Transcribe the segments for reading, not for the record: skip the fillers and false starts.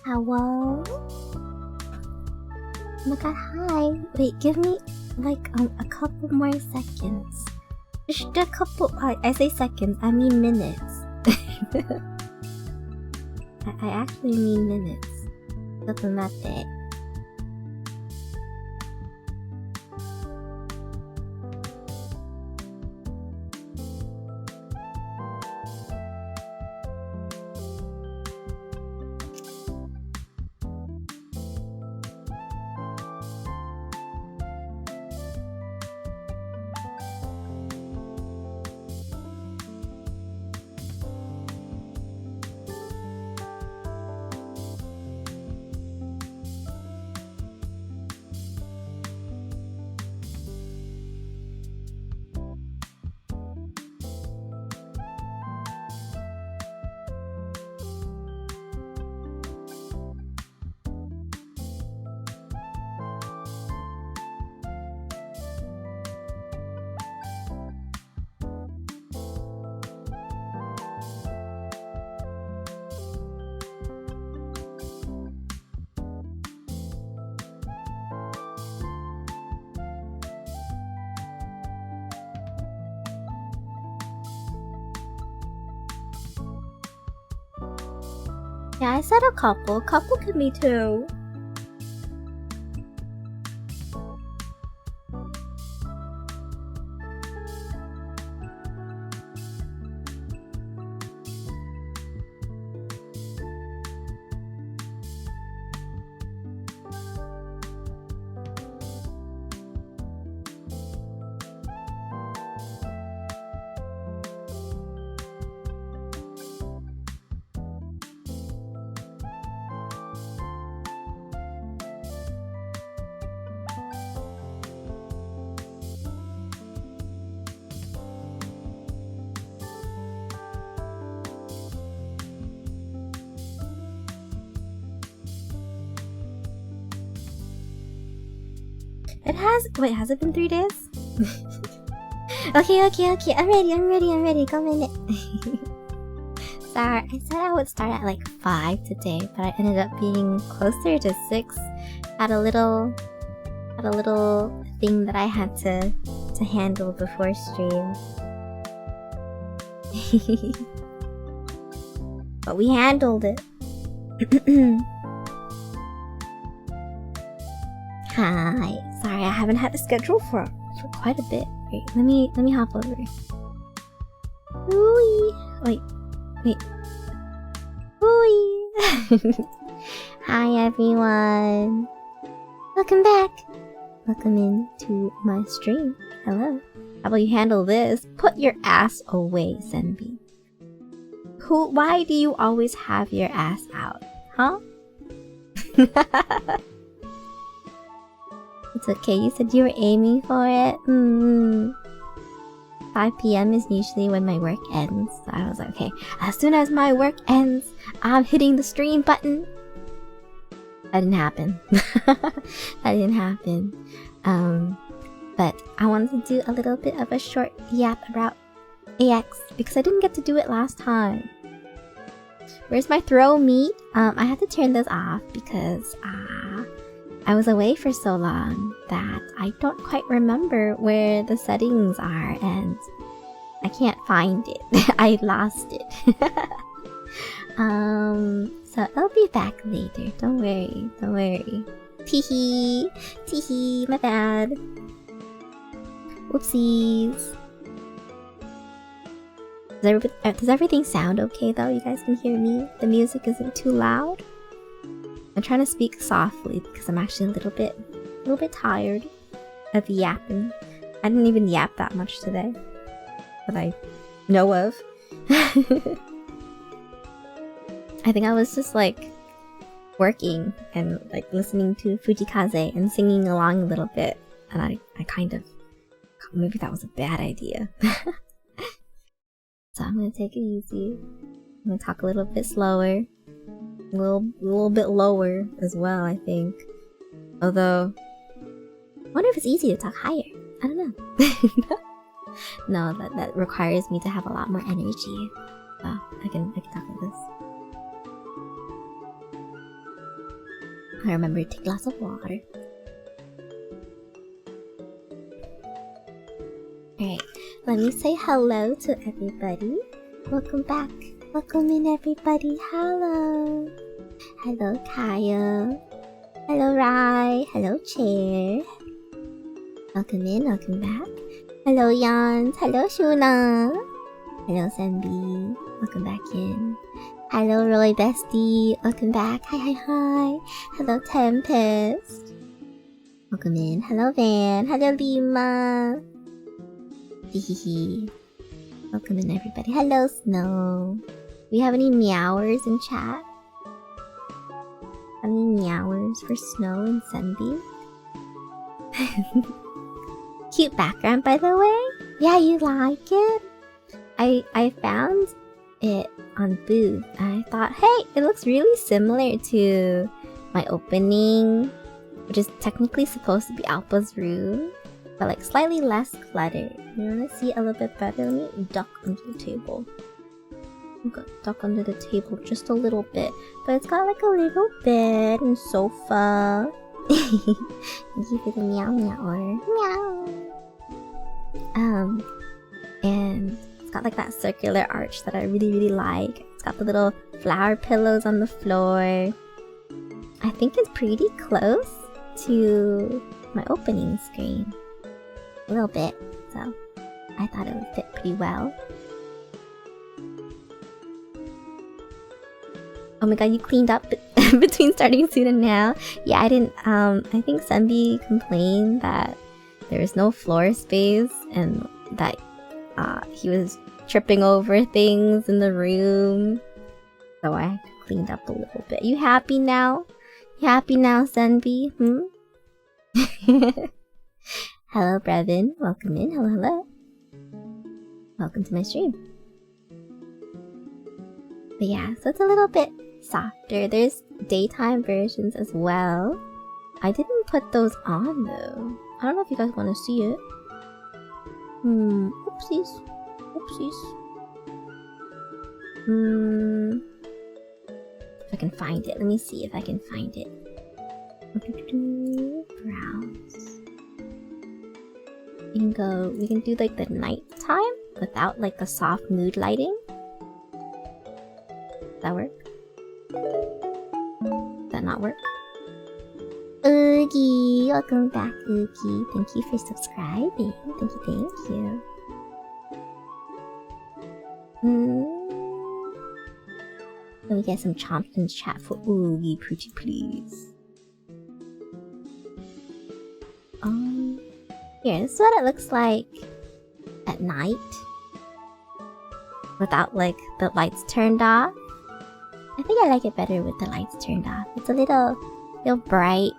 Hello? Oh my god, hi. Wait, give me like a couple more seconds. Just a couple. I say seconds, I mean minutes. I actually mean minutes. Doesn't matter. Yeah, I said a couple. A couple could be two. It has. Wait, has it been 3 days? Okay. I'm ready. Go minute. Sorry, I said I would start at like 5 today, but I ended up being closer to 6. Had a little thing that I had to handle before stream. But we handled it. Hi. Sorry, I haven't had a schedule for quite a bit. Wait, let me hop over. Ooh. Wait. Ooh. Hi everyone. Welcome back. Welcome into my stream. Hello. How about you handle this? Put your ass away, Senbi. Why do you always have your ass out? Huh? It's okay, you said you were aiming for it. 5 PM is usually when my work ends. So I was like, okay, as soon as my work ends, I'm hitting the stream button. That didn't happen. That didn't happen. But I wanted to do a little bit of a short yap about AX because I didn't get to do it last time. Where's my throw meat? I had to turn this off because I was away for so long that I don't quite remember where the settings are and I can't find it. I lost it. So I'll be back later. Don't worry. Teehee, my bad. Whoopsies. Does everything sound okay though? You guys can hear me? The music isn't too loud? I'm trying to speak softly because I'm actually a little bit tired of yapping. I didn't even yap that much today that I know of. I think I was just like working and like listening to Fujikaze and singing along a little bit, and I kind of, maybe that was a bad idea. So I'm gonna take it easy. I'm gonna talk a little bit slower. A little bit lower as well, I think. Although, I wonder if it's easy to talk higher. I don't know. No, that requires me to have a lot more energy. Oh, I can talk like this. I remember to take lots of water. Alright, let me say hello to everybody. Welcome back. Welcome in, everybody. Hello. Hello, Kaya. Hello, Rai. Hello, Chair. Welcome in, welcome back. Hello, Jans. Hello, Shuna. Hello, Senbi. Welcome back in. Hello, Roy Bestie. Welcome back. Hi, hi, hi. Hello, Tempest. Welcome in. Hello, Van. Hello, Lima. Hehehe. Welcome in, everybody. Hello, Snow. We have any meowers in chat? Any meowers for Snow and Senbi? Cute background, by the way. Yeah, you like it? I found it on Booth. I thought, hey, it looks really similar to my opening, which is technically supposed to be Alpa's room, but like slightly less cluttered. You wanna see it a little bit better? Let me duck under the table. I'm gonna duck under the table just a little bit, but it's got like a little bed and sofa. Thank you for the meow meow order. Meow. And it's got like that circular arch that I really like. It's got the little flower pillows on the floor. I think it's pretty close to my opening screen. A little bit, so I thought it would fit pretty well. Oh my god, you cleaned up between starting soon and now? Yeah, I didn't, I think Senbi complained that there was no floor space and that he was tripping over things in the room. So I cleaned up a little bit. You happy now? You happy now, Senbi? Hello, Brevin. Welcome in. Hello, hello. Welcome to my stream. But yeah, so it's a little bit softer. There's daytime versions as well. I didn't put those on though. I don't know if you guys want to see it. Oopsies. Oopsies. If I can find it. Let me see if I can find it. Browse. We can do like the nighttime without like the soft mood lighting. Does that work? Does that not work? Oogie, welcome back, Oogie. Thank you for subscribing. Thank you. Let me get some chomps in chat for Oogie, pretty please. Here, this is what it looks like at night. Without like the lights turned off. I think I like it better with the lights turned off. It's a little bright.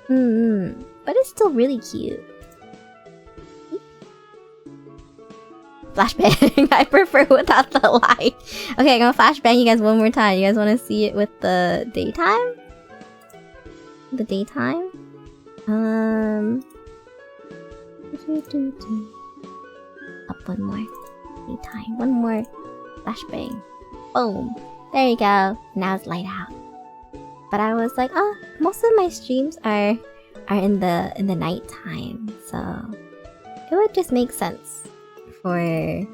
But it's still really cute. Flashbang. I prefer without the light. Okay, I'm gonna flashbang you guys one more time. You guys want to see it with the daytime? The daytime? Up one more. Daytime. One more. Flashbang. Boom. There you go. Now it's light out. But I was like, oh, most of my streams are in the nighttime, so it would just make sense for me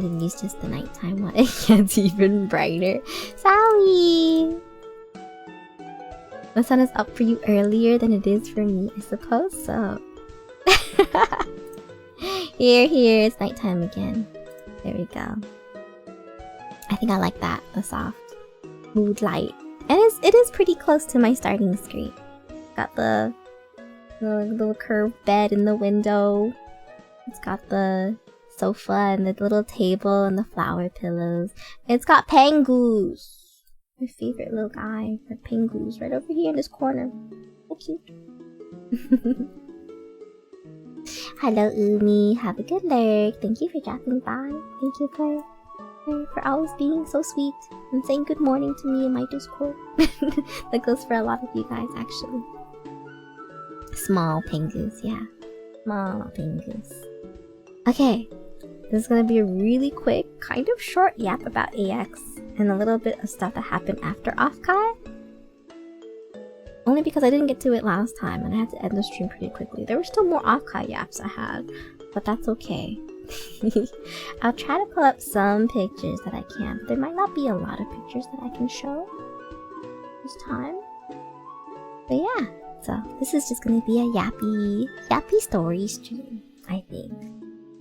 to use just the nighttime one. It gets even brighter. Sally! The sun is up for you earlier than it is for me, I suppose so. Here, it's nighttime again. There we go. I think I like that, the soft mood light. And it is pretty close to my starting screen. Got the little curved bed in the window. It's got the sofa and the little table and the flower pillows. It's got Pengoose. My favorite little guy. The Pengoose right over here in this corner. So cute. Hello, Umi. Have a good lurk. Thank you for dropping by. Thank you for always being so sweet and saying good morning to me in my Discord. That goes for a lot of you guys, actually. Small Pengoose, yeah. Small Pengoose. Okay, this is gonna be a really quick, kind of short yap about AX. and a little bit of stuff that happened after ANYC. Only because I didn't get to it last time and I had to end the stream pretty quickly. There were still more ANYC yaps I had, but that's okay. I'll try to pull up some pictures that I can, but there might not be a lot of pictures that I can show this time. But yeah, so this is just gonna be a yappy story stream, I think.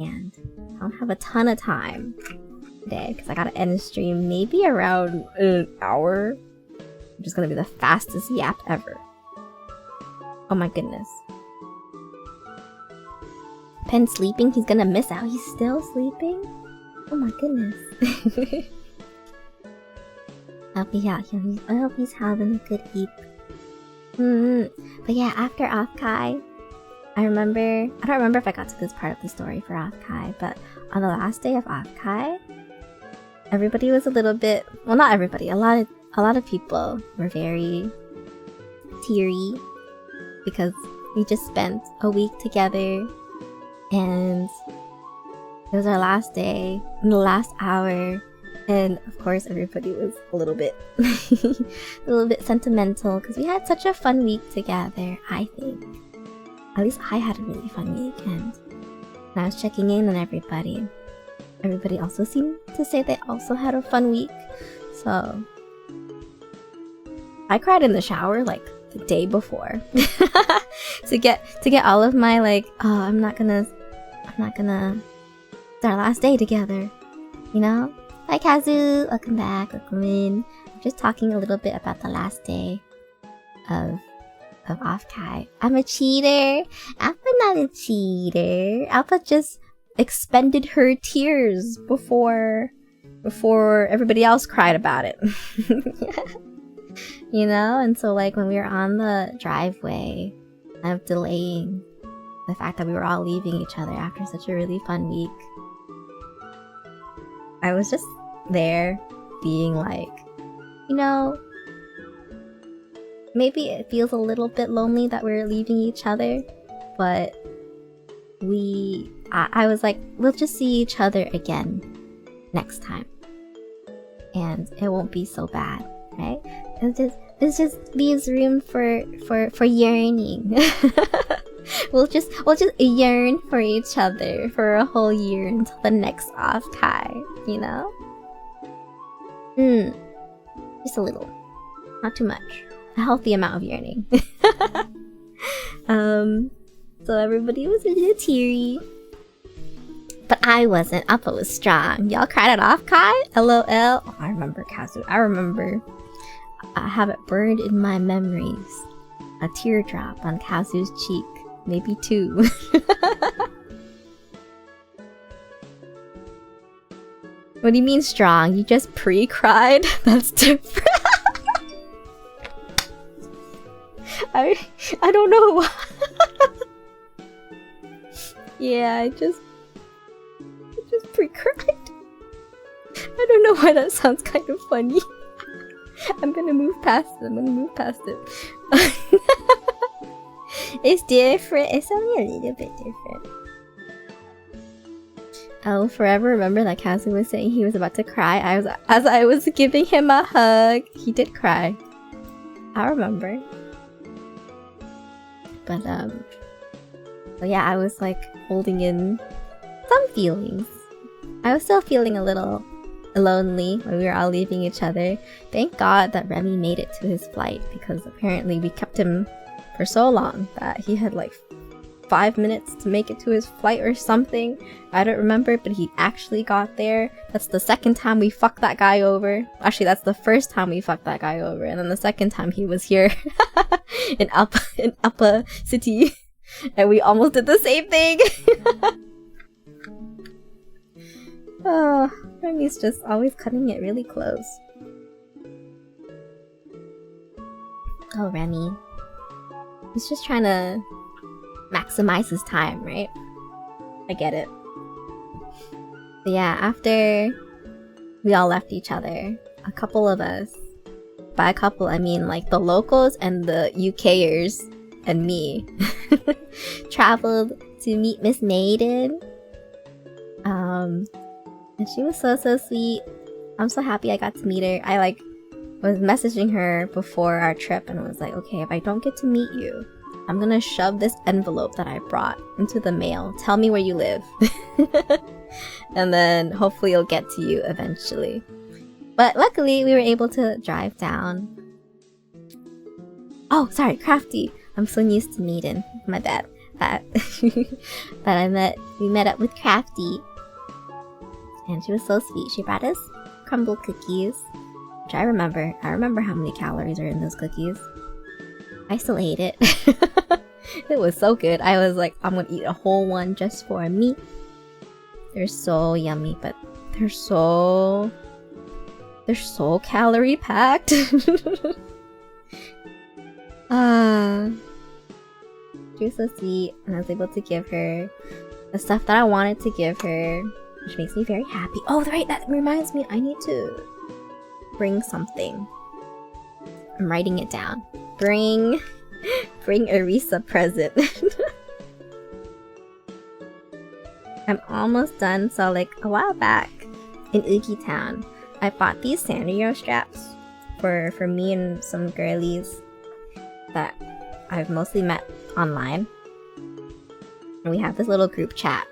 And I don't have a ton of time today because I gotta end the stream maybe around an hour. I'm just gonna be the fastest yap ever. Oh my goodness. Pen sleeping? He's gonna miss out. He's still sleeping? Oh my goodness. I hope he's having a good sleep. But yeah, after ANYC, I don't remember if I got to this part of the story for ANYC, but on the last day of ANYC, everybody was a little bit, well, not everybody, a lot of people were very teary because we just spent a week together and it was our last day and the last hour, and of course everybody was a little bit sentimental because we had such a fun week together. I think at least I had a really fun weekend, and I was checking in on everybody. Everybody also seemed to say they also had a fun week, so I cried in the shower like the day before to get all of my like, oh, I'm not gonna it's our last day together, you know? Hi Kazu, welcome back, welcome in. I'm just talking a little bit about the last day of ANYC. I'm a cheater. Alpha not a cheater. Alpha just expended her tears before everybody else cried about it. You know? And so like when we were on the driveway of delaying the fact that we were all leaving each other after such a really fun week, I was just there being like, you know, maybe it feels a little bit lonely that we're leaving each other, but I was like, we'll just see each other again next time and it won't be so bad, right? It just leaves room for yearning. We'll just yearn for each other for a whole year until the next ANYC, you know? Just a little. Not too much. A healthy amount of yearning. So everybody was a little teary. But I wasn't. Appa was strong. Y'all cried at ANYC? LOL. Oh, I remember Kazu. I remember. I have it burned in my memories. A teardrop on Kazu's cheek. Maybe two. What do you mean strong? You just pre-cried? That's different. I don't know. Yeah, I just pre-cried. I don't know why that sounds kind of funny. I'm gonna move past it. It's different. It's only a little bit different. I'll forever remember that Kazu was saying he was about to cry. As I was giving him a hug, he did cry. I remember. But yeah, I was like holding in some feelings. I was still feeling a little lonely when we were all leaving each other. Thank God that Remy made it to his flight, because apparently we kept him for so long that he had like 5 minutes to make it to his flight or something. I don't remember, but he actually got there. That's the second time we fucked that guy over. Actually, that's the first time we fucked that guy over, and then the second time he was here in Upper City, and we almost did the same thing. Oh, Remy's just always cutting it really close. Oh, Remy. He's just trying to maximize his time, right? I get it. But yeah, after we all left each other, a couple of us, by a couple I mean like the locals and the UKers and me, traveled to meet Miss Maiden. And she was so sweet. I'm so happy I got to meet her. I like was messaging her before our trip and was like, okay, if I don't get to meet you, I'm gonna shove this envelope that I brought into the mail. Tell me where you live. And then hopefully it'll get to you eventually. But luckily we were able to drive down. Oh, sorry, Crafty. I'm so used to meeting. My bad. But we met up with Crafty. And she was so sweet. She brought us crumble cookies. Which I remember how many calories are in those cookies. I still ate it. It was so good. I was like, I'm gonna eat a whole one just for me. They're so yummy, but they're so calorie packed. She was so sweet, and I was able to give her the stuff that I wanted to give her, which makes me very happy. Oh, right, that reminds me, I need to bring something. I'm writing it down. Bring Arisa present. I'm almost done. So like a while back in OMGHI Town, I bought these Sanrio straps for me and some girlies that I've mostly met online. And we have this little group chat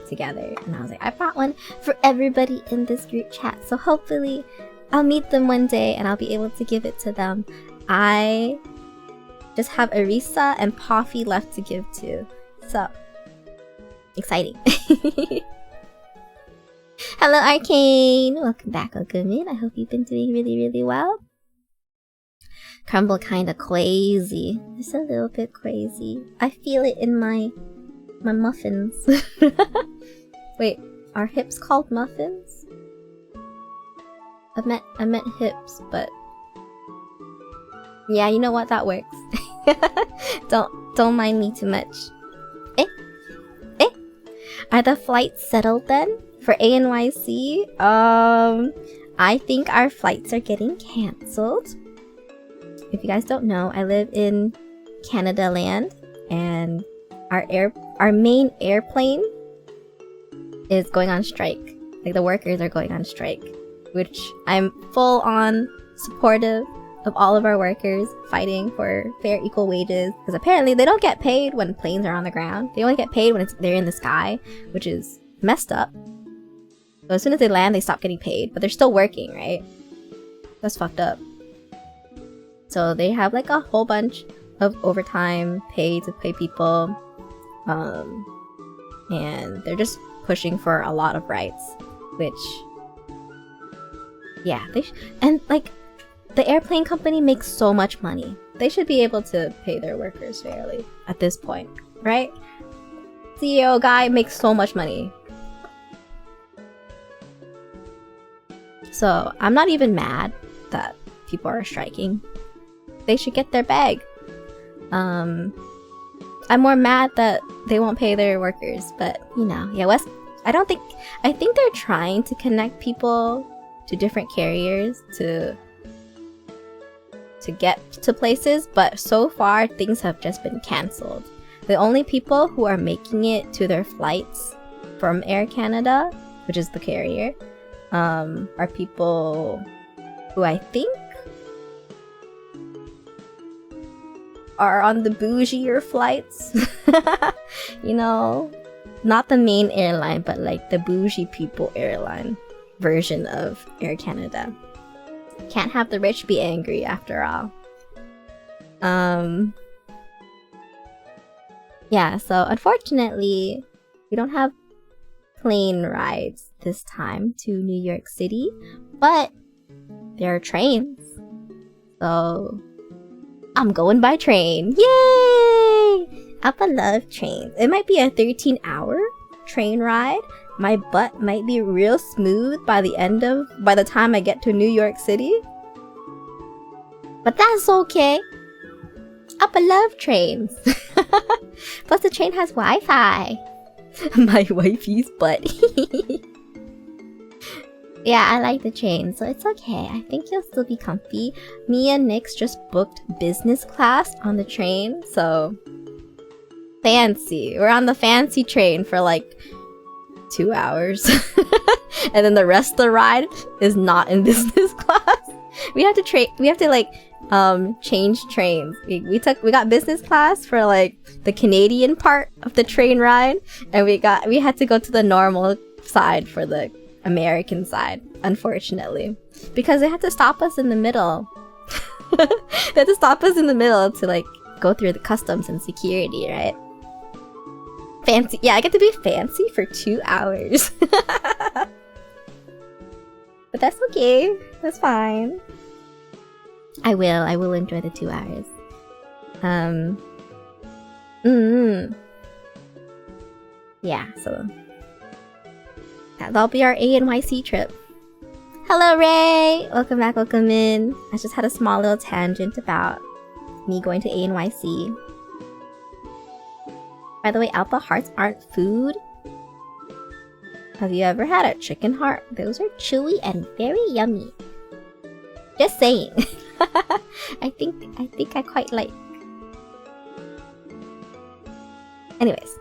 together. And I was like, I bought one for everybody in this group chat. So hopefully I'll meet them one day and I'll be able to give it to them. I just have Arisa and Poffy left to give to. So exciting. Hello Arcane! Welcome back, welcome in. I hope you've been doing really, really well. Crumble kinda crazy. Just a little bit crazy. I feel it in my muffins. Wait, are hips called muffins? I meant hips, but yeah, you know what? That works. Don't mind me too much. Are the flights settled then? For ANYC? I think our flights are getting cancelled. If you guys don't know, I live in Canada land, and our main airplane is going on strike. Like, the workers are going on strike, which I'm full on supportive of all of our workers fighting for fair, equal wages, because apparently they don't get paid when planes are on the ground. They only get paid when they're in the sky, which is messed up. So as soon as they land, they stop getting paid, but they're still working, right? That's fucked up. So they have like a whole bunch of overtime pay to pay people, and they're just pushing for a lot of rights, which, yeah, and like, the airplane company makes so much money. They should be able to pay their workers fairly at this point, right? CEO guy makes so much money. So I'm not even mad that people are striking. They should get their bag. I'm more mad that they won't pay their workers, but you know, yeah, I think they're trying to connect people to different carriers to get to places, but so far things have just been cancelled. The only people who are making it to their flights from Air Canada, which is the carrier, are people who I think are on the bougier flights. You know, not the main airline, but like the bougie people airline version of Air Canada. Can't have the rich be angry after all. Yeah, so unfortunately, we don't have plane rides this time to New York City, but there are trains. So I'm going by train. Yay! Appa love trains. It might be a 13-hour train ride. My butt might be real smooth by the time I get to New York City. But that's okay. Appa love trains. Plus the train has Wi-Fi. My wifey's butt. Yeah, I like the train, so it's okay. I think you'll still be comfy. Me and Nyx just booked business class on the train, so fancy. We're on the fancy train for like 2 hours. and then the rest of the ride is not in business class. We have to like change trains. We got business class for like the Canadian part of the train ride, and we had to go to the normal side for the American side, unfortunately, because they had to stop us in the middle. They had to stop us in the middle to like go through the customs and security, right? Fancy. Yeah, I get to be fancy for 2 hours. But that's okay. That's fine. I will enjoy the 2 hours. Yeah, so that'll be our ANYC trip. Hello, Ray! Welcome back, welcome in. I just had a small little tangent about me going to ANYC. By the way, Alpha Hearts aren't food. Have you ever had a chicken heart? Those are chewy and very yummy. Just saying. I think I quite like. Anyways.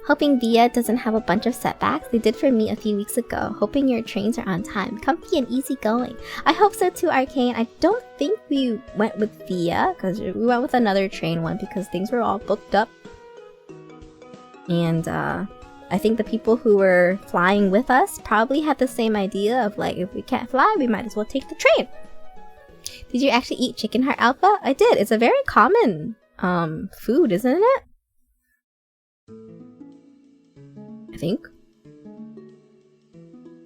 Hoping Via doesn't have a bunch of setbacks. They did for me a few weeks ago. Hoping your trains are on time. Comfy and easy going. I hope so too, Arcane. I don't think we went with Via, because we went with another train one because things were all booked up. And I think the people who were flying with us probably had the same idea of like, if we can't fly, we might as well take the train. Did you actually eat chicken heart, Alpha? I did. It's a very common food, isn't it? I think.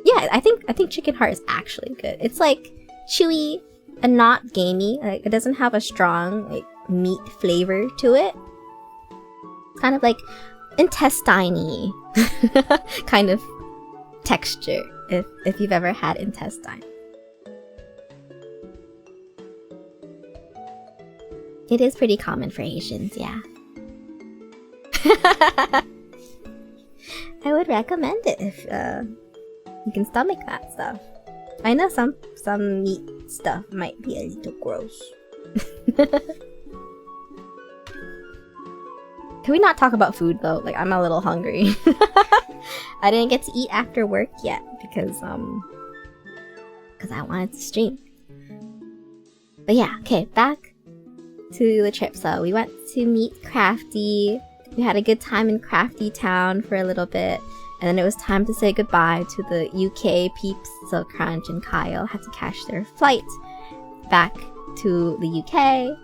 Yeah, I think chicken heart is actually good. It's like chewy and not gamey. Like it doesn't have a strong like meat flavor to it. It's kind of like intestine-y kind of texture if you've ever had intestine. It is pretty common for Asians, yeah. I would recommend it if you can stomach that stuff. I know some meat stuff might be a little gross. Can we not talk about food though? Like I'm a little hungry. I didn't get to eat after work yet because I wanted to stream. But yeah, okay, back to the trip. So we went to meet Crafty. We had a good time in Crafty Town for a little bit, and then it was time to say goodbye to the UK peeps. So Crunch and Kyle had to catch their flight back to the UK,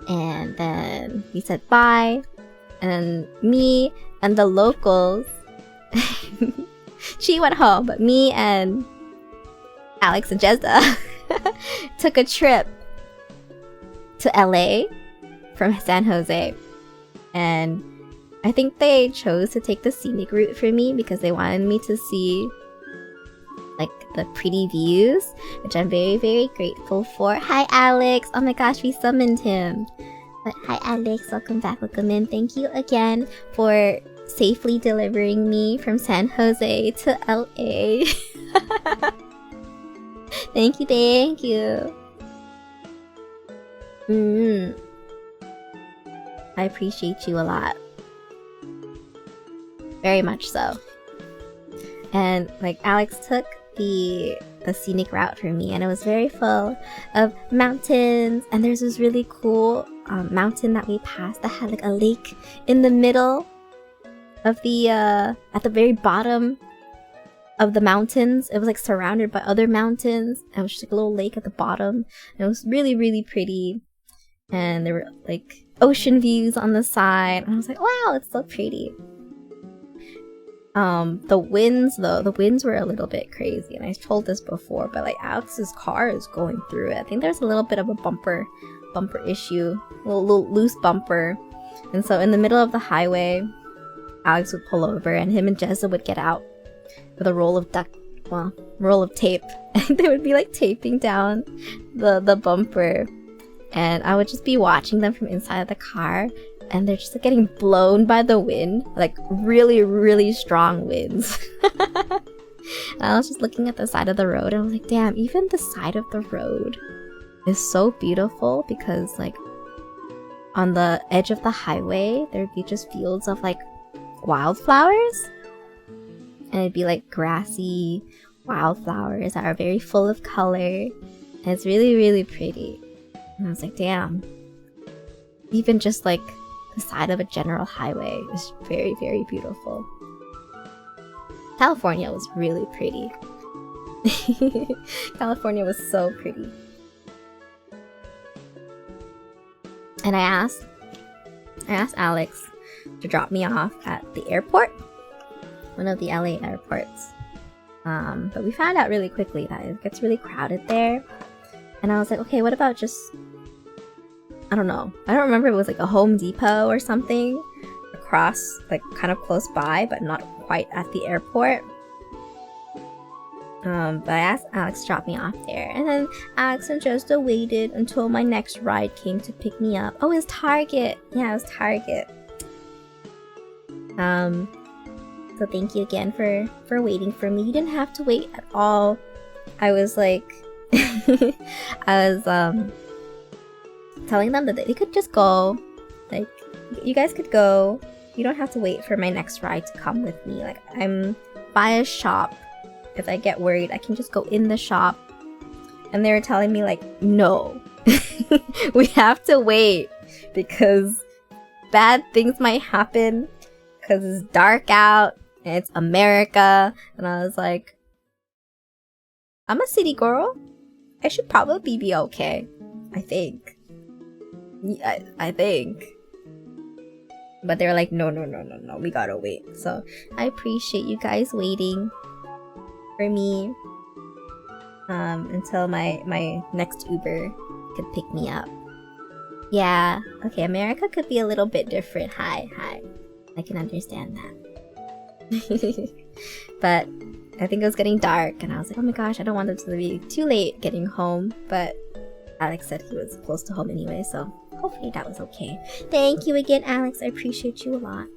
and then we said bye. And me and the locals, she went home, but me and Alex and Jezza took a trip to LA from San Jose, and I think they chose to take the scenic route for me because they wanted me to see like the pretty views, which I'm very, very grateful for. Hi Alex! Oh my gosh, we summoned him. But hi Alex, welcome back, welcome in. Thank you again for safely delivering me from San Jose to LA. Thank you, thank you. I appreciate you a lot. Very much so. And like Alex took the scenic route for me, and it was very full of mountains, and there's this really cool mountain that we passed that had like a lake in the middle of the at the very bottom of the mountains. It was like surrounded by other mountains, and it was just like a little lake at the bottom, and it was really, really pretty, and there were like ocean views on the side, and I was like, wow, it's so pretty. The winds though, the winds were a little bit crazy, and I told this before, but like Alex's car is going through it. I think there's a little bit of a bumper issue, a little loose bumper, and so in the middle of the highway, Alex would pull over, and him and Jezza would get out with a roll of tape, and they would be like taping down the bumper, and I would just be watching them from inside the car. And they're just like getting blown by the wind, like really, really strong winds. And I was just looking at the side of the road, and I was like, damn, even the side of the road is so beautiful, because like on the edge of the highway, there'd be just fields of like wildflowers. and it'd be like grassy wildflowers that are very full of color, and it's really, really pretty. And I was like, damn, even just like the side of a general highway is very, very beautiful. California was really pretty. California was so pretty. And I asked Alex to drop me off at the airport, one of the LA airports. But we found out really quickly that it gets really crowded there. And I was like, okay, what about just, I don't know. I don't remember if it was like a Home Depot or something across, like kind of close by, but not quite at the airport. But I asked Alex to drop me off there, and then Alex and Josta waited until my next ride came to pick me up. Oh, it was Target. Yeah, it was Target. So thank you again for waiting for me. You didn't have to wait at all. I was like, I was telling them that they could just go. Like, you guys could go. You don't have to wait for my next ride to come with me. Like, I'm by a shop. If I get worried, I can just go in the shop. And they were telling me like, no, we have to wait because bad things might happen because it's dark out and it's America. And I was like, I'm a city girl. I should probably be okay. I think. I think. But they were like, no, we gotta wait. So I appreciate you guys waiting for me until my next Uber could pick me up. Yeah, okay, America could be a little bit different. Hi, I can understand that. But I think it was getting dark and I was like, oh my gosh, I don't want it to be too late getting home. But Alex said he was close to home anyway, so hopefully that was okay. Thank you again, Alex. I appreciate you a lot.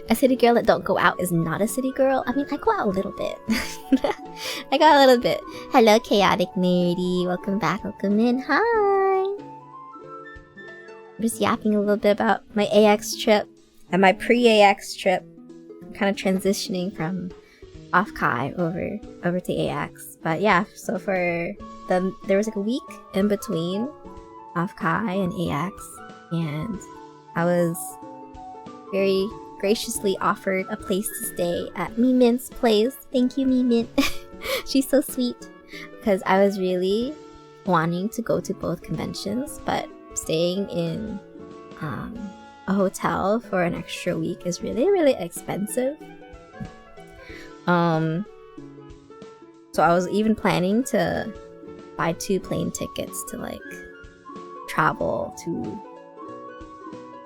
A city girl that don't go out is not a city girl. I mean, I go out a little bit. I got a little bit. Hello, Chaotic Nerdy. Welcome back. Welcome in. Hi. I'm just yapping a little bit about my AX trip and my pre-AX trip. I'm kind of transitioning from OMGHI over to AX. But yeah, so there was like a week in between OMGHI and AX, and I was very graciously offered a place to stay at Mimint's place. Thank you, Mimint. She's so sweet. Because I was really wanting to go to both conventions, but staying in a hotel for an extra week is really, really expensive. So I was even planning to buy 2 plane tickets to like travel to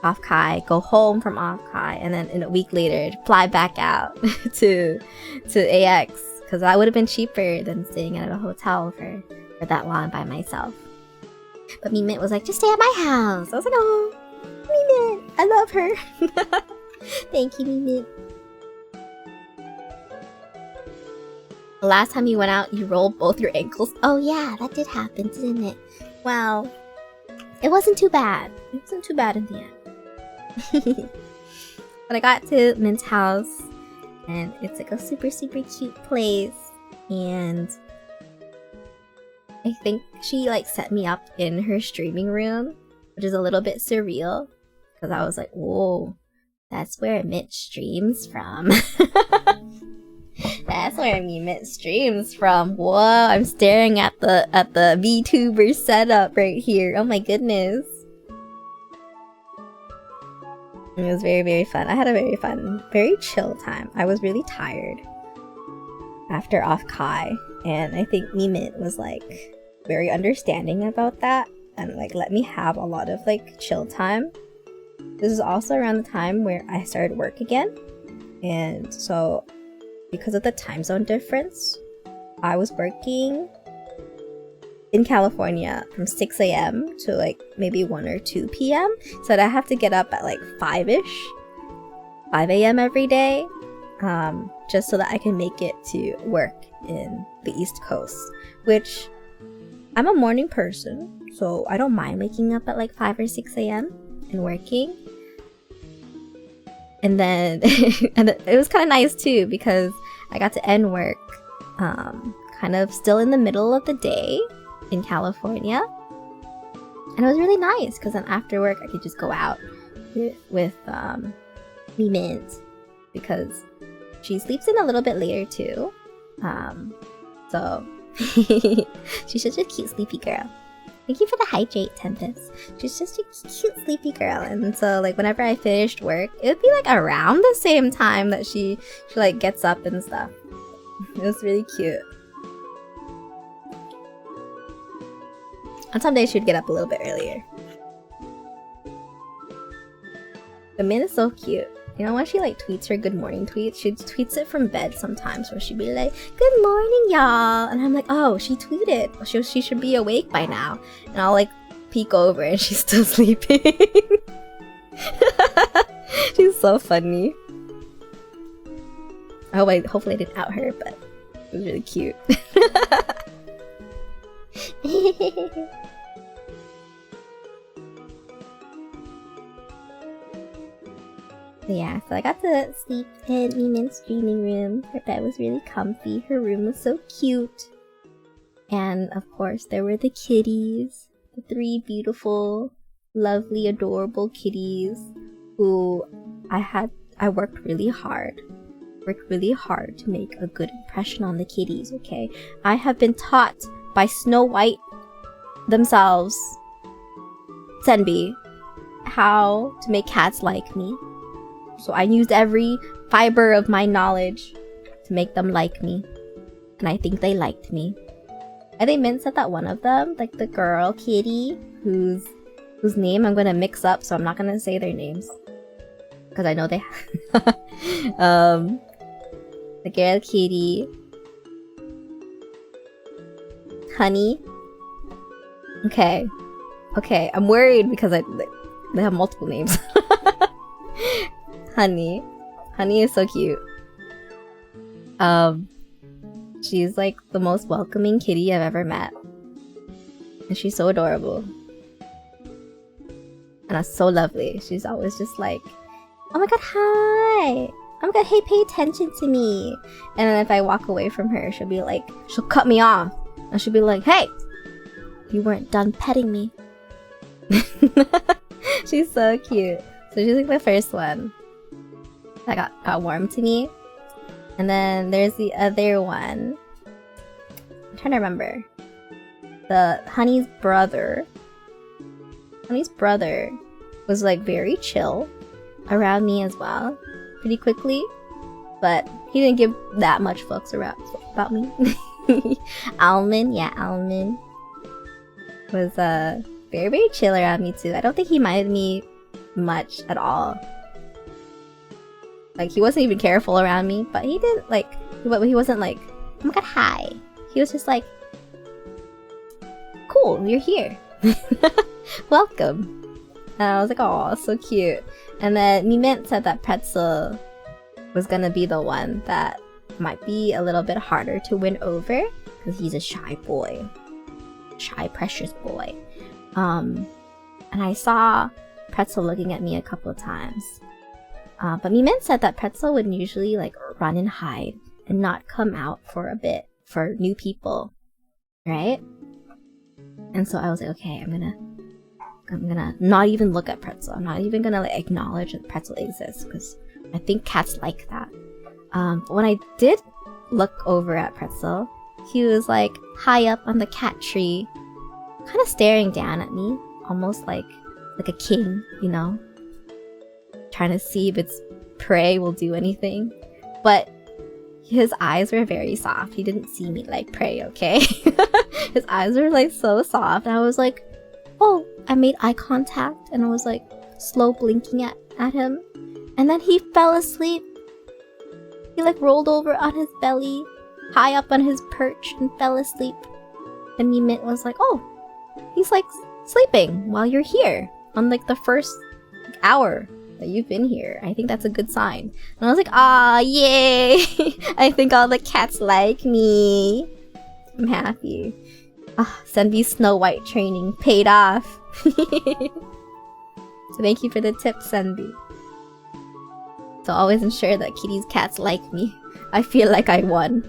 OMGHI, go home from OMGHI, and then in a week later fly back out to AX, because that would have been cheaper than staying at a hotel for that long by myself. But Mimint was like, just stay at my house. I was like, oh, Mimint, I love her. Thank you, Mimint. The last time you went out, you rolled both your ankles. Oh yeah, that did happen, didn't it? Well, it wasn't too bad. It wasn't too bad in the end. But I got to Mint's house, and it's like a super, super cute place, and I think she like set me up in her streaming room, which is a little bit surreal, because I was like, whoa, that's where Mint streams from. That's where Mint streams from. Whoa, I'm staring at the VTuber setup right here. Oh my goodness. It was very, very fun. I had a very fun, very chill time. I was really tired after OMGHI, and I think Mimint was like very understanding about that and like let me have a lot of like chill time. This is also around the time where I started work again, and so because of the time zone difference, I was working in California from 6 a.m. to like maybe 1 or 2 p.m. So I have to get up at like 5 a.m. every day, just so that I can make it to work in the East Coast, which I'm a morning person, so I don't mind waking up at like 5 or 6 a.m. and working. And then and it was kind of nice too because I got to end work kind of still in the middle of the day in California. And it was really nice because then after work I could just go out with me Mint because she sleeps in a little bit later too. So she's such a cute sleepy girl. Thank you for the hydrate, Tempest. She's just a cute sleepy girl, and so like whenever I finished work, it would be like around the same time that she like gets up and stuff. It was really cute. On some days she'd get up a little bit earlier. The Mint is so cute. You know when she like tweets her good morning tweets, she tweets it from bed sometimes where she'd be like, "Good morning, y'all," and I'm like, oh, she tweeted. She should be awake by now. And I'll like peek over and she's still sleeping. She's so funny. Hopefully I didn't out her, but it was really cute. Yeah, so I got to sleep in Mimint's dreaming room. Her bed was really comfy. Her room was so cute. And of course, there were the kitties. The 3 beautiful, lovely, adorable kitties who I worked really hard. Worked really hard to make a good impression on the kitties, okay? I have been taught by Snow White themselves, Senbi, how to make cats like me. So I used every fiber of my knowledge to make them like me. And I think they liked me. I think Mint said that one of them, like the girl kitty, whose name I'm gonna mix up, so I'm not gonna say their names. Because I know they have. The girl kitty. Honey. Okay, I'm worried because they have multiple names. Honey is so cute. She's like the most welcoming kitty I've ever met, and she's so adorable and that's so lovely. She's always just like, "Oh my god, hi! Oh my god, hey, pay attention to me." And then if I walk away from her, she'll cut me off, and she'll be like, "Hey, you weren't done petting me." She's so cute. So she's like the first one that got warm to me. And then there's the other one. I'm trying to remember. The Honey's brother. Honey's brother was like very chill around me as well, pretty quickly. But he didn't give that much fucks about me. Almond was very, very chill around me too. I don't think he minded me much at all. Like, he wasn't even careful around me, but he didn't like, he wasn't like, "Oh my god, hi." He was just like, "Cool, you're here. Welcome." And I was like, "Oh, so cute." And then Mimint said that Pretzel was gonna be the one that might be a little bit harder to win over because he's a shy boy. Shy, precious boy. And I saw Pretzel looking at me a couple of times. But Mimint said that Pretzel would usually like run and hide and not come out for a bit for new people, right? And so I was like, okay, I'm gonna not even look at Pretzel. I'm not even gonna like acknowledge that Pretzel exists because I think cats like that. But when I did look over at Pretzel, he was like high up on the cat tree, kind of staring down at me, almost like a king, you know? Trying to see if its prey will do anything. But his eyes were very soft. He didn't see me like prey, okay? His eyes were like so soft. I was like, oh, I made eye contact and I was like slow blinking at him. And then he fell asleep. He like rolled over on his belly, high up on his perch, and fell asleep. And Mimint was like, oh, he's like sleeping while you're here on like the first hour that you've been here. I think that's a good sign. And I was like, ah, yay! I think all the cats like me. I'm happy. Senbi's Snow White training paid off. So thank you for the tip, Senbi. So always ensure that Kitty's cats like me. I feel like I won.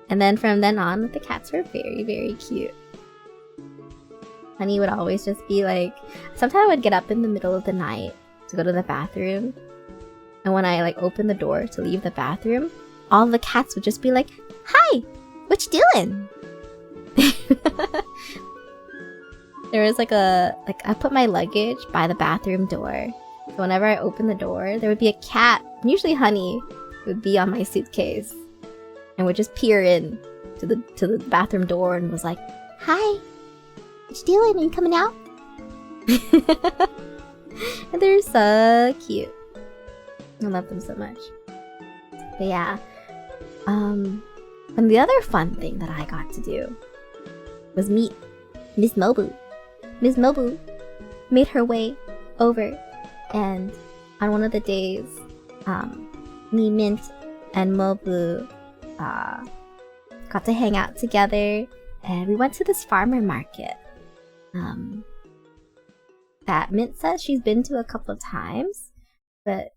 And then from then on, the cats were very, very cute. Honey would always just be like... Sometimes I would get up in the middle of the night to go to the bathroom. And when I like open the door to leave the bathroom, all the cats would just be like, "Hi! What you doing?" There was I put my luggage by the bathroom door. So whenever I opened the door, there would be a cat, usually Honey, would be on my suitcase. And would just peer in to the bathroom door and was like, "Hi! What you doing? Are you coming out?" And they're so cute. I love them so much. But yeah. And the other fun thing that I got to do was meet Miss Mobu. Miss Mobu made her way over, and on one of the days, me, Mint, and Mobu got to hang out together, and we went to this farmer market that Mint says she's been to a couple of times, but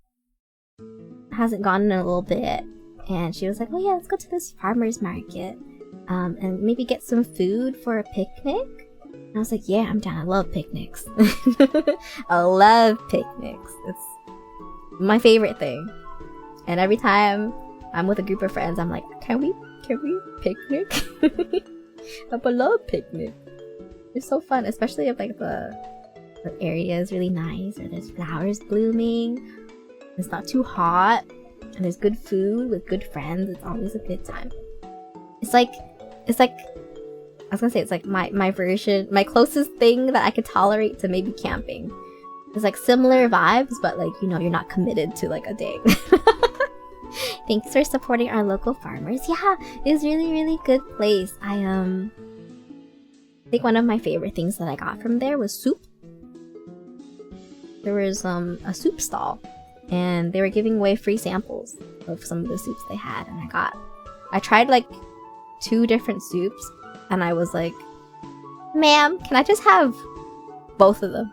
hasn't gone in a little bit. And she was like, "Oh yeah, let's go to this farmer's market and maybe get some food for a picnic." And I was like, "Yeah, I'm down. I love picnics." I love picnics. It's my favorite thing. And every time I'm with a group of friends, I'm like, can we picnic?" I love picnic. It's so fun, especially if like the area is really nice, or there's flowers blooming. It's not too hot, and there's good food with good friends. It's always a good time. It's like I was gonna say, it's like my version, my closest thing that I could tolerate to maybe camping. It's like similar vibes, but like, you know, you're not committed to like a day. Thanks for supporting our local farmers. Yeah, it's really, really good place. I think one of my favorite things that I got from there was soup. There was a soup stall, and they were giving away free samples of some of the soups they had, and I tried like 2 different soups, and I was like, "Ma'am, can I just have both of them?"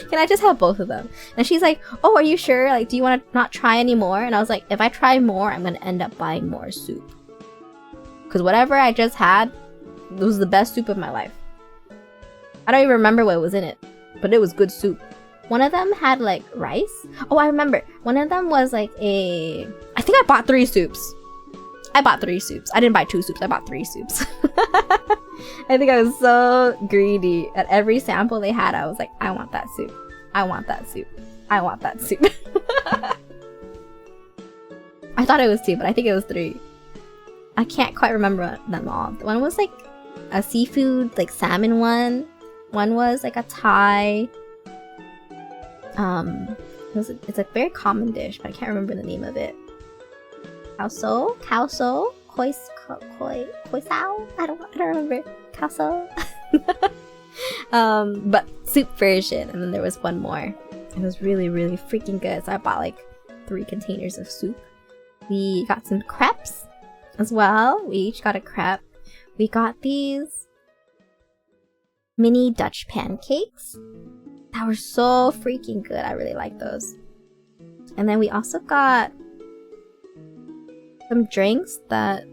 "Can I just have both of them?" And she's like, "Oh, are you sure? Like, do you want to not try anymore?" And I was like, if I try more, I'm gonna end up buying more soup, because whatever I just had, it was the best soup of my life. I don't even remember what was in it, but it was good soup. One of them had like rice. Oh, I remember. One of them was like I think I bought 3 soups. I bought 3 soups. I didn't buy 2 soups. I bought 3 soups. I think I was so greedy. At every sample they had, I was like, I want that soup. I want that soup. I want that soup. I thought it was 2, but I think it was 3. I can't quite remember them all. One was like a seafood, like salmon one. One was like a Thai. It's a very common dish, but I can't remember the name of it. Khao so, koi sao. I don't remember. Khao so. But soup version, and then there was one more. It was really, really freaking good. So I bought like 3 containers of soup. We got some crepes as well. We each got a crepe. We got these mini Dutch pancakes that were so freaking good. I really like those. And then we also got some drinks that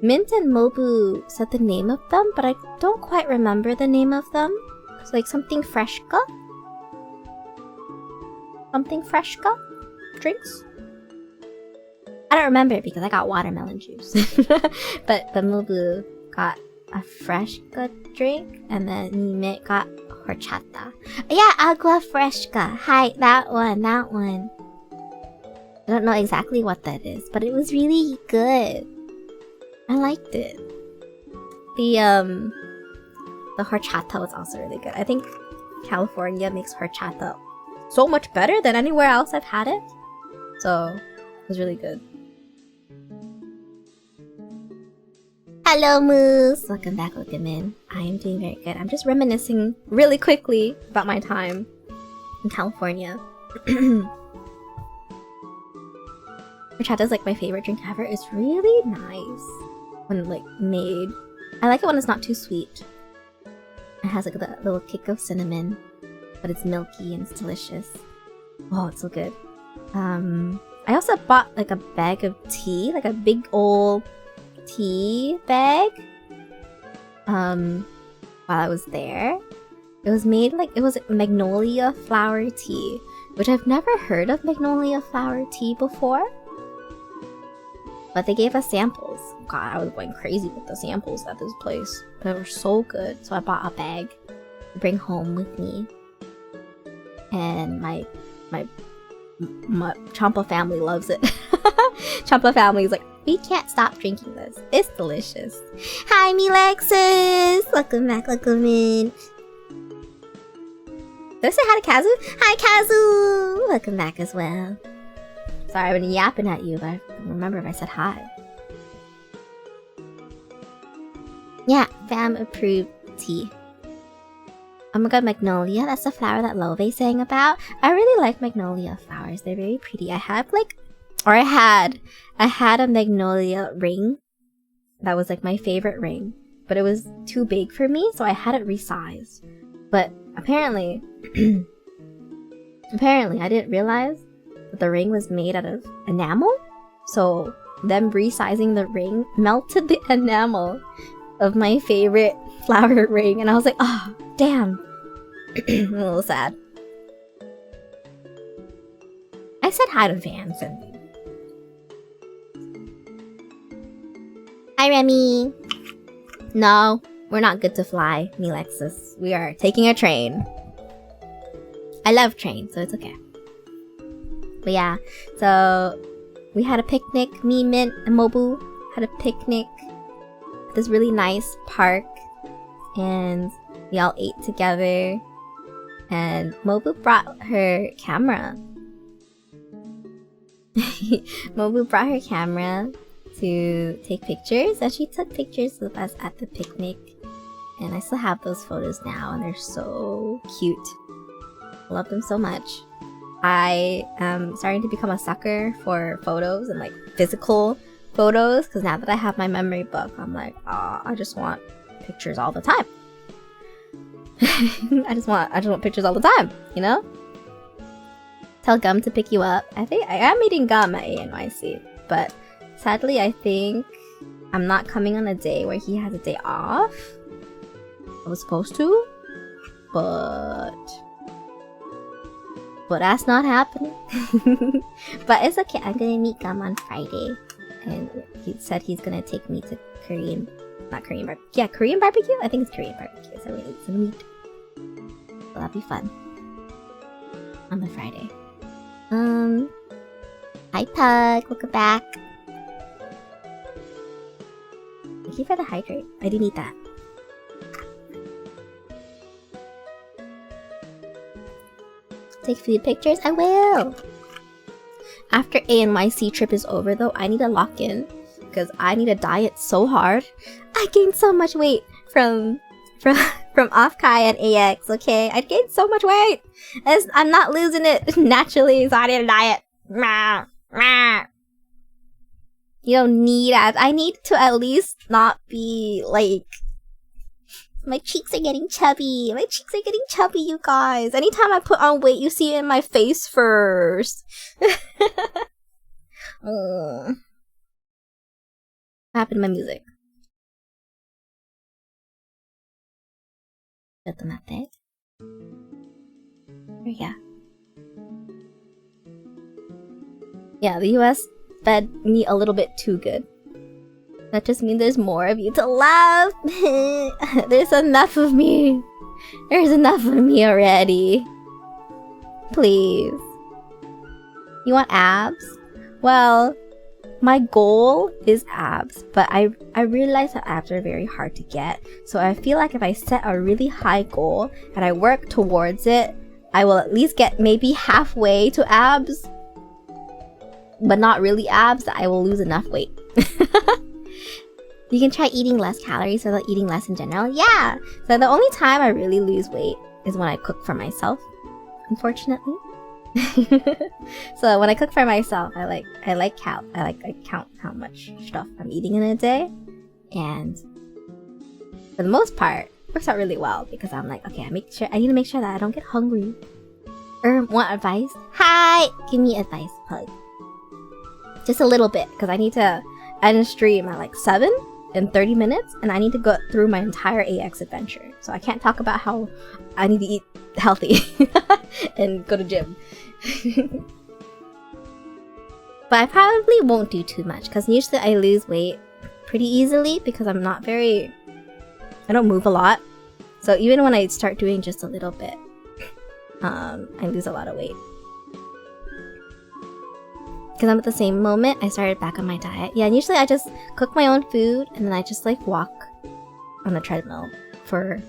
Mint and Mobu said the name of them, but I don't quite remember the name of them. It's like something freshka? Something freshka? Drinks? I don't remember because I got watermelon juice. but Mobu got a freshka drink, and then Mint got horchata. Yeah, agua fresca. Hi, that one. I don't know exactly what that is, but it was really good. I liked it. The horchata was also really good. I think California makes horchata so much better than anywhere else I've had it. So, it was really good. Hello, Moose! Welcome back, Min. I am doing very good. I'm just reminiscing really quickly about my time in California. Horchata is like my favorite drink ever. It's really nice when like made. I like it when it's not too sweet. It has like that little kick of cinnamon. but it's milky and it's delicious. Oh, it's so good. I also bought like a bag of tea, like a big old tea bag. While I was there, it was made like it was magnolia flower tea, which I've never heard of magnolia flower tea before. But they gave us samples. God, I was going crazy with the samples at this place. They were so good. So I bought a bag to bring home with me. And my Champa family loves it. Champa family is like, we can't stop drinking this. It's delicious. Hi, me Lexus! Welcome back, welcome in. Did I say hi to Kazu? Hi, Kazu! Welcome back as well. Sorry, I've been yapping at you, but I don't remember if I said hi. Yeah, fam approved tea. Oh my god, magnolia. That's the flower that Love sang about. I really like magnolia flowers. They're very pretty. I had a magnolia ring. That was like my favorite ring. But it was too big for me, so I had it resized. But apparently, I didn't realize that the ring was made out of enamel. So them resizing the ring melted the enamel of my favorite flower ring. And I was like, oh, damn. I'm a little sad. I said hi to Vance and... Hi, Remy. No, we're not good to fly, me Lexus. We are taking a train. I love trains, so it's okay. But yeah, so we had a picnic. Me, Mint, and Mobu had a picnic at this really nice park, and we all ate together. And Mobu brought her camera. Mobu brought her camera to take pictures, and she took pictures of us at the picnic. And I still have those photos now, and they're so cute. I love them so much. I am starting to become a sucker for photos and like physical photos, because now that I have my memory book, I'm like, oh, I just want pictures all the time. I just want pictures all the time, you know? Tell Gum to pick you up. I think I am meeting Gum at ANYC, but sadly I think I'm not coming on a day where he has a day off. I was supposed to, but that's not happening. But it's okay. I'm gonna meet Gum on Friday, and he said he's gonna take me to Korean barbecue. I think it's Korean barbecue. So it's gonna meet. So that'll be fun on the Friday. Hi Pug, welcome back. Thank you for the hydrate. I do need that. Take food pictures? I will! After ANYC trip is over though, I need to lock in, because I need to diet so hard. I gained so much weight from OMGHI and AX, okay? I gained so much weight! I'm not losing it naturally, so I need to diet. You don't need abs. I need to at least not be like... My cheeks are getting chubby. My cheeks are getting chubby, you guys. Anytime I put on weight, you see it in my face first. What happened to my music? Put them up there. There we go. Yeah, the US fed me a little bit too good. That just means there's more of you to love. There's enough of me. There's enough of me already. Please. You want abs? Well, my goal is abs, but I realize that abs are very hard to get. So I feel like if I set a really high goal and I work towards it, I will at least get maybe halfway to abs. But not really abs, that I will lose enough weight. You can try eating less calories or eating less in general. Yeah! So the only time I really lose weight is when I cook for myself, unfortunately. So when I cook for myself, I count how much stuff I'm eating in a day. And for the most part, works out really well because I'm like, okay, I need to make sure that I don't get hungry. Want advice? Hi! Give me advice, Pug. Just a little bit, because I need to end a stream at like 7 in 30 minutes, and I need to go through my entire AX adventure. So I can't talk about how I need to eat healthy and go to gym. But I probably won't do too much, because usually I lose weight pretty easily because I'm not very... I don't move a lot. So even when I start doing just a little bit, I lose a lot of weight. Because I'm at the same moment, I started back on my diet. Yeah, and usually I just cook my own food and then I just like walk on a treadmill for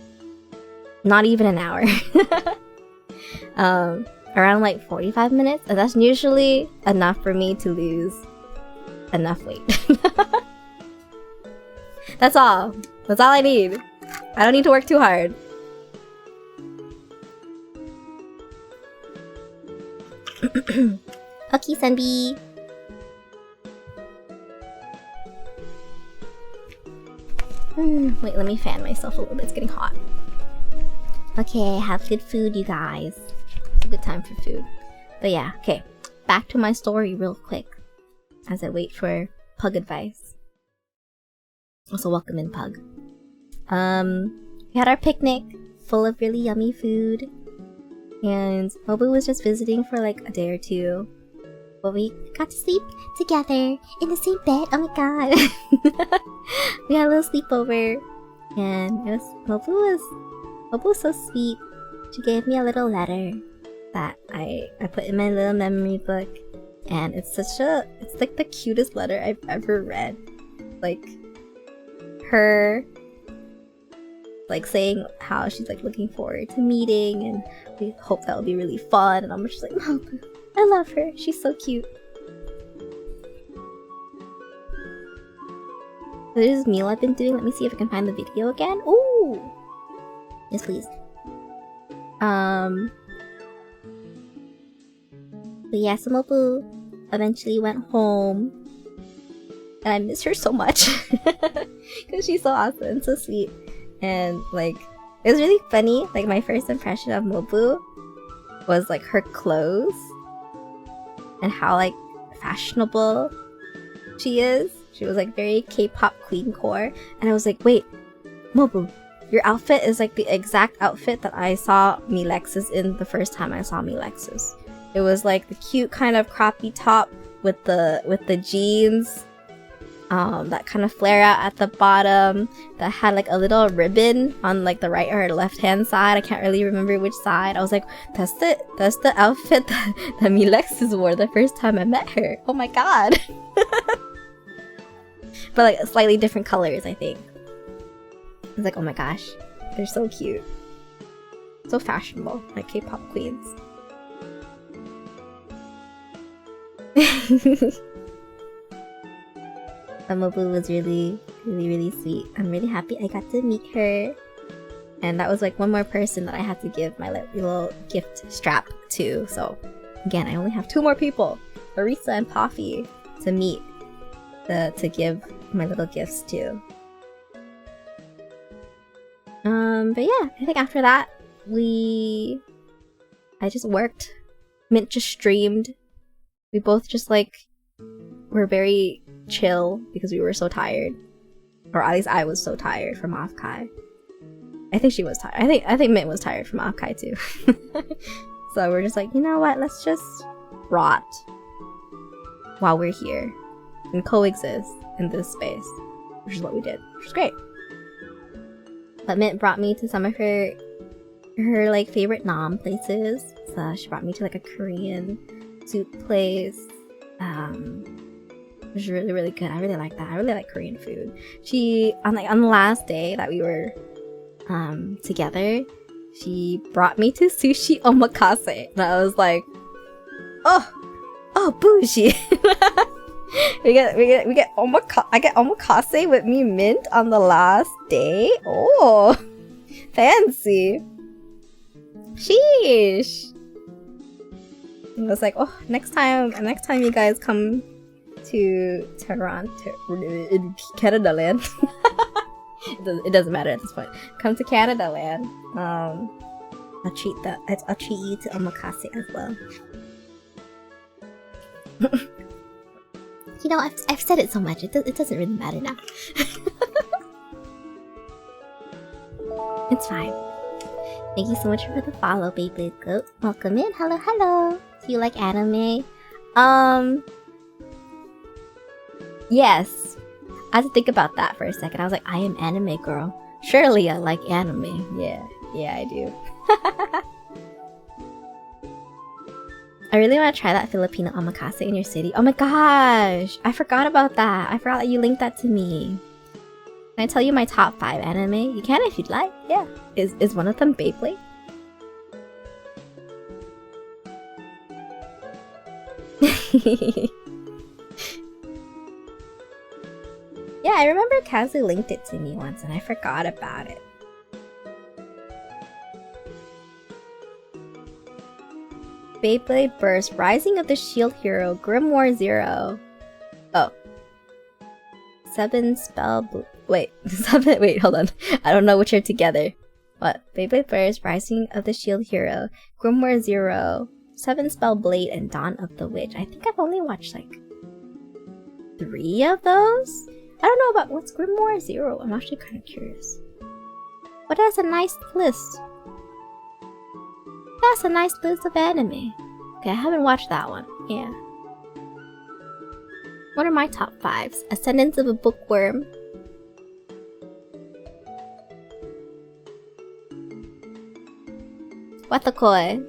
not even an hour. Around like 45 minutes. And that's usually enough for me to lose enough weight. That's all. That's all I need. I don't need to work too hard. Okay, Sunbee. Wait, let me fan myself a little bit. It's getting hot. Okay, have good food, you guys. It's a good time for food. But yeah, okay. Back to my story real quick as I wait for Pug advice. Also, welcome in, Pug. We had our picnic full of really yummy food. And Mobu was just visiting for like a day or two. But we got to sleep together in the same bed. Oh my god. We had a little sleepover. And Mobu was so sweet. She gave me a little letter that I put in my little memory book. And it's like the cutest letter I've ever read. Like her like saying how she's like looking forward to meeting and we hope that will be really fun, and I'm just like, Mobu, I love her, she's so cute. So this meal I've been doing, let me see if I can find the video again. Ooh! Yes, please. But yeah, so Mobu eventually went home. And I miss her so much. Because she's so awesome and so sweet. And like, it was really funny. Like, my first impression of Mobu was like her clothes. And how like fashionable she is. She was like very K-pop queen core. And I was like, wait, Mobu, your outfit is like the exact outfit that I saw Milexis in the first time I saw Milexis. It was like the cute kind of croppy top with the jeans. That kind of flare out at the bottom that had like a little ribbon on like the right or left hand side. I can't really remember which side. I was like, that's the outfit that Milexis wore the first time I met her. Oh my god. But like slightly different colors, I think. I was like, oh my gosh, they're so cute, so fashionable, like K-pop queens. Mobu was really sweet. I'm really happy I got to meet her. And that was like one more person that I had to give my little gift strap to. So again, I only have 2 more people, Arisa and Poffy, to meet, to give my little gifts to. But yeah, I think after that, I just worked. Mint just streamed. We both just like were very chill because we were so tired, or at least I was so tired from OMGHI. I think she was tired. I think Mint was tired from OMGHI too. So we're just like, you know what? Let's just rot while we're here and coexist in this space, which is what we did, which is great. But Mint brought me to some of her like favorite nam places. So she brought me to like a Korean soup place. It was really good. I really like that. I really like Korean food. She on the last day that we were together, she brought me to sushi omakase, and I was like, oh bougie. we get omakase. I get omakase with me, Mint, on the last day. Oh, fancy. Sheesh. And I was like, oh, next time you guys come to Toronto, Canada land, It doesn't matter at this point. Come to Canada, man. I'll treat you to omakase as well. You know, I've said it so much. It doesn't really matter now. It's fine. Thank you so much for the follow, Beyblade Goat. Welcome in. Hello, hello. Do you like anime? Yes. I had to think about that for a second. I was like, I am anime girl. Surely I like anime. Yeah, I do. I really want to try that Filipino omakase in your city. Oh my gosh! I forgot about that. I forgot that you linked that to me. Can I tell you my top 5 anime? You can if you'd like. Yeah. Is one of them Beyblade? Yeah, I remember Kazu linked it to me once and I forgot about it. Beyblade Burst, Rising of the Shield Hero, Grimoire Zero. Oh. 7 spell wait, 7 wait, hold on. I don't know which are together. What? Beyblade Burst, Rising of the Shield Hero, Grimoire Zero, 7 Spell Blade, and Dawn of the Witch. I think I've only watched like 3 of those? I don't know about what's Grimoire Zero. I'm actually kind of curious. But that's a nice list. That's a nice list of anime. Okay, I haven't watched that one. Yeah. What are my top 5s? Ascendance of a Bookworm. Watakoi.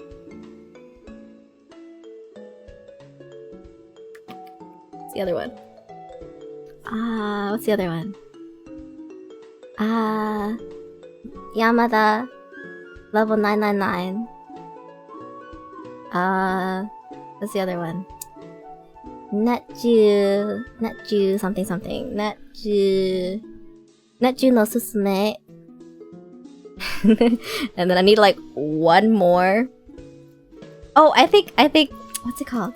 What's the other one? What's the other one? Yamada. Level 999. What's the other one? Netju something something. Netju no Susume. And then I need like one more. Oh, I think what's it called?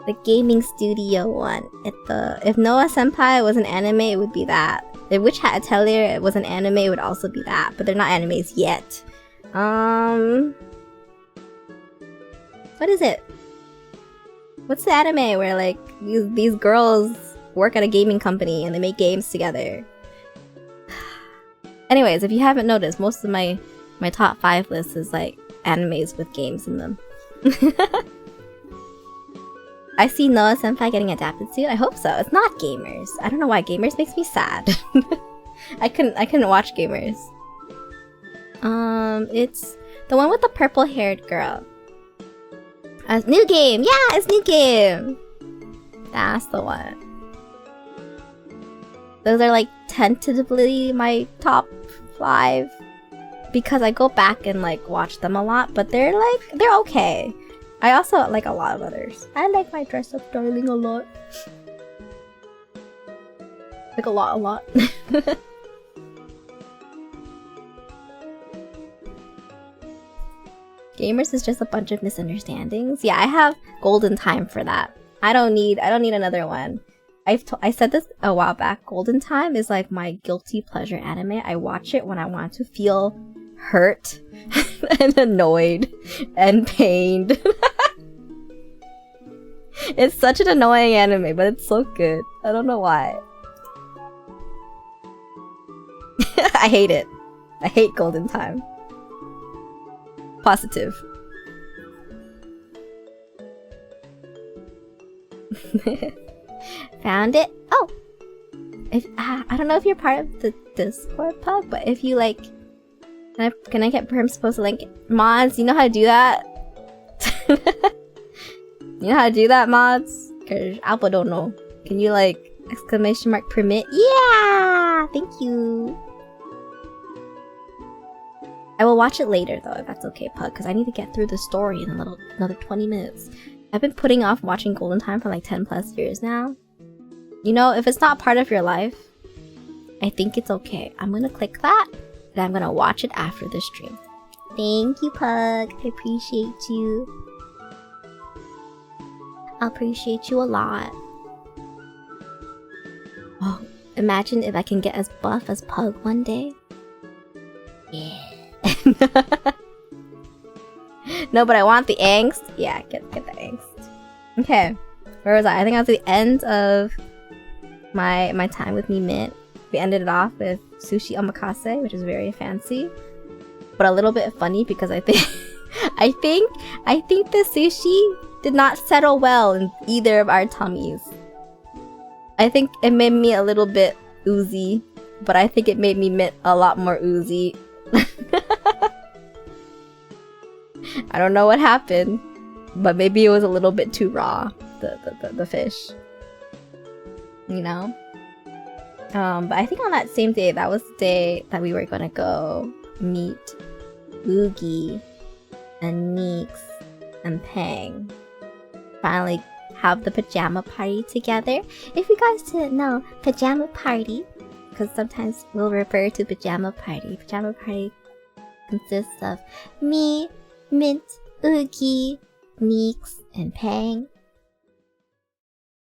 The gaming studio one. If Noah Senpai was an anime, it would be that. If Witch Hat Atelier was an anime, it would also be that. But they're not animes yet. What is it? What's the anime where like these girls work at a gaming company and they make games together? Anyways, if you haven't noticed, most of my top 5 list is like animes with games in them. I see Noah Senpai getting adapted soon. I hope so. It's not Gamers. I don't know why Gamers makes me sad. I couldn't watch Gamers. It's the one with the purple-haired girl. New Game! Yeah, it's New Game! That's the one. Those are like tentatively my top 5. Because I go back and like watch them a lot, but they're okay. I also like a lot of others. I like my Dress Up Darling a lot. Like a lot. Gamers is just a bunch of misunderstandings. Yeah, I have Golden Time for that. I don't need another one. I said this a while back. Golden Time is like my guilty pleasure anime. I watch it when I want to feel hurt and annoyed and pained. It's such an annoying anime, but it's so good. I don't know why. I hate it. I hate Golden Time. Positive. Found it. Oh! I don't know if you're part of the Discord, Pug, but if you like... Can I get Perms post a link? Mods, you know how to do that? You know how to do that, mods? Cause Alpha don't know. Can you like exclamation mark permit? Yeah! Thank you. I will watch it later though, if that's okay, Pug, because I need to get through the story in another 20 minutes. I've been putting off watching Golden Time for like 10 plus years now. You know, if it's not part of your life, I think it's okay. I'm gonna click that, and I'm gonna watch it after the stream. Thank you, Pug. I appreciate you. I appreciate you a lot. Oh, Imagine if I can get as buff as Pug one day. Yeah. No, but I want the angst. Yeah, get the angst. Okay, where was I? I think I was at the end of my time with me Mint. We ended it off with sushi omakase, which is very fancy, but a little bit funny because I think I think the sushi did not settle well in either of our tummies. I think it made me a little bit oozy, but I think it made me Mint a lot more oozy. I don't know what happened, but maybe it was a little bit too raw, the fish. You know? But I think on that same day, that was the day that we were gonna go meet OMGHI and ANYC and Pang. Finally have the pajama party together. If you guys didn't know, pajama party, because sometimes we'll refer to pajama party. Pajama party consists of me, Mint, OMGHI, ANYC, and Pang.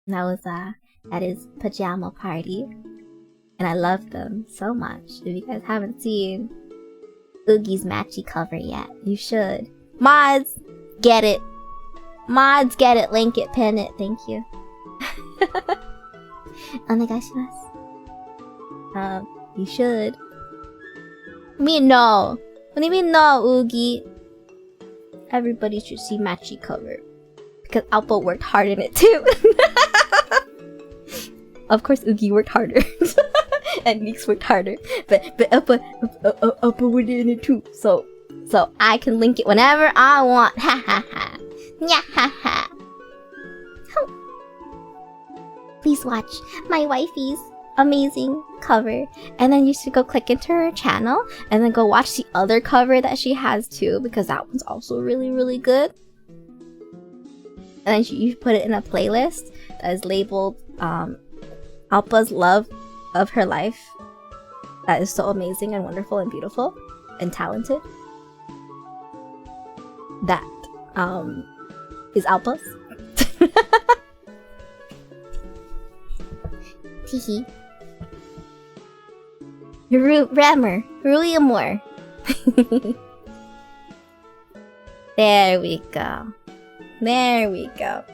That is pajama party. And I love them so much. If you guys haven't seen OOGI's matchy cover yet, you should. Mods, get it. Mods, get it, link it, pin it. Thank you. Onegaishimasu. You should. Me no. What do you mean no, OOGI? Everybody should see matchy cover. Because Alpha worked hard in it too. Of course OOGI worked harder. And ANYC worked harder. But Alpha went in it too. So I can link it whenever I want. Ha ha ha. Nya ha ha. Please watch my wifey's amazing cover, and then you should go click into her channel and then go watch the other cover that she has too, because that one's also really, really good. And then you put it in a playlist that is labeled Alpa's love of her life. That is so amazing and wonderful and beautiful and talented. That is Alpa's. Teehee. Rammer, really more. There we go. There we go.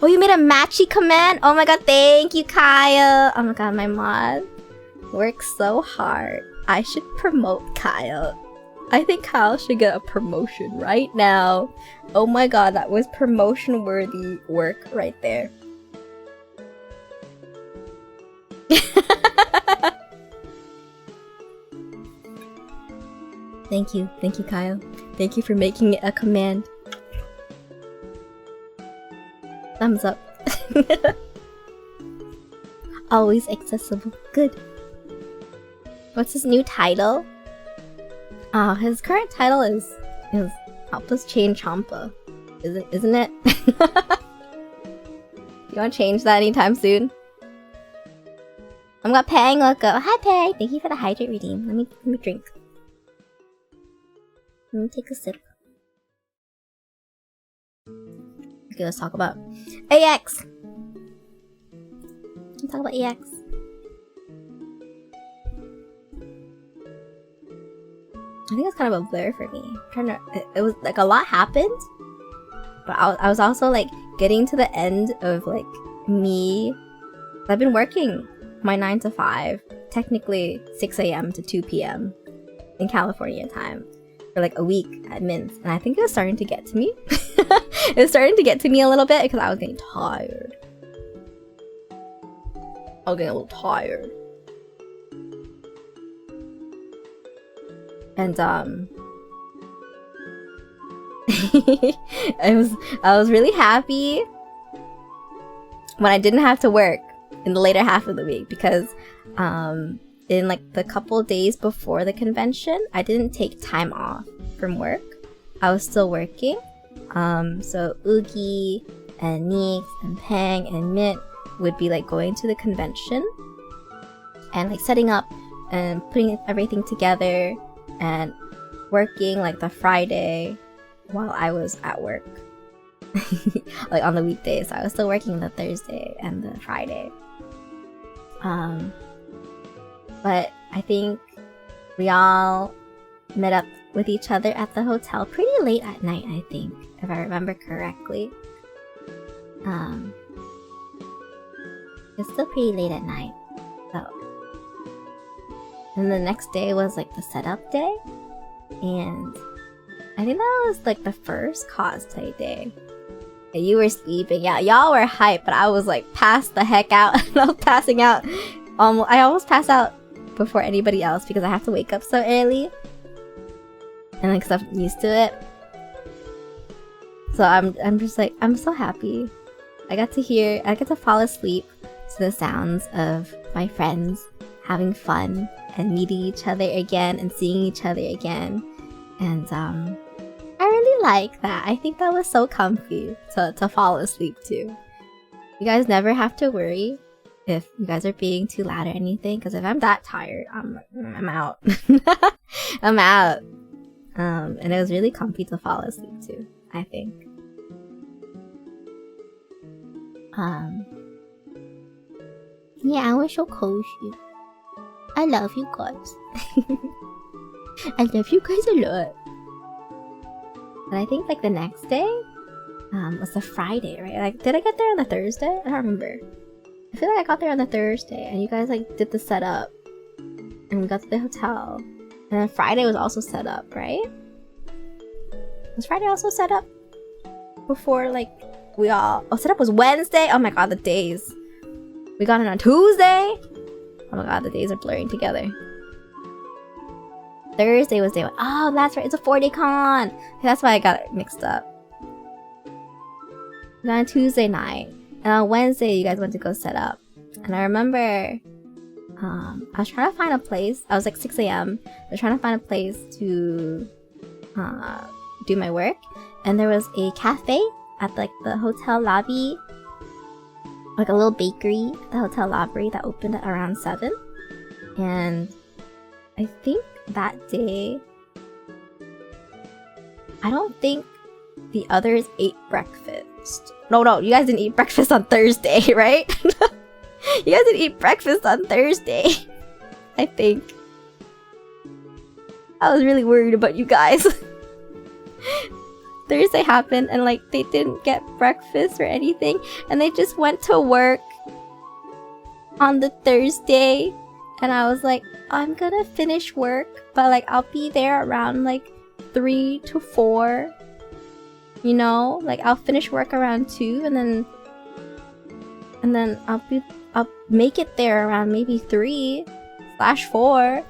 Oh, you made a matchy command? Oh my god, thank you, Kyle. Oh my god, my mod works so hard. I should promote Kyle. I think Kyle should get a promotion right now. Oh my god, that was promotion-worthy work right there. Thank you, Kyle. Thank you for making it a command. Thumbs up. Always accessible. Good. What's his new title? His current title is Alpa's Chain Champa. Isn't it? You wanna change that anytime soon? I've got Pang, look up. Hi Pang! Thank you for the hydrate redeem. Let me drink. Let me take a sip. Okay, let's talk about AX! Let's talk about AX. I think it's kind of a blur for me. It was like a lot happened, but I was also like getting to the end of like me. I've been working my 9 to 5, technically 6 a.m. to 2 p.m. in California time for like a week at Mint, and I think it was starting to get to me. It was starting to get to me a little bit because I was getting tired. I was getting a little tired. And I was really happy when I didn't have to work in the later half of the week, because in like the couple days before the convention, I didn't take time off from work. I was still working. So OOGHI and ANYC and Pang and Mint would be like going to the convention and like setting up and putting everything together and working like the Friday while I was at work. Like on the weekdays. So I was still working the Thursday and the Friday. But I think we all met up with each other at the hotel pretty late at night, I think, if I remember correctly. It's still pretty late at night, so. And the next day was like the setup day, and I think that was like the first cosplay day. And you were sleeping, yeah, y'all were hyped, but I was like passed the heck out. I was passing out. I almost passed out before anybody else because I have to wake up so early. And like, 'cause I'm used to it. So I'm just like, I'm so happy. I got to fall asleep to the sounds of my friends having fun and meeting each other again and seeing each other again. And I really like that. I think that was so comfy to fall asleep to. You guys never have to worry if you guys are being too loud or anything, because if I'm that tired, I'm out. I'm out. And it was really comfy to fall asleep to, I think. Yeah, I was so cozy. I love you guys. I love you guys a lot. And I think like the next day was the Friday, right? Like, did I get there on the Thursday? I don't remember. I feel like I got there on the Thursday, and you guys like did the setup, and we got to the hotel, and then Friday was also set up, right? Was Friday also set up before like we all? Oh, setup was Wednesday. Oh my god, the days. We got it on Tuesday. Oh my god, the days are blurring together. Thursday was day one. Oh, that's right. It's a 4-day con. That's why I got it mixed up. And on Tuesday night. And on Wednesday, you guys went to go set up. And I remember I was trying to find a place. I was like 6 a.m. I was trying to find a place to do my work. And there was a cafe at like the hotel lobby. Like a little bakery at the hotel lobby that opened at around 7. And I think that day, I don't think the others ate breakfast. No, you guys didn't eat breakfast on Thursday, right? You guys didn't eat breakfast on Thursday, I think. I was really worried about you guys. Thursday happened and like they didn't get breakfast or anything, and they just went to work on the Thursday, and I was like, I'm gonna finish work, but like I'll be there around like 3 to 4, you know, like I'll finish work around 2, and then I'll make it there around maybe 3/4.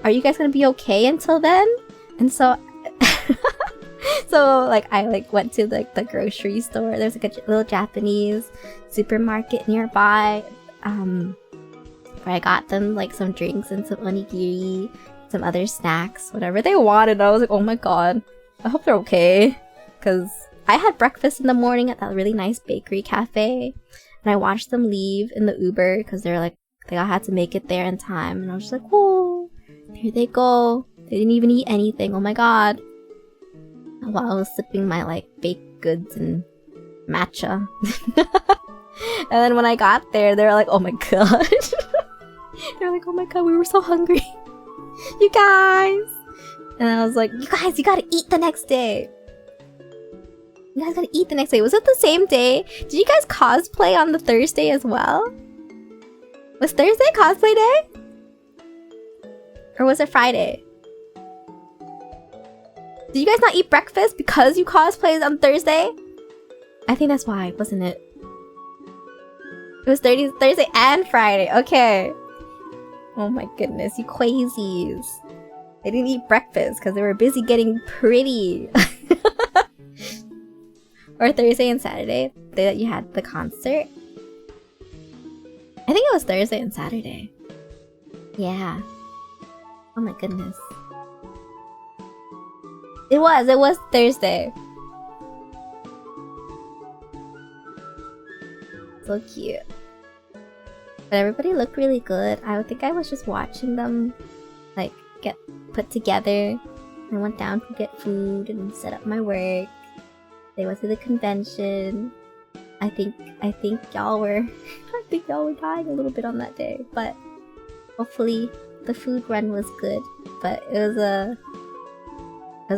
Are you guys gonna be okay until then? And so so like I like went to like the grocery store. There's like a little Japanese supermarket nearby, where I got them like some drinks and some onigiri, some other snacks, whatever they wanted. I was like, oh my god, I hope they're okay, because I had breakfast in the morning at that really nice bakery cafe, and I watched them leave in the Uber because they're like they all had to make it there in time, and I was just like, whoa, here they go. They didn't even eat anything. Oh my god. While I was sipping my like baked goods and matcha. And then when I got there, they were like, oh my god. They're like, oh my god, we were so hungry. You guys. And I was like, you guys, you gotta eat the next day. You guys gotta eat the next day. Was it the same day? Did you guys cosplay on the Thursday as well? Was Thursday cosplay day? Or was it Friday? Did you guys not eat breakfast because you cosplayed on Thursday? I think that's why, wasn't it? It was Thursday and Friday. Okay. Oh my goodness, you crazies. They didn't eat breakfast because they were busy getting pretty. Or Thursday and Saturday, the day that you had the concert. I think it was Thursday and Saturday. Yeah. Oh my goodness. It was Thursday. So cute. But everybody looked really good. I think I was just watching them like get put together. I went down to get food and set up my work. They went to the convention. I think y'all were I think y'all were dying a little bit on that day, but Hopefully the food run was good. But it was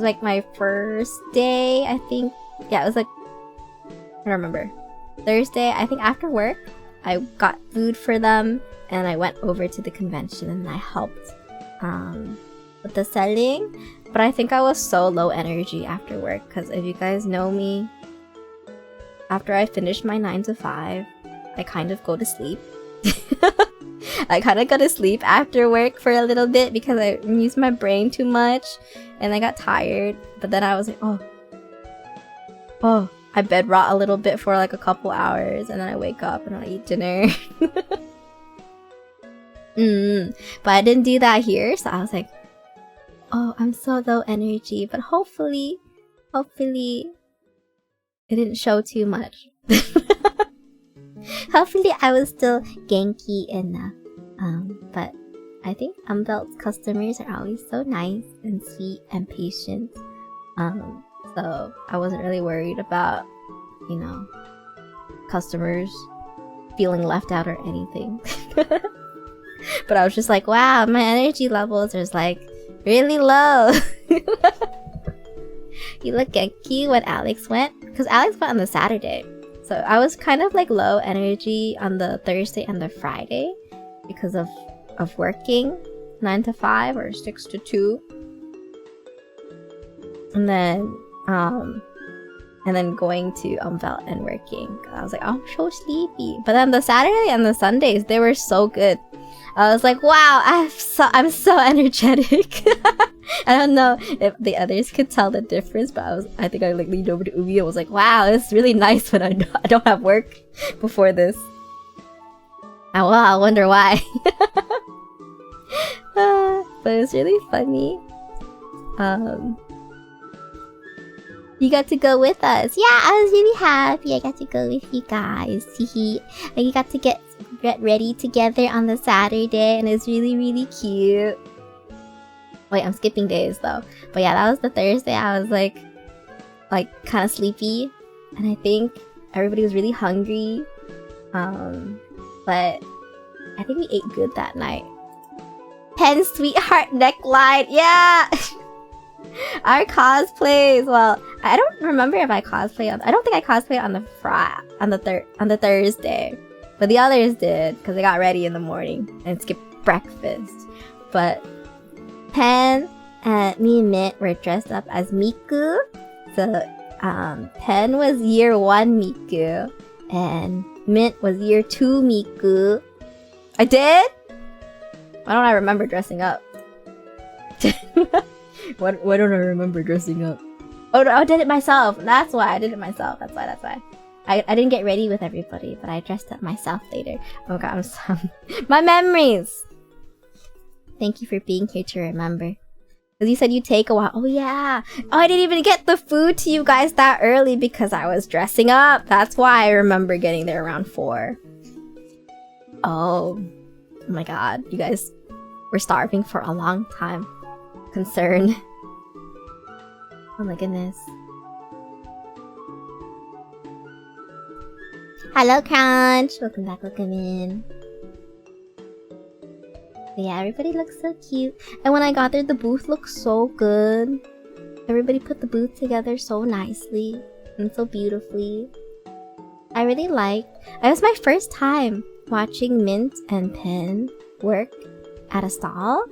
like my first day, I think. Yeah, it was like, I don't remember. Thursday, I think after work, I got food for them and I went over to the convention and I helped with the selling. But I think I was so low energy after work because if you guys know me, after I finish my 9 to 5, I kind of go to sleep. I kind of go to sleep after work for a little bit because I use my brain too much and I got tired. But then I was like, oh, I bed rot a little bit for like a couple hours and then I wake up and I eat dinner. But I didn't do that here, so I was like, oh, I'm so low energy, but hopefully it didn't show too much. Hopefully I was still genki enough. But I think Unbelt's customers are always so nice and sweet and patient. So I wasn't really worried about, you know, customers feeling left out or anything. But I was just like, wow, my energy levels are like really low. You look genki when Alex went, because Alex went on the Saturday. So I was kind of like low energy on the Thursday and the Friday because of working 9 to 5 or 6 to 2. And then going to Unbelt and working. I was like, oh, I'm so sleepy. But then the Saturday and the Sundays, they were so good. I was like, wow, I'm so energetic. I don't know if the others could tell the difference, but I think I like leaned over to Ubi and was like, wow, it's really nice when I don't have work before this. And well, I wonder why. But it was really funny. You got to go with us. Yeah, I was really happy I got to go with you guys. And you got to get ready together on the Saturday, and it's really, really cute. Wait, I'm skipping days though. But yeah, that was the Thursday. I was like kind of sleepy, and I think everybody was really hungry. But I think we ate good that night. Pen sweetheart neckline, yeah. Our cosplays. Well, I don't remember if I cosplay on. I don't think I cosplayed on the Thursday, but the others did because they got ready in the morning and skipped breakfast. But Pen and me and Mint were dressed up as Miku. So Pen was year 1 Miku, and Mint was year 2 Miku. I did? Why don't I remember dressing up? Why don't I remember dressing up? Oh, I did it myself. That's why I did it myself. That's why. I didn't get ready with everybody, but I dressed up myself later. Oh god, I'm so... My memories! Thank you for being here to remember. Because you said you'd take a while. Oh yeah! Oh, I didn't even get the food to you guys that early because I was dressing up. That's why I remember getting there around 4. Oh my god. You guys were starving for a long time. Concern. Oh my goodness. Hello, Crunch! Welcome back, welcome in. But yeah, everybody looks so cute. And when I got there, the booth looked so good. Everybody put the booth together so nicely and so beautifully. I really liked... It was my first time watching Mint and Pen work at a stall.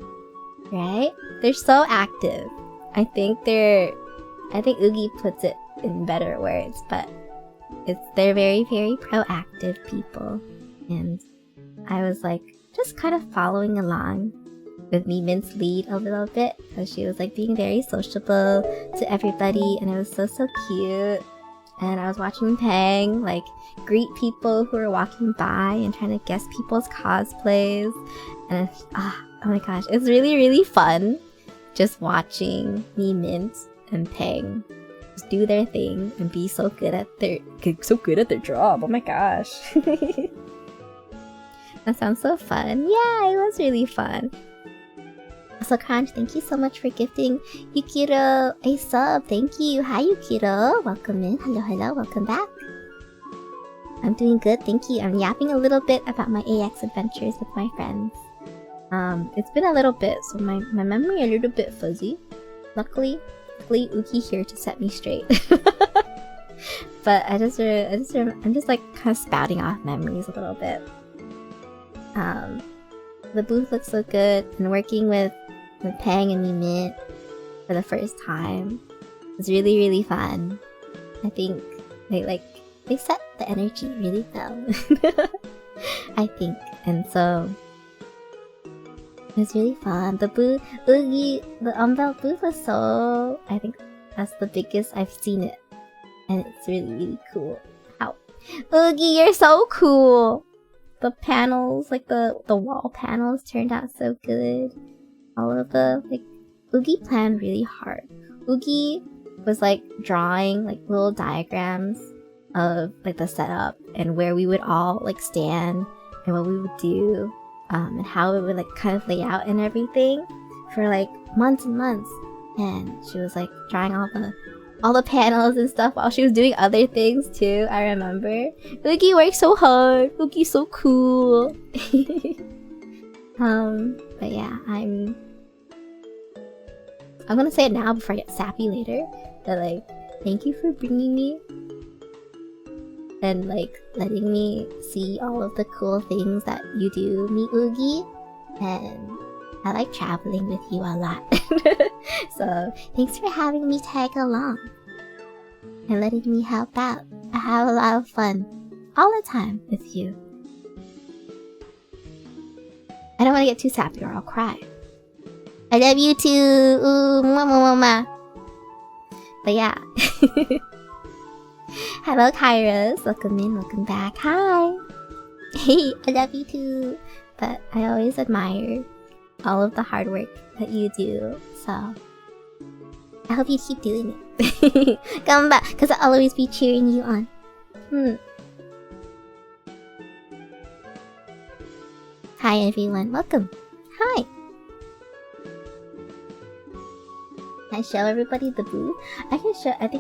Right? They're so active. I think Oogie puts it in better words, but they're very, very proactive people. And I was like just kind of following along with Mint's lead a little bit because she was like being very sociable to everybody, and it was so cute. And I was watching Pang like greet people who were walking by and trying to guess people's cosplays, and oh my gosh, it's really, really fun just watching Mint and Pang just do their thing and be so good at their job. Oh my gosh. That sounds so fun. Yeah, it was really fun. So Crunch, thank you so much for gifting Yukiro a sub. Thank you. Hi Yukiro. Welcome in. Hello, welcome back. I'm doing good, thank you. I'm yapping a little bit about my AX adventures with my friends. It's been a little bit, so my memory a little bit fuzzy. Luckily Uki here to set me straight. But I'm just like kind of spouting off memories a little bit. The booth looks so good, and working with Pang and Mint for the first time was really, really fun. I think they set the energy really well. I think, and so it was really fun. The booth, Oogie, the Umbelt booth was so, I think that's the biggest I've seen it, and it's really, really cool. Ow. Oogie, you're so cool! The panels, like the wall panels turned out so good. All of the, Oogie planned really hard. Oogie was drawing little diagrams of the setup and where we would all stand and what we would do, and how it would kind of lay out and everything for months and months. And she was drawing all the panels and stuff while she was doing other things too. I remember. Oogie worked so hard. Oogie's so cool. But yeah, I'm gonna say it now before I get sappy later. But thank you for bringing me and letting me see all of the cool things that you do, me Oogie. And I like traveling with you a lot. So thanks for having me tag along and letting me help out. I have a lot of fun all the time with you. I don't want to get too sappy or I'll cry. I love you too. Ooh, mwah. But yeah. Hello Kairos, welcome in, welcome back. Hi. Hey, I love you too. But I always admire all of the hard work that you do, so I hope you keep doing it. Come back, because I'll always be cheering you on. Hi everyone, welcome. Hi. I show everybody the booth. I think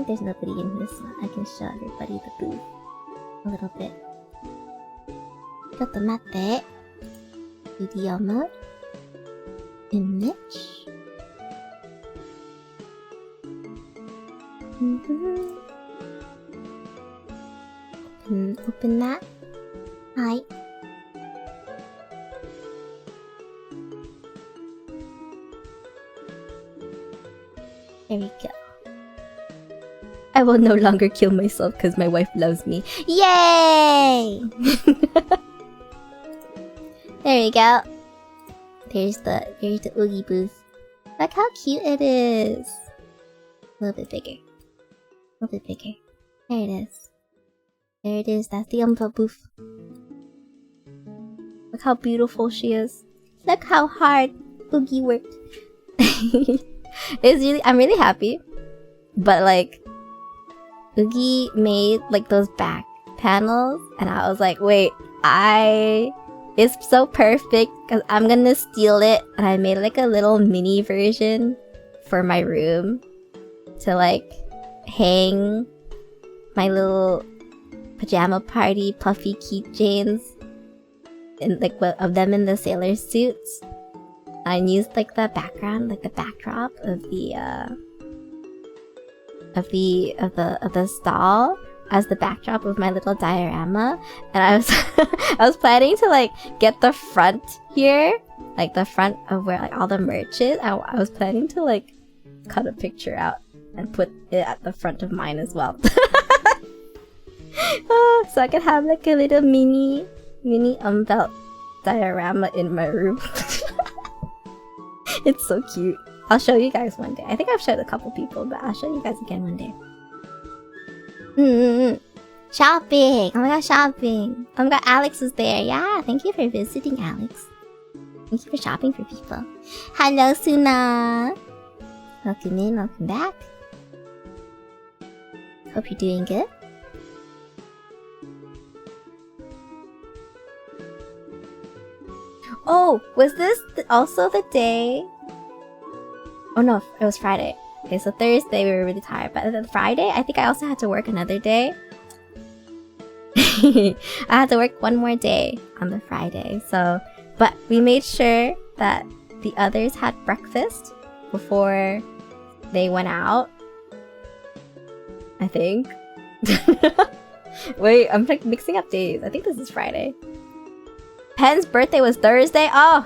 there's nobody in this one. I can show everybody the booth a little bit. ちょっと待って。Video mode. Image. Open that. Hi. There we go. I will no longer kill myself because my wife loves me. Yay! There we go. There's the Oogie booth. Look how cute it is. A little bit bigger. A little bit bigger. There it is. There it is. That's the Umbelt booth. Look how beautiful she is. Look how hard Oogie worked. I'm really happy. But Oogie made those back panels, and I was like, wait, it's so perfect because I'm gonna steal it. And I made a little mini version for my room to hang my little pajama party puffy keychains and of them in the sailor suits. I used the background, the backdrop of the stall as the backdrop of my little diorama, and I was I was planning to get the front here, the front of where all the merch is. I was planning to cut a picture out and put it at the front of mine as well. So I could have a little mini Umbelt diorama in my room. It's so cute. I'll show you guys one day. I think I've showed a couple people, but I'll show you guys again one day. Shopping! Oh my god, shopping! Oh my god, Alex is there. Yeah, thank you for visiting, Alex. Thank you for shopping for people. Hello, Suna! Welcome in, welcome back. Hope you're doing good. Oh, was this also the day? Oh no, it was Friday. Okay, so Thursday we were really tired, but then Friday, I think I also had to work another day. I had to work one more day on the Friday, so... But we made sure that the others had breakfast before they went out. I think. Wait, I'm like mixing up days. I think this is Friday. Pen's birthday was Thursday? Oh,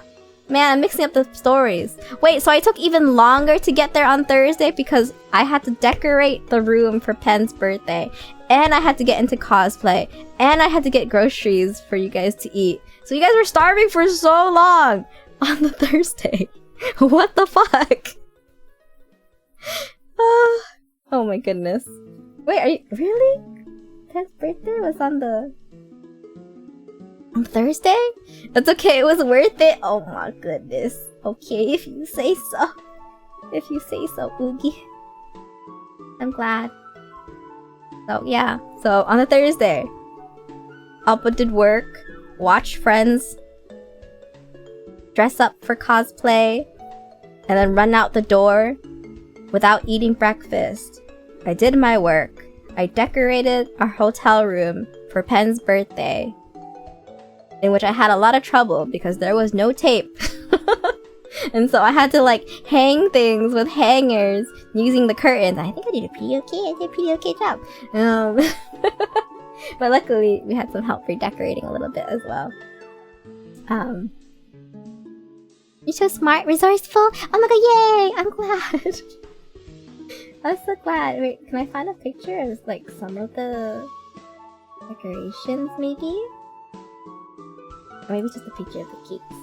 man, I'm mixing up the stories. Wait, so I took even longer to get there on Thursday because I had to decorate the room for Pen's birthday. And I had to get into cosplay. And I had to get groceries for you guys to eat. So you guys were starving for so long on the Thursday. What the fuck? Oh my goodness. Wait, are you really? Pen's birthday was on Thursday? That's okay, it was worth it. Oh my goodness. Okay, if you say so. If you say so, Oogie. I'm glad. So yeah, so on a Thursday, Alpa did work, watch friends, dress up for cosplay, and then run out the door without eating breakfast. I did my work. I decorated our hotel room for Pen's birthday, in which I had a lot of trouble because there was no tape. And so I had to like hang things with hangers using the curtains. I think I did a pretty okay job. But luckily we had some help for decorating a little bit as well. You're so smart, resourceful. Oh my god, yay! I'm glad. I'm so glad. Wait, can I find a picture of like some of the decorations maybe? Or maybe just a picture of the cakes.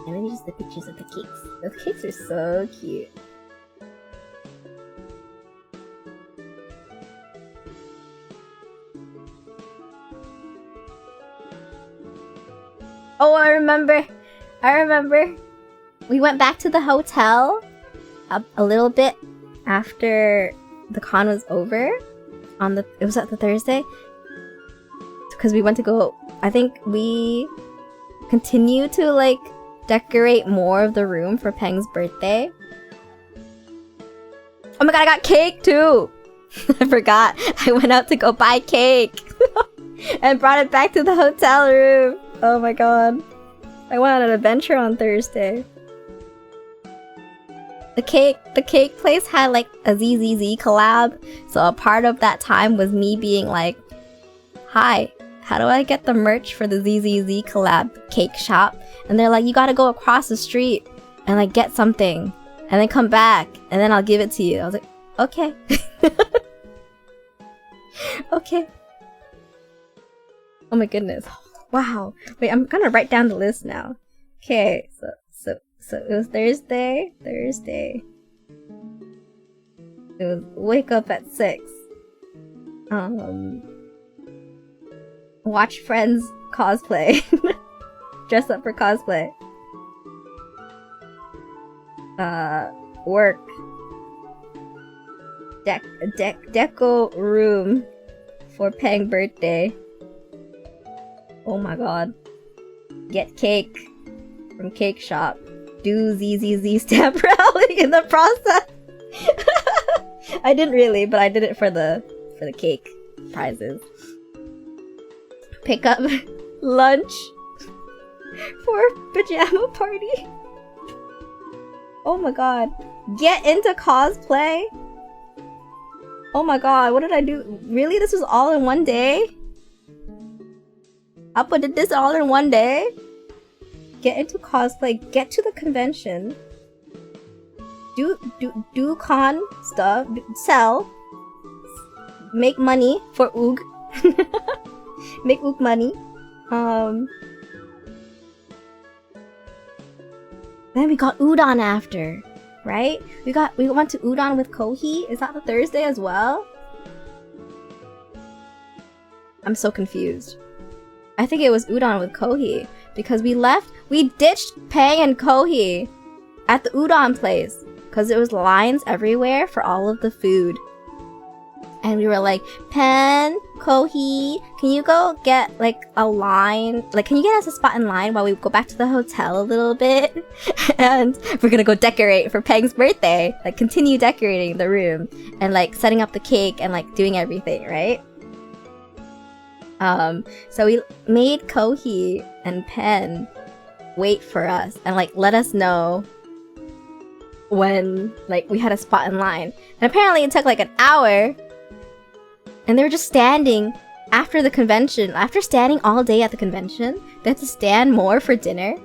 And maybe just the pictures of the cakes. Those cakes are so cute. Oh, I remember. We went back to the hotel a little bit after the con was over. It was at the Thursday. Because we went to go. I think we continued to like decorate more of the room for Peng's birthday. Oh my god, I got cake too! I forgot. I went out to go buy cake and brought it back to the hotel room. Oh my god. I went on an adventure on Thursday. The cake place had like a ZZZ collab, so a part of that time was me being like, hi, how do I get the merch for the ZZZ collab cake shop? And they're like, you gotta go across the street and like get something and then come back and then I'll give it to you. I was like, okay. Okay. Oh my goodness. Wow. Wait, I'm gonna write down the list now. Okay, so it was Thursday. It was wake up at 6. Watch friends cosplay. Dress up for cosplay. Work. Deco room for Peng birthday. Oh my god. Get cake from cake shop. Do ZZZ stamp rally in the process. I didn't really, but I did it for the cake prizes. Pick up lunch for pajama party. Oh my god. Get into cosplay. Oh my god, what did I do? Really? This was all in one day? Appa did this all in one day? Get into cosplay, get to the convention, do con stuff, sell, make money for Oog. Make Oog money. Then we got udon after, right? We went to udon with Kohi. Is that the Thursday as well? I'm so confused. I think it was udon with Kohi because we ditched Peng and Kohi at the udon place because there was lines everywhere for all of the food. And we were like, Pen, Kohi, can you go get like a line? Like, can you get us a spot in line while we go back to the hotel a little bit? And we're gonna go decorate for Peng's birthday. Like, continue decorating the room and like setting up the cake and like doing everything, right? So we made Kohi and Pen wait for us and like let us know when like we had a spot in line. And apparently it took like an hour, and they were just standing after the convention. After standing all day at the convention, they had to stand more for dinner.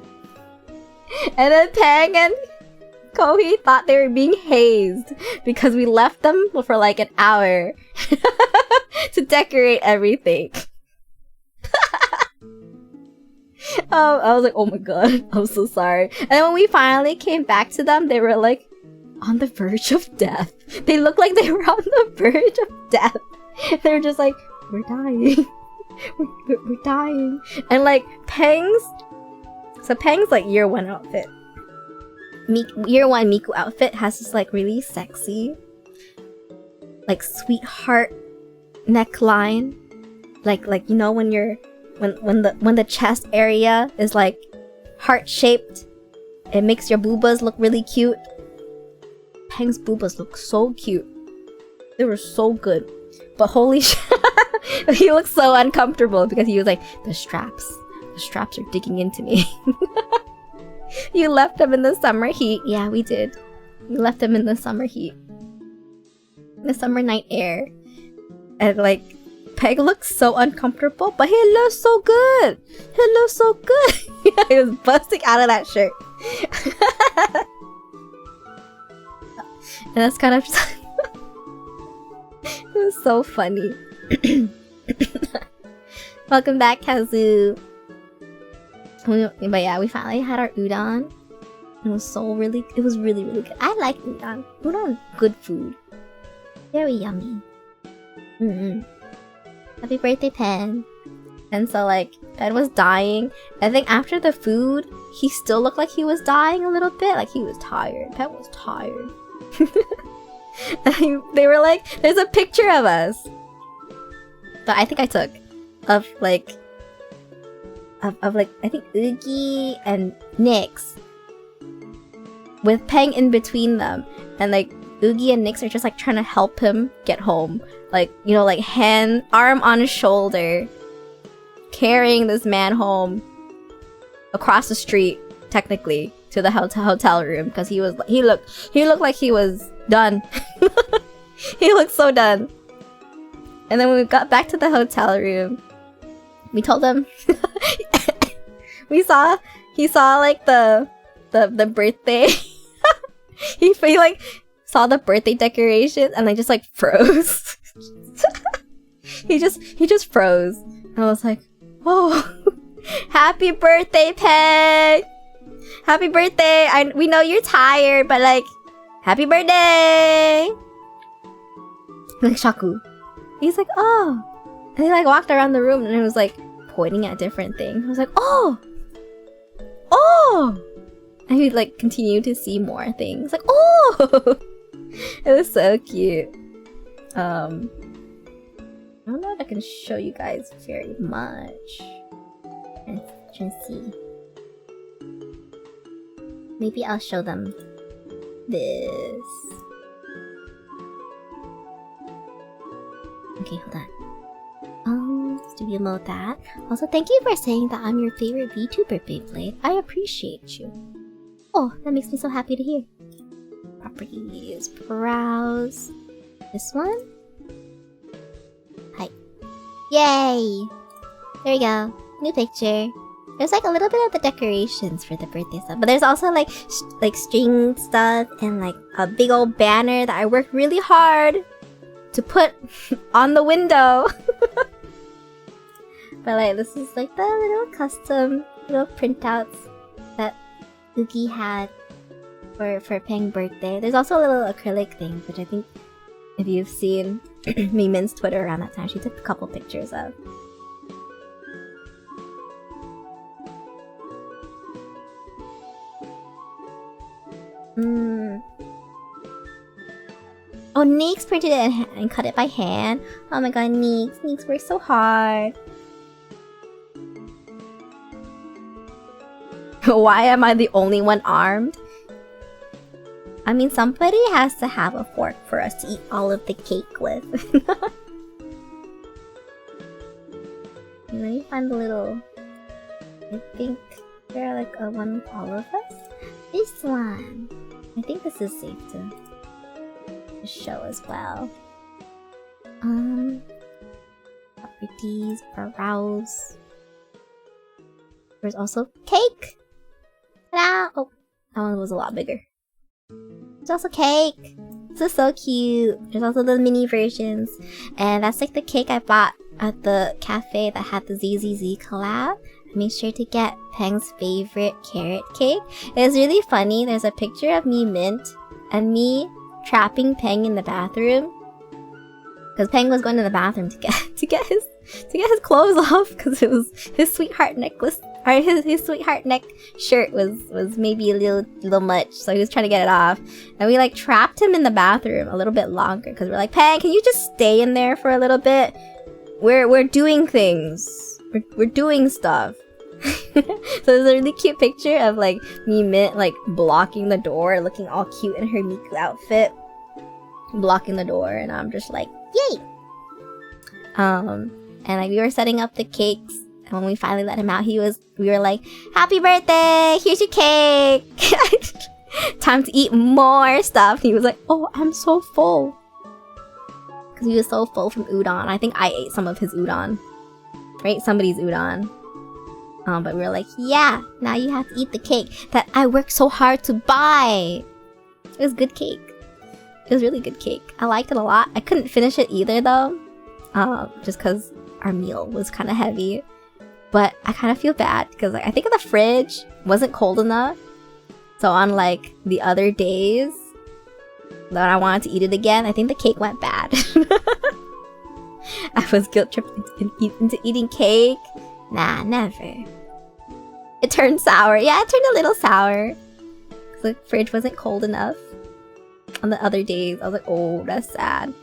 And then Peng and Kohi thought they were being hazed because we left them for like an hour to decorate everything. I was like, oh my god, I'm so sorry. And then when we finally came back to them, they were like on the verge of death. They looked like they were on the verge of death. They were just like, we're dying. we're dying. And like Peng's like year 1 outfit. Year 1 Miku outfit has this like really sexy, like sweetheart neckline. Like you know when you're when the chest area is like heart shaped, it makes your boobas look really cute. Peng's boobas look so cute. They were so good. But holy shit, he looked so uncomfortable because he was like, the straps are digging into me. You left him in the summer heat. Yeah, we did. We left him in the summer heat. The summer night air. And like, Peg looks so uncomfortable, but he looks so good. He looks so good. He was busting out of that shirt. And that's kind of just it was so funny. Welcome back, Kazu. But yeah, we finally had our udon. It was really good. I like udon. Udon, good food. Very yummy. Happy birthday, Pen. And so like, Pen was dying. I think after the food, he still looked like he was dying a little bit. Like he was tired. Pen was tired. They were like, there's a picture of us that I think I took of like I think Oogie and Nyx with Peng in between them, and like Oogie and Nyx are just like trying to help him get home, like, you know, like arm on his shoulder, carrying this man home across the street, technically, to the hotel room, because he looked like he was done. He looked so done. And then when we got back to the hotel room, we told him he saw like the birthday. he like saw the birthday decorations and like just like froze. he just froze. And I was like, oh, happy birthday, Peg! Happy birthday! We know you're tired, but like, happy birthday! Like Shaku, he's like, oh, and he like walked around the room and it was like pointing at different things. I was like, oh, and he'd like continue to see more things. Like, oh, it was so cute. I don't know if I can show you guys very much. Let's see. Maybe I'll show them this. Okay, hold on. Studio mode that. Also, thank you for saying that I'm your favorite VTuber, Beyblade. I appreciate you. Oh, that makes me so happy to hear. Properties. Browse. This one? Hi. Yay! There we go. New picture. There's like a little bit of the decorations for the birthday stuff, but there's also like string stuff and like a big old banner that I worked really hard to put on the window. But like, this is like the little custom little printouts that Uki had for Peng's birthday. There's also a little acrylic thing, which I think if you've seen Mimin's Twitter around that time, she took a couple pictures of. Oh, Neeks printed it and cut it by hand. Oh my god, Neeks. Neeks worked so hard. Why am I the only one armed? I mean, somebody has to have a fork for us to eat all of the cake with. Let me find the little... I think there like a one with all of us? This one. I think this is safe to show as well. Properties, browse. There's also cake. Ta-da! Oh, that one was a lot bigger. There's also cake. This is so cute. There's also the mini versions, and that's like the cake I bought at the cafe that had the ZZZ collab. I made sure to get Peng's favorite carrot cake. It was really funny. There's a picture of me Mint and me trapping Peng in the bathroom because Peng was going to the bathroom to get his clothes off because it was his sweetheart necklace or his sweetheart neck shirt was maybe a little much, so he was trying to get it off, and we like trapped him in the bathroom a little bit longer because we're like, Peng, can you just stay in there for a little bit? We're doing things. We're doing stuff. So there's a really cute picture of like me Mint like blocking the door, looking all cute in her Miku outfit, blocking the door, and I'm just like, yay! And like we were setting up the cakes, and when we finally let him out, we were like, happy birthday! Here's your cake! Time to eat more stuff. He was like, oh, I'm so full. Because he was so full from udon. I think I ate some of his udon. Right? Somebody's udon. But we were like, yeah, now you have to eat the cake that I worked so hard to buy. It was good cake. It was really good cake. I liked it a lot. I couldn't finish it either though. Just because our meal was kind of heavy. But I kind of feel bad because like, I think the fridge wasn't cold enough. So on like the other days that I wanted to eat it again, I think the cake went bad. I was guilt tripped into eating cake. Nah, never. It turned sour. Yeah, it turned a little sour. The fridge wasn't cold enough. On the other days, I was like, oh, that's sad.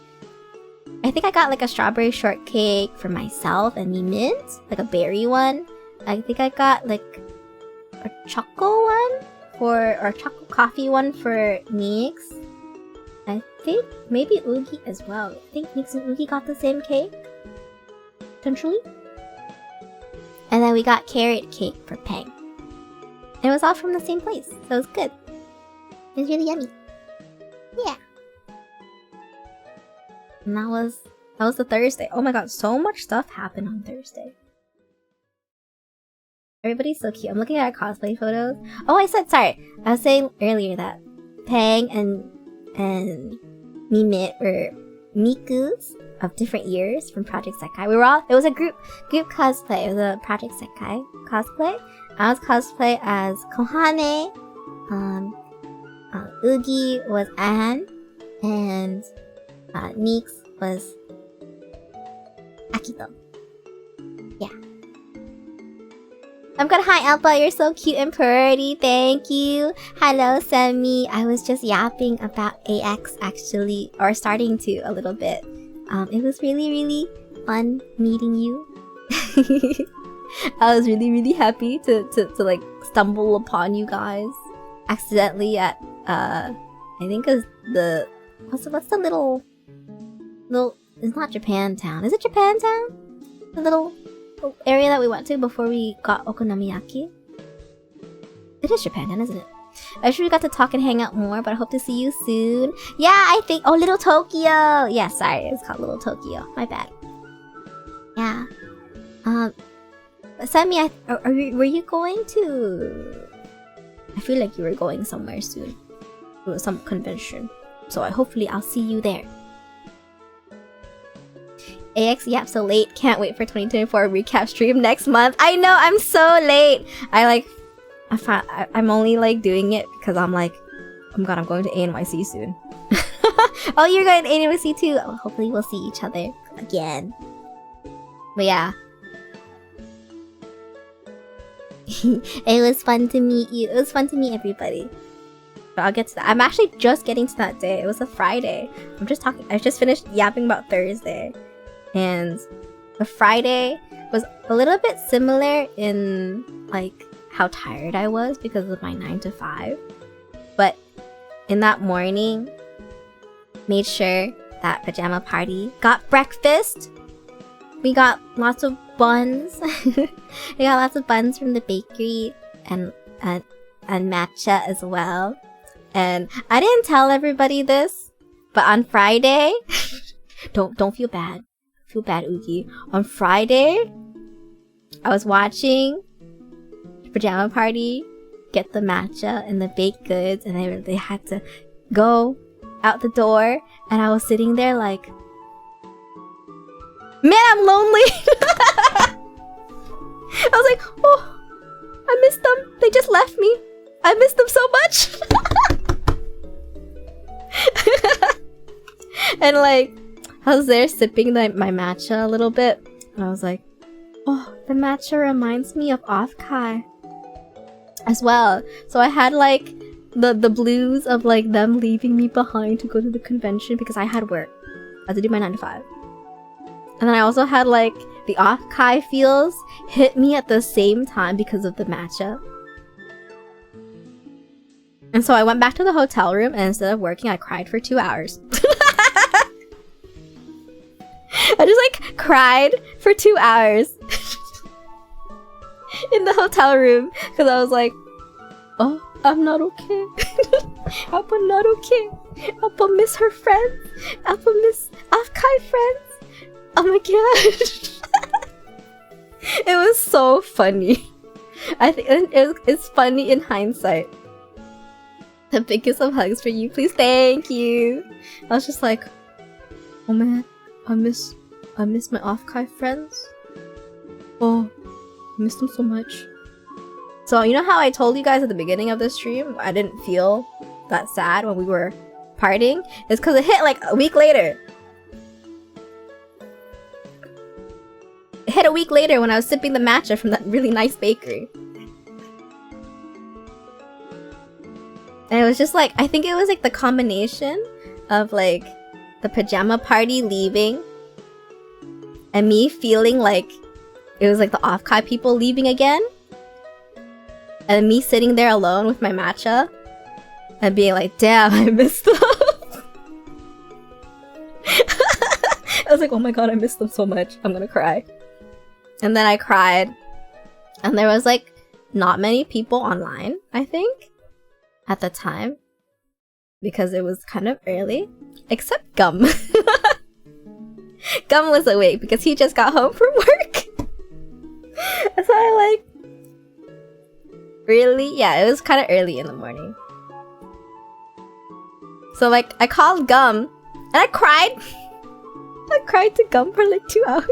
I think I got like a strawberry shortcake for myself and me Mint. Like a berry one. I think I got like a choco one or a choco coffee one for Nix. I think maybe Oogie as well. I think Nix and Oogie got the same cake. Potentially. And then we got carrot cake for Peng. And it was all from the same place, so it was good. It was really yummy. Yeah. And that was the Thursday. Oh my god, so much stuff happened on Thursday. Everybody's so cute. I'm looking at our cosplay photos. Oh, I was saying earlier that Peng and Mimit were Mikus of different years from Project Sekai. It was a group cosplay. It was a Project Sekai cosplay. I was cosplay as Kohane. Oogie was Anne, and Nix was Akito. Yeah. I'm gonna hi Alpha, you're so cute and pretty, thank you. Hello Semi, I was just yapping about AX actually, or starting to a little bit. It was really, really fun meeting you. I was really, really happy to like stumble upon you guys accidentally at I think it was what's the little it's not Japantown. Is it Japantown? The little area that we went to before we got okonomiyaki? It is Japantown, isn't it? I sure we got to talk and hang out more, but I hope to see you soon. Yeah, I think Little Tokyo. Yeah, sorry, it's called Little Tokyo. My bad. Yeah. Sammy, were you going to? I feel like you were going somewhere soon. To some convention. So hopefully I'll see you there. AX, yep, so late. Can't wait for 2024 recap stream next month. I know, I'm so late. I'm only like doing it because I'm like, oh my god, I'm going to ANYC soon. Oh, you're going to ANYC too. Oh, hopefully we'll see each other again. But yeah. It was fun to meet you. It was fun to meet everybody. But I'll get to that. I'm actually just getting to that day. It was a Friday. I just finished yapping about Thursday. And the Friday was a little bit similar in like how tired I was because of my 9 to 5. But in that morning, made sure that pajama party got breakfast. We got lots of buns. We got lots of buns from the bakery. and matcha as well. And I didn't tell everybody this, but on Friday, don't feel bad. Feel bad, Oogie. On Friday, I was watching Pajama Party get the matcha and the baked goods, and they had to go out the door, and I was sitting there like, man, I'm lonely. I was like, oh, I miss them. They just left me. I miss them so much. And like, I was there sipping my matcha a little bit, and I was like, oh, the matcha reminds me of OMGHI as well. So I had like the blues of like them leaving me behind to go to the convention because I had work. I had to do my 9 to 5. And then I also had like the OMGHI feels hit me at the same time because of the matcha. And so I went back to the hotel room, and instead of working, I cried for 2 hours. I just like cried for 2 hours in the hotel room because I was like, oh, I'm not okay. Appa not okay. Appa miss her friends. Appa miss OMGHI friends. Oh my god. It was so funny. I think it's funny in hindsight. The biggest of hugs for you, please. Thank you. I was just like, oh man, I miss my OMGHI friends. Oh, I miss them so much. So you know how I told you guys at the beginning of the stream I didn't feel that sad when we were partying? It's because it hit like a week later. It hit a week later when I was sipping the matcha from that really nice bakery. And it was just like, I think it was like the combination of like the pajama party leaving and me feeling like it was like the OMGHI people leaving again, and me sitting there alone with my matcha and being like, damn, I missed them. I was like, oh my god, I missed them so much. I'm gonna cry. And then I cried. And there was like not many people online, I think, at the time, because it was kind of early, except Gum. Gum was awake because he just got home from work. So I like, really? Yeah, it was kind of early in the morning. So like, I called Gum and I cried. I cried to Gum for like 2 hours.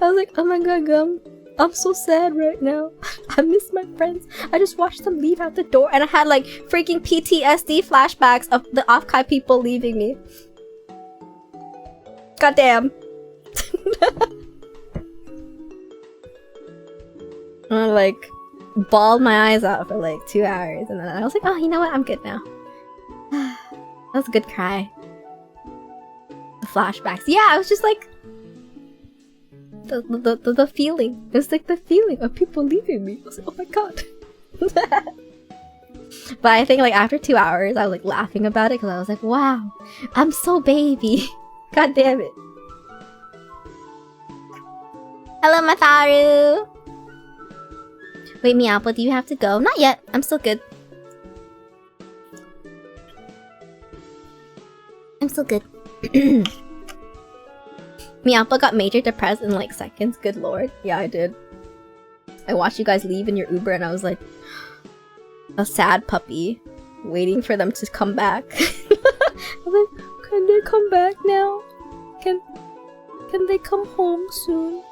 I was like, oh my god, Gum, I'm so sad right now. I miss my friends. I just watched them leave out the door, and I had like freaking PTSD flashbacks of the OMGHI people leaving me. Goddamn. I like bawled my eyes out for like 2 hours, and then I was like, oh, you know what? I'm good now. That was a good cry. The flashbacks. Yeah, I was just like the feeling. It was like the feeling of people leaving me. I was like, oh my god. But I think like after 2 hours, I was like laughing about it because I was like, wow, I'm so baby. God damn it. Hello, Matharu. Wait, Meowpo, do you have to go? Not yet. I'm still good. I'm still good. Meowpo got major depressed in like seconds. Good lord. Yeah, I did. I watched you guys leave in your Uber and I was like a sad puppy waiting for them to come back. I was like, can they come back now? Can they come home soon?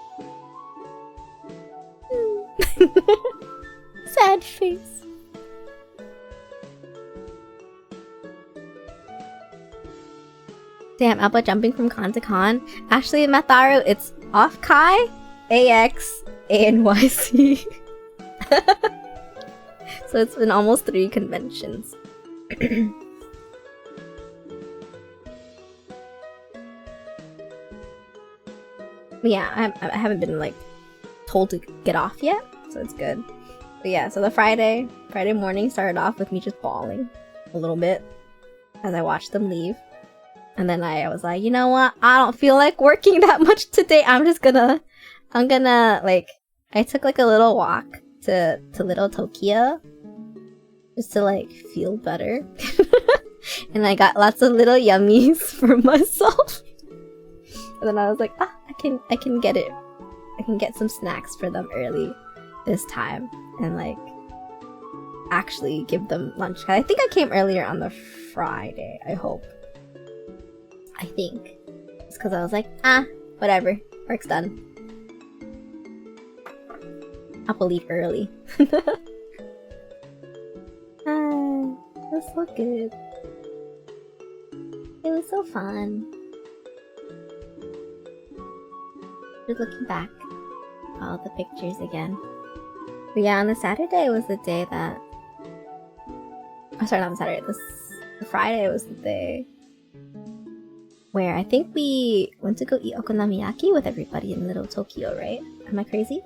Sad face. Damn, Alba jumping from con to con. Actually, Matharu, it's OMGHI AX ANYC. So it's been almost 3 conventions. Yeah, I haven't been like told to get off yet, so it's good. But yeah, so the Friday morning started off with me just bawling a little bit as I watched them leave. And then I was like, you know what? I don't feel like working that much today. I'm gonna like I took like a little walk to Little Tokyo just to like feel better. And I got lots of little yummies for myself. And then I was like, I can get it. I can get some snacks for them early this time and like actually give them lunch. I think I came earlier on the Friday, I hope. I think. It's because I was like, whatever. Work's done. I'll leave early. It was so good. It was so fun. Just looking back at all the pictures again. But yeah, on the Saturday was the day that... Oh, sorry, not the Saturday. The Friday was the day where I think we went to go eat okonomiyaki with everybody in Little Tokyo, right? Am I crazy?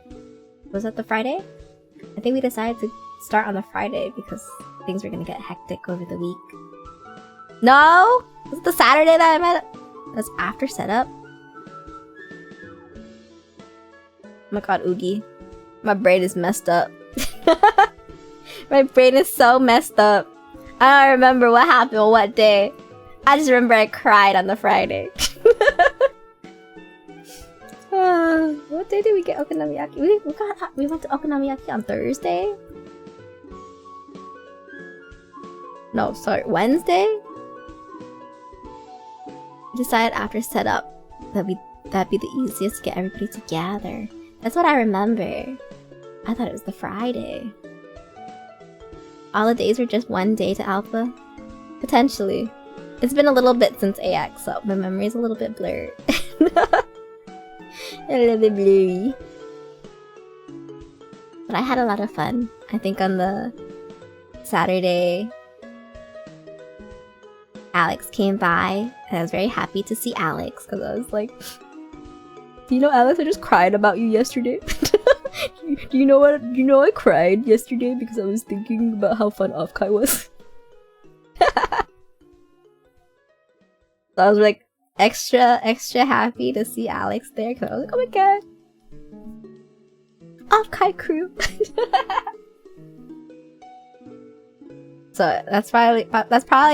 Was that the Friday? I think we decided to start on the Friday because things were gonna get hectic over the week. No! Was it the Saturday that I met? That's after setup? Oh my god, Oogie. My brain is messed up. My brain is so messed up. I don't remember what happened what day. I just remember I cried on the Friday. What day did we get okonomiyaki? We went to okonomiyaki on Thursday? No, sorry, Wednesday? We decided after setup that'd be the easiest to get everybody together. That's what I remember. I thought it was the Friday. All the days were just one day to Alpha? Potentially. It's been a little bit since AX, so my memory's a little bit blurred. A little bit blurry. But I had a lot of fun. I think on the Saturday, Alex came by, and I was very happy to see Alex, because I was like, do you know, Alex, I just cried about you yesterday. Do you know what? You know I cried yesterday because I was thinking about how fun OMGHI was. So I was like extra happy to see Alex there because I was like, oh my god, OMGHI crew. So that's probably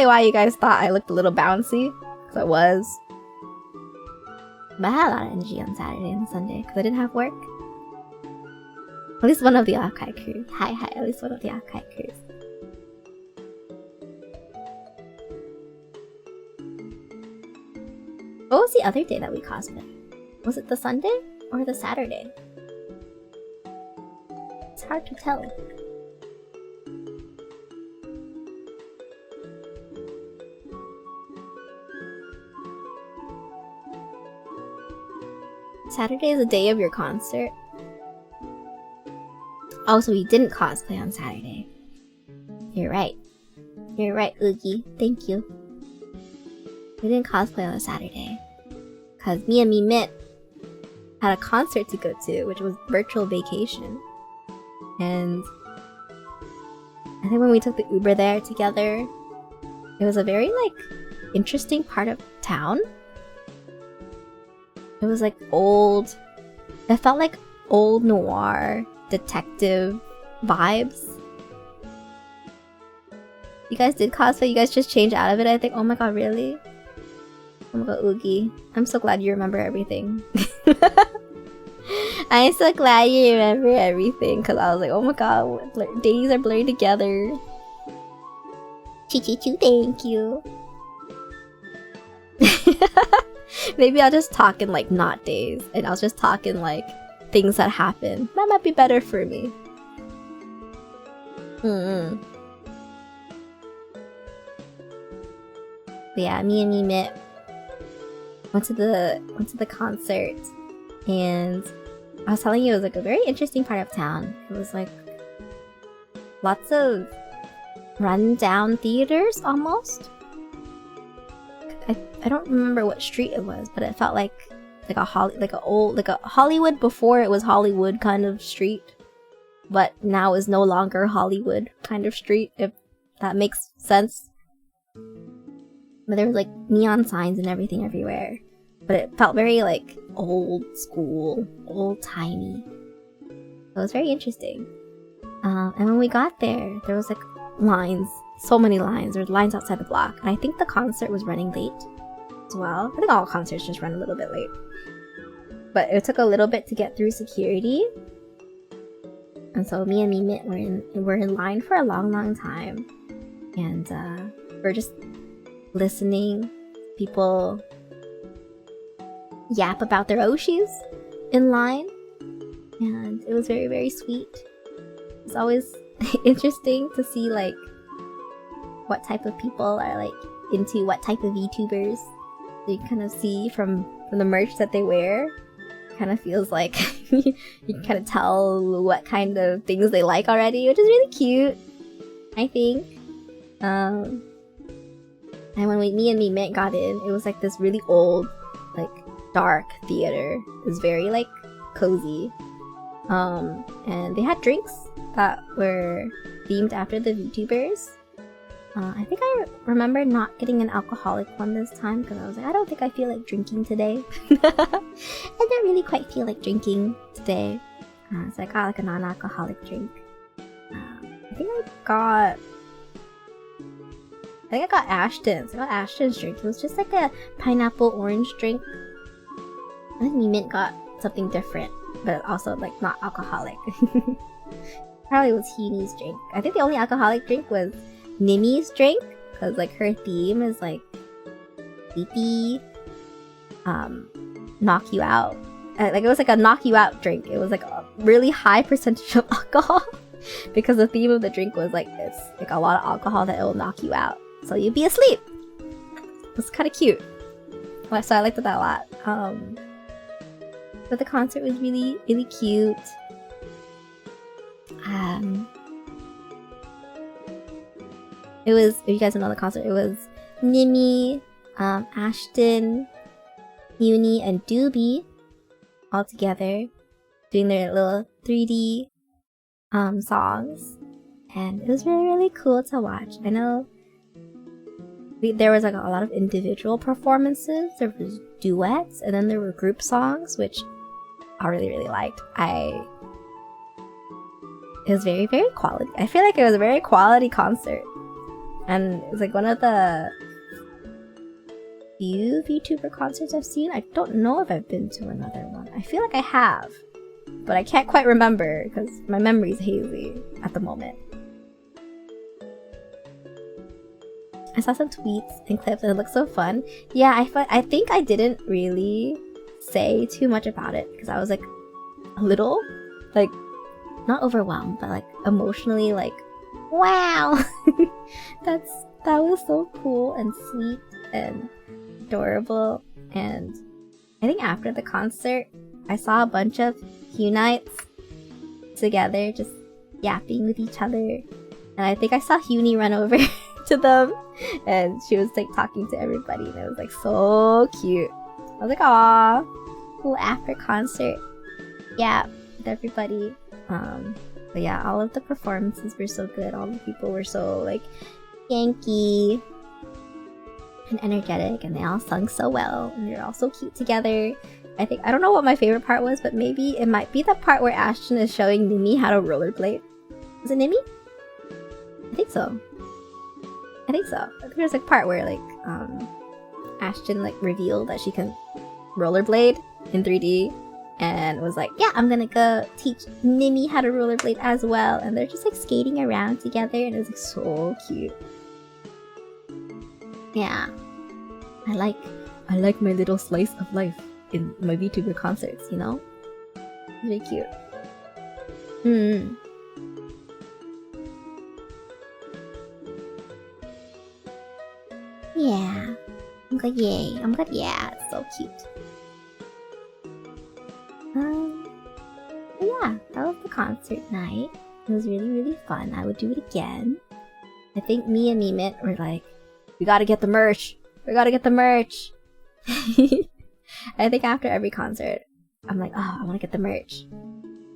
why you guys thought I looked a little bouncy, because I was. But I had a lot of energy on Saturday and Sunday because I didn't have work. At least one of the OMGHI crew. Hi, at least one of the OMGHI crews. What was the other day that we cosplayed? Was it the Sunday or the Saturday? It's hard to tell. Saturday is the day of your concert. Oh, so we didn't cosplay on Saturday. You're right. You're right, Oogie. Thank you. We didn't cosplay on a Saturday. Because me and Mimit had a concert to go to, which was Virtual Vacation. And I think when we took the Uber there together, it was a very, like, interesting part of town. It was like old... It felt like old noir detective vibes. You guys did cosplay? You guys just changed out of it, I think? Oh my god, really? Oh my god, Oogie. I'm so glad you remember everything. I'm so glad you remember everything, because I was like, oh my god, days are blurred together. Choo-choo-choo, thank you. Maybe I'll just talk in like not days, and I'll just talk in like things that happen. That might be better for me. But yeah, me and Mimit went to the concert, and I was telling you it was like a very interesting part of town. It was like lots of run-down theaters almost. I don't remember what street it was, but it felt like a Hollywood before it was Hollywood kind of street, but now is no longer Hollywood kind of street, if that makes sense. But there was like neon signs and everything everywhere, but it felt very like old school, old timey. it was very interesting. And when we got there, there was like lines, so many lines. There were lines outside the block, and I think the concert was running late as well. I think all concerts just run a little bit late, but it took a little bit to get through security. And so me and Mimit were in line for a long time, and we're just listening. People yap about their Oshis in line, and it was very, very sweet. It's always interesting to see like what type of people are like into what type of VTubers. So you kind of see from the merch that they wear. Kind of feels like you can kind of tell what kind of things they like already, which is really cute, I think. And when me and Mimit got in, it was like this really old, like dark theater. It was very like cozy. And they had drinks that were themed after the VTubers. I think I remember not getting an alcoholic one this time because I was like, I don't think I feel like drinking today. I don't really quite feel like drinking today. So I got like a non-alcoholic drink. I think I got Ashton's. I got Ashton's drink. It was just like a pineapple orange drink. I think Mimit got something different, but also like not alcoholic. Probably was Huni's drink. I think the only alcoholic drink was Nimi's drink, because like her theme is like sleepy, knock you out. Like it was like a knock you out drink. It was like a really high percentage of alcohol because the theme of the drink was like it's like a lot of alcohol that it will knock you out, so you'd be asleep. It was kind of cute, so I liked that a lot. But the concert was really, really cute. It was, if you guys don't know the concert, it was Nimi, Ashton, Uni, and Doobie all together doing their little 3D songs, and it was really, really cool to watch. I know there was like a lot of individual performances, there was duets, and then there were group songs, which I really, really liked. It was very, very quality. I feel like it was a very quality concert. And it was like one of the few VTuber concerts I've seen. I don't know if I've been to another one. I feel like I have, but I can't quite remember because my memory's hazy at the moment. I saw some tweets and clips and it looked so fun. Yeah, I think I didn't really say too much about it because I was like a little, like, not overwhelmed, but like emotionally like, wow. That was so cool and sweet and adorable. And I think after the concert I saw a bunch of Hunites together just yapping with each other, and I think I saw Huni run over to them and she was like talking to everybody, and it was like so cute. I was like, aw, cool. After concert yeah with everybody. But yeah, all of the performances were so good. All the people were so like Yankee and energetic, and they all sung so well, and they're all so cute together. I don't know what my favorite part was, but maybe it might be the part where Ashton is showing Nimi how to rollerblade. Was it Nimi? I think so. I think there's like a part where like Ashton like revealed that she can rollerblade in 3D, and was like, yeah, I'm gonna go teach Nimi how to rollerblade as well. And they're just like skating around together, and it was like so cute. Yeah, I like my little slice of life in my VTuber concerts, you know? Very cute. Yeah. I'm like, yay. I'm like, yeah, it's so cute. Yeah, that was the concert night. It was really, really fun. I would do it again. I think me and Mimit were like, we gotta get the merch. We gotta get the merch. I think after every concert, I'm like, oh, I want to get the merch.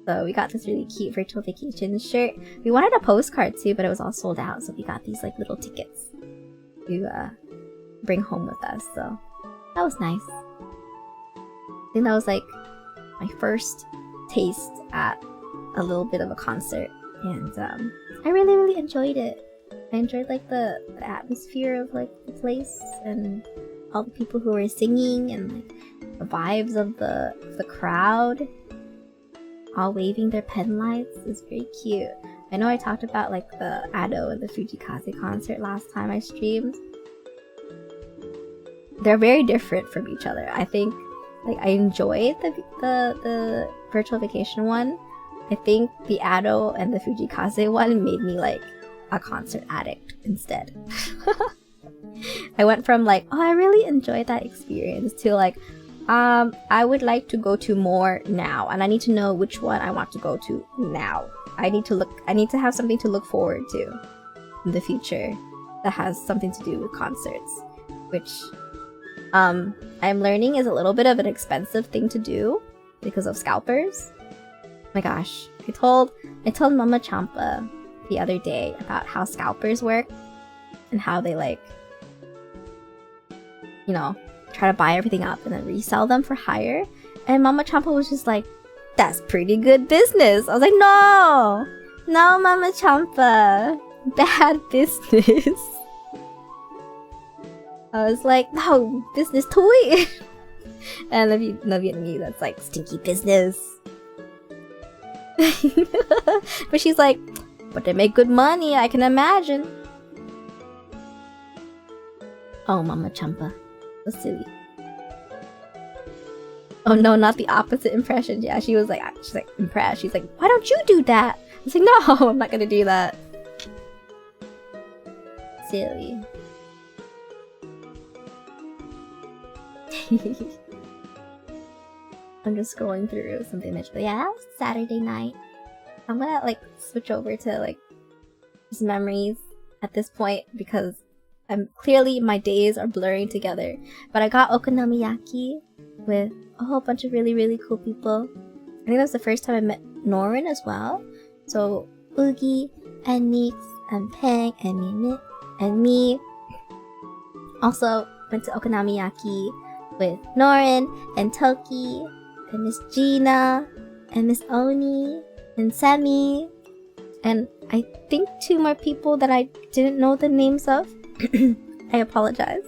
So we got this really cute virtual vacation shirt. We wanted a postcard too, but it was all sold out. So we got these like little tickets to bring home with us. So that was nice. I think that was like my first taste at a little bit of a concert, and I really enjoyed it. I enjoyed like the atmosphere of like the place and all the people who were singing and like the vibes of the crowd, all waving their pen lights. It's very cute. I know I talked about like the Ado and the Fujikaze concert last time I streamed. They're very different from each other. I think like I enjoyed the virtual vacation one. I think the Ado and the Fujikaze one made me like a concert addict instead. I went from like, oh, I really enjoyed that experience to like, I would like to go to more now, and I need to know which one I want to go to now. I need to have something to look forward to in the future that has something to do with concerts, which I'm learning is a little bit of an expensive thing to do because of scalpers. Oh my gosh, I told Mama Champa the other day about how scalpers work and how they like, you know, try to buy everything up and then resell them for higher. And Mama Champa was just like, that's pretty good business. I was like, no Mama Champa, bad business. I was like, no, business toy. And the Vietnamese, that's like stinky business. But she's like, but they make good money, I can imagine. Oh, Mama Champa. So silly. Oh no, not the opposite impression. Yeah, she's like impressed. She's like, why don't you do that? I was like, no, I'm not gonna do that. Silly. I'm just scrolling through some image, but yeah, that was Saturday night. I'm gonna like switch over to like just memories at this point because I'm clearly my days are blurring together. But I got okonomiyaki with a whole bunch of really cool people. I think that was the first time I met Norin as well. So Oogie and Neeks and Peng and Mimit and me also went to okonomiyaki with Norin and Toki and Miss Gina and Miss Oni and Semi and I think 2 more people that I didn't know the names of. I apologize.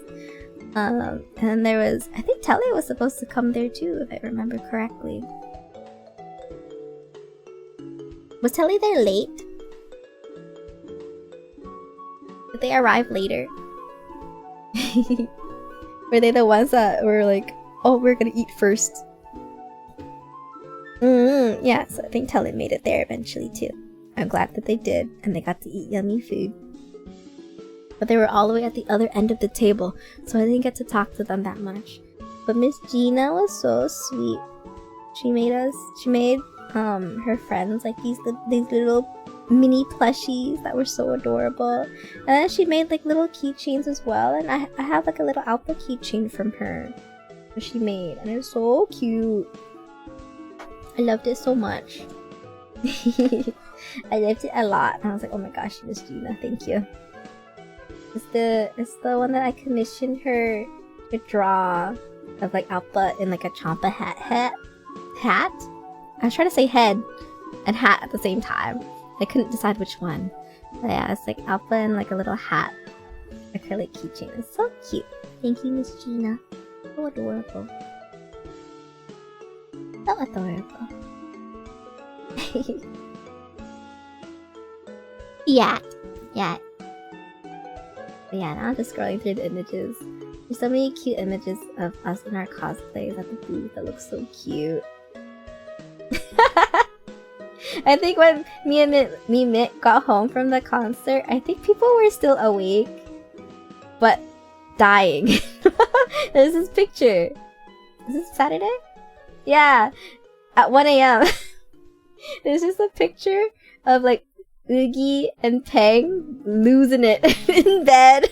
And there was, I think Telly was supposed to come there too, if I remember correctly. Was Telly there late? Did they arrive later? Were they the ones that were like, oh, we're gonna eat first? Yeah, so I think Telly made it there eventually too. I'm glad that they did, and they got to eat yummy food. But they were all the way at the other end of the table, so I didn't get to talk to them that much. But Miss Gina was so sweet. She made her friends like these little mini plushies that were so adorable. And then she made like little keychains as well, and I have like a little Alpha keychain from her that she made, and it was so cute. I loved it so much. I loved it a lot, and I was like, oh my gosh, Miss Gina, thank you. It's the one that I commissioned her to draw of like Alpha in like a Champa hat. I was trying to say head and hat at the same time. I couldn't decide which one. But yeah, it's like Alpha in like a little hat. Acrylic keychain. It's so cute. Thank you, Miss Gina. So adorable. So adorable. Yeah. But yeah, now I'm just scrolling through the images. There's so many cute images of us in our cosplays at the booth that look so cute. I think when me and Mitt got home from the concert, I think people were still awake, but dying. There's this picture. Is this Saturday? Yeah, at 1 a.m. There's just a picture of like Oogie and Peng losing it in bed.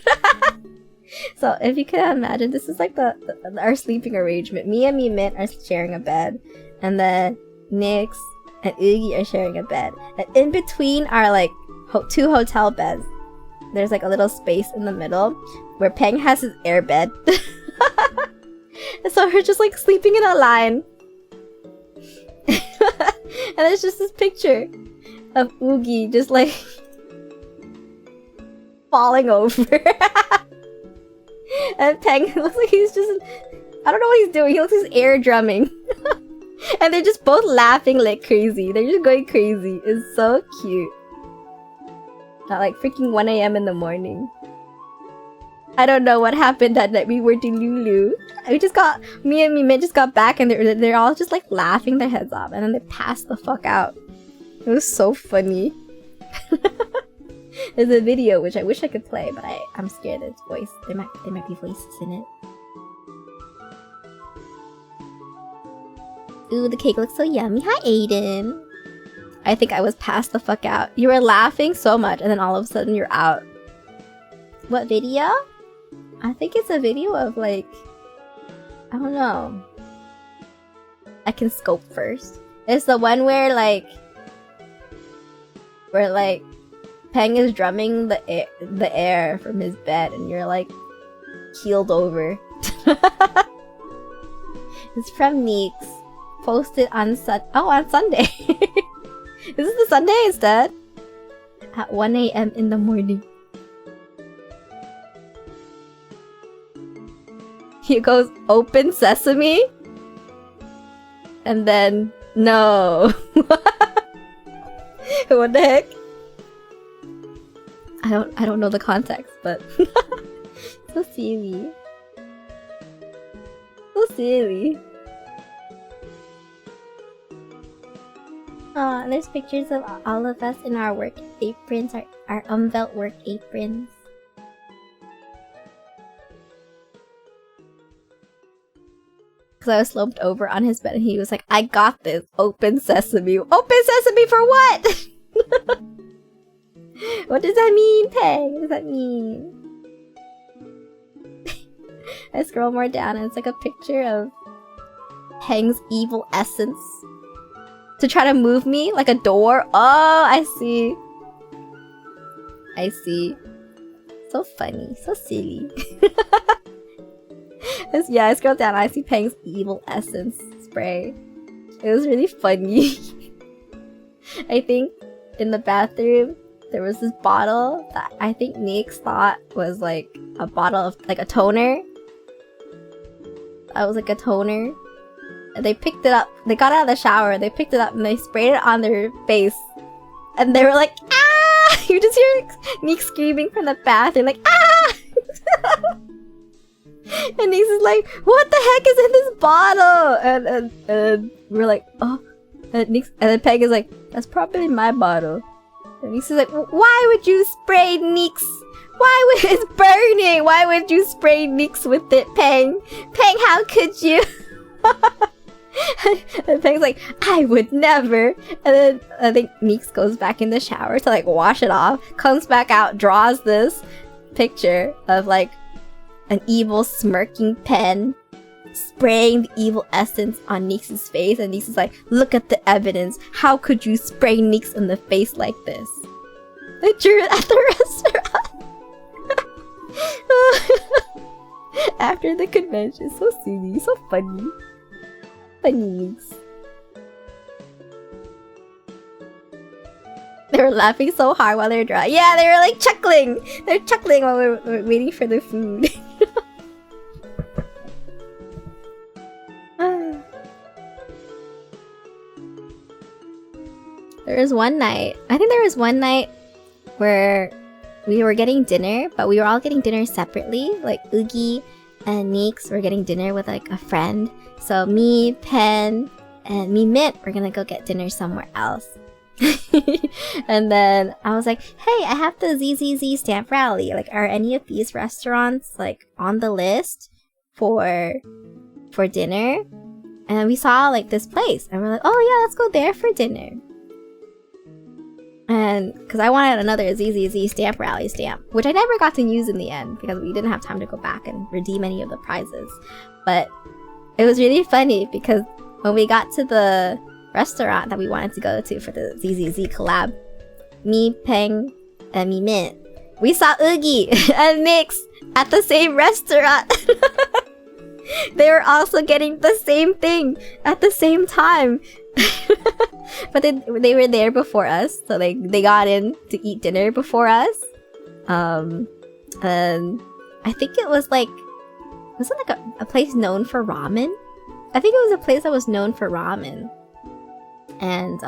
So if you can imagine, this is like our sleeping arrangement. Me and Mitt are sharing a bed, and then Nyx and Oogie are sharing a bed, and in between are like 2 hotel beds. There's like a little space in the middle where Peng has his air bed. And so we're just like sleeping in a line. And there's just this picture of OMGHI just like falling over. And Peng looks like he's just, I don't know what he's doing. He looks like he's air drumming. And they're just both laughing like crazy. They're just going crazy. It's so cute. At like freaking 1 AM in the morning. I don't know what happened that night. We were Delulu. Me and Mimit just got back and they're all just like laughing their heads off. And then they passed the fuck out. It was so funny. There's a video which I wish I could play, but I'm scared of its voice. There might be voices in it. Ooh, the cake looks so yummy. Hi, Aiden. I think I was passed the fuck out. You were laughing so much, and then all of a sudden you're out. What video? I think it's a video of like, I don't know. I can scope first. It's the one where like Peng is drumming the air from his bed, and you're like keeled over. It's from Neeks. Posted on on Sunday. Is this the Sunday instead? At 1 AM in the morning. He goes, open sesame? And then, no. What the heck? I don't know the context, but so silly. So silly. There's pictures of all of us in our work aprons, our umvelt work aprons. Because I was slumped over on his bed and he was like, I got this. Open sesame. Open sesame for what? What does that mean, Peng? What does that mean? I scroll more down and it's like a picture of Peng's evil essence. To try to move me like a door. Oh, I see. I see. So funny. So silly. Yeah, I scrolled down and I see Peng's evil essence spray. It was really funny. I think in the bathroom there was this bottle that I think Neeks thought was like a bottle of like a toner. That was like a toner. And they picked it up. They got out of the shower. They picked it up and they sprayed it on their face. And they were like, ah! You just hear Neeks screaming from the bathroom, like, ah! And Neeks is like, what the heck is in this bottle? And we're like, oh. And then Peg is like, that's probably my bottle. And Neeks is like, why would you spray Neeks? Why would it's burning? Why would you spray Neeks with it, Peng? Peng, how could you? And Peng's like, I would never. And then I think Neeks goes back in the shower to like wash it off, comes back out, draws this picture of like an evil smirking pen spraying the evil essence on Neeks' face, and Neeks is like, look at the evidence. How could you spray Neeks in the face like this? I drew it at the restaurant. After the convention. So silly, so funny. Funny Neeks. They were laughing so hard while they were drawing. Yeah, they were like chuckling. They're chuckling while we're waiting for the food. There was one night, I think there was one night where we were getting dinner, but we were all getting dinner separately. Like OMGHI and Neeks were getting dinner with like a friend. So me, Pen, and Mimit were gonna go get dinner somewhere else. And then I was like, hey, I have the ZZZ stamp rally. Like, are any of these restaurants like on the list for dinner? And we saw like this place and we're like, oh yeah, let's go there for dinner. And because I wanted another ZZZ stamp rally stamp, which I never got to use in the end because we didn't have time to go back and redeem any of the prizes. But it was really funny because when we got to the restaurant that we wanted to go to for the ZZZ collab, me, Peng, and Mimit, we saw OMGHI and Neeks at the same restaurant. They were also getting the same thing at the same time. But they were there before us, so they got in to eat dinner before us. And I think it was like, was it like a place known for ramen? I think it was a place that was known for ramen. And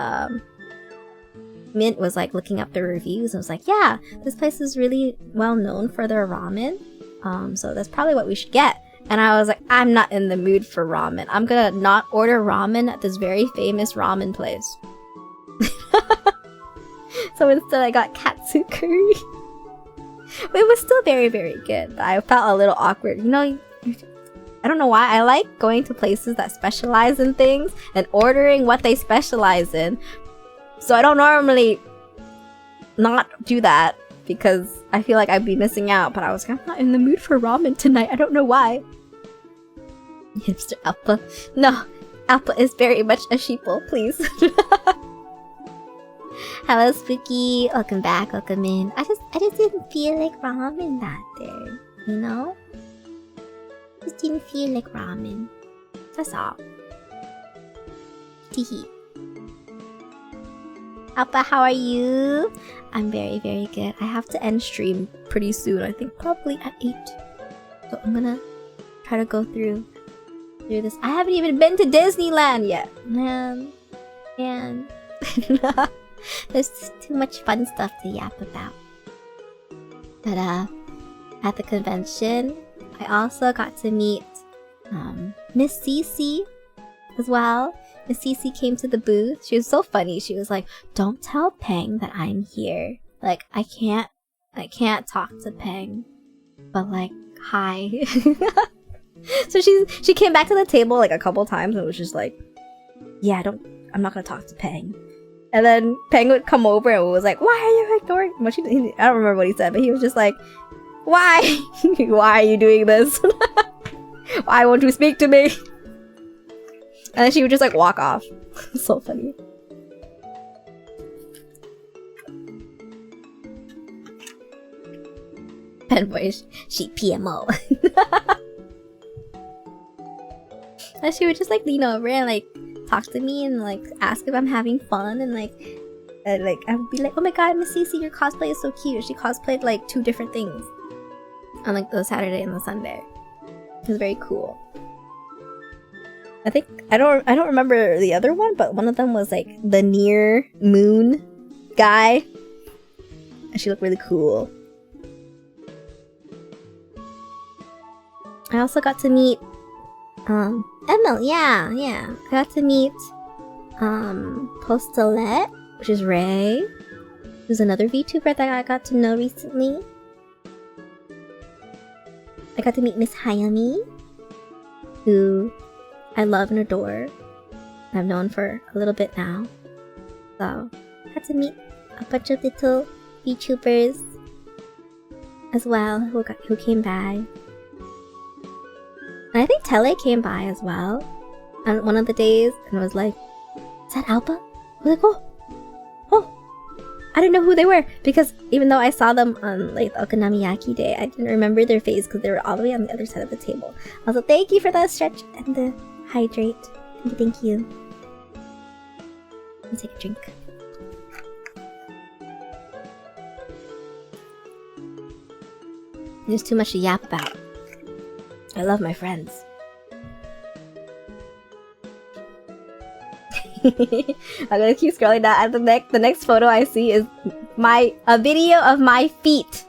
Mint was like looking up the reviews and was like, yeah, this place is really well known for their ramen. So that's probably what we should get. And I was like, I'm not in the mood for ramen. I'm gonna not order ramen at this very famous ramen place. So instead I got katsu curry. But it was still very, very good. I felt a little awkward. You know, I don't know why. I like going to places that specialize in things and ordering what they specialize in. So I don't normally not do that because I feel like I'd be missing out. But I was like, I'm not in the mood for ramen tonight. I don't know why. Hipster Alpha. No, Alpha is very much a sheeple, please. Hello, Spooky. Welcome back. Welcome in. I just didn't feel like ramen that day. You know? Just didn't feel like ramen. That's all. Teehee. Alpha, how are you? I'm very, very good. I have to end stream pretty soon. I think probably at 8. So I'm gonna try to go through this. I haven't even been to Disneyland yet. Man. There's too much fun stuff to yap about. But at the convention, I also got to meet Miss Cece as well. Miss Cece came to the booth. She was so funny. She was like, "Don't tell Peng that I'm here. Like, I can't talk to Peng, but like, hi." So she came back to the table like a couple times and was just like, "Yeah, I'm not gonna talk to Peng." And then Peng would come over and was like, "Why are you ignoring?" Well, I don't remember what he said, but he was just like, "Why? Why are you doing this? Why won't you speak to me?" And then she would just like walk off. So funny. Pen voice, she PMO. And she would just like lean over and like talk to me and like ask if I'm having fun and like I would be like, "Oh my god, Miss Cece, your cosplay is so cute." She cosplayed like 2 different things on like the Saturday and the Sunday. It was very cool. I think I don't remember the other one, but one of them was like the near moon guy, and she looked really cool. I also got to meet Emil. Yeah, I got to meet Postulette, which is Ray, who's another VTuber that I got to know recently. I got to meet Miss Hayami, who I love and adore. I've known for a little bit now. So, I got to meet a bunch of little VTubers as well who came by. And I think Tele came by as well on one of the days and was like, "Is that Alpha?" I was like, oh! I didn't know who they were because even though I saw them on like the Okonomiyaki day, I didn't remember their face because they were all the way on the other side of the table. I was like, "Thank you for that stretch and the hydrate. Thank you. Let me take a drink." There's too much to yap about. I love my friends. I'm gonna keep scrolling down. At the next photo I see is a video of my feet.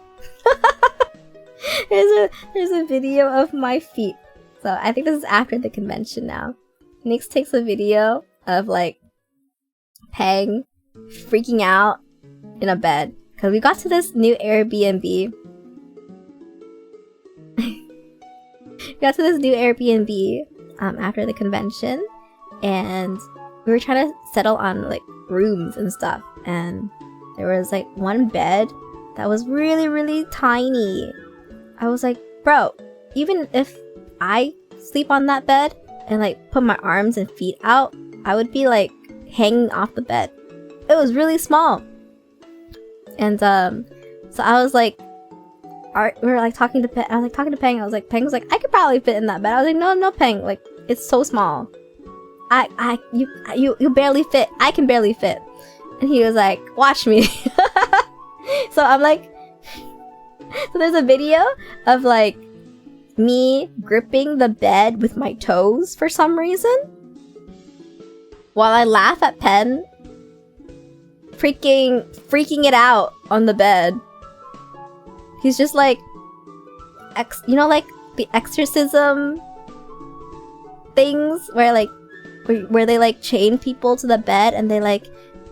There's a video of my feet. So I think this is after the convention now. Nix takes a video of like Peng freaking out in a bed because we got to this new Airbnb. After the convention, and we were trying to settle on like rooms and stuff, and there was like one bed that was really, really tiny. I was like, bro, even if I sleep on that bed and like put my arms and feet out, I would be like hanging off the bed. It was really small. And so I was like, we were like talking to Peng. I was like, Peng was like, "I could probably fit in that bed." I was like, no, Peng, like it's so small. you barely fit. I can barely fit. And he was like, watch me. So I'm like, so there's a video of like me gripping the bed with my toes for some reason, while I laugh at Pen freaking it out on the bed. He's just like, you know, like the exorcism things where like where they like chain people to the bed, and they like,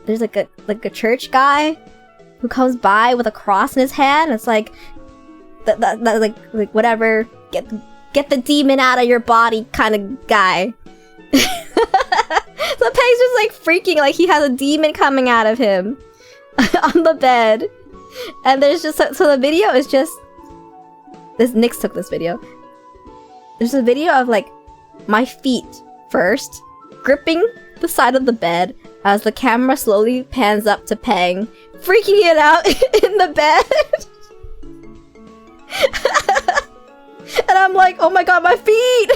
there's like a church guy who comes by with a cross in his hand. It's like that like whatever, get the demon out of your body kind of guy. So Peg's just like freaking, like he has a demon coming out of him on the bed. And there's just so the video is just this. Nyx took this video. There's a video of like my feet first gripping the side of the bed as the camera slowly pans up to Peng freaking it out in the bed. And I'm like, oh my god, my feet!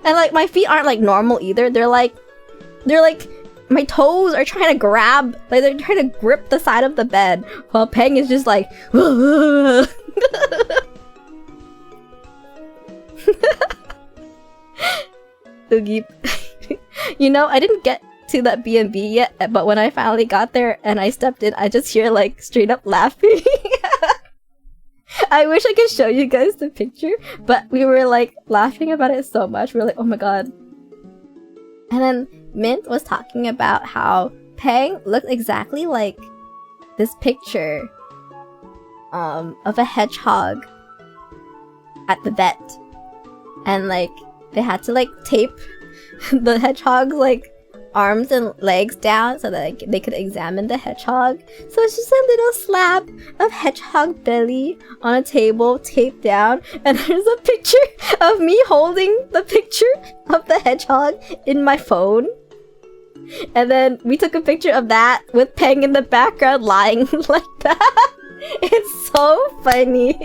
And like my feet aren't like normal either. They're like my toes are trying to grab, like they're trying to grip the side of the bed, while Peng is just like Oogie. You know, I didn't get to that B&B yet, but when I finally got there and I stepped in, I just hear like straight up laughing. I wish I could show you guys the picture, but we were like laughing about it so much. We were like, oh my god. And then Mint was talking about how Peng looked exactly like this picture of a hedgehog at the vet. And like they had to like tape the hedgehog's like arms and legs down so that like, they could examine the hedgehog. So it's just a little slab of hedgehog belly on a table taped down, and there's a picture of me holding the picture of the hedgehog in my phone. And then we took a picture of that with Peng in the background lying like that. It's so funny.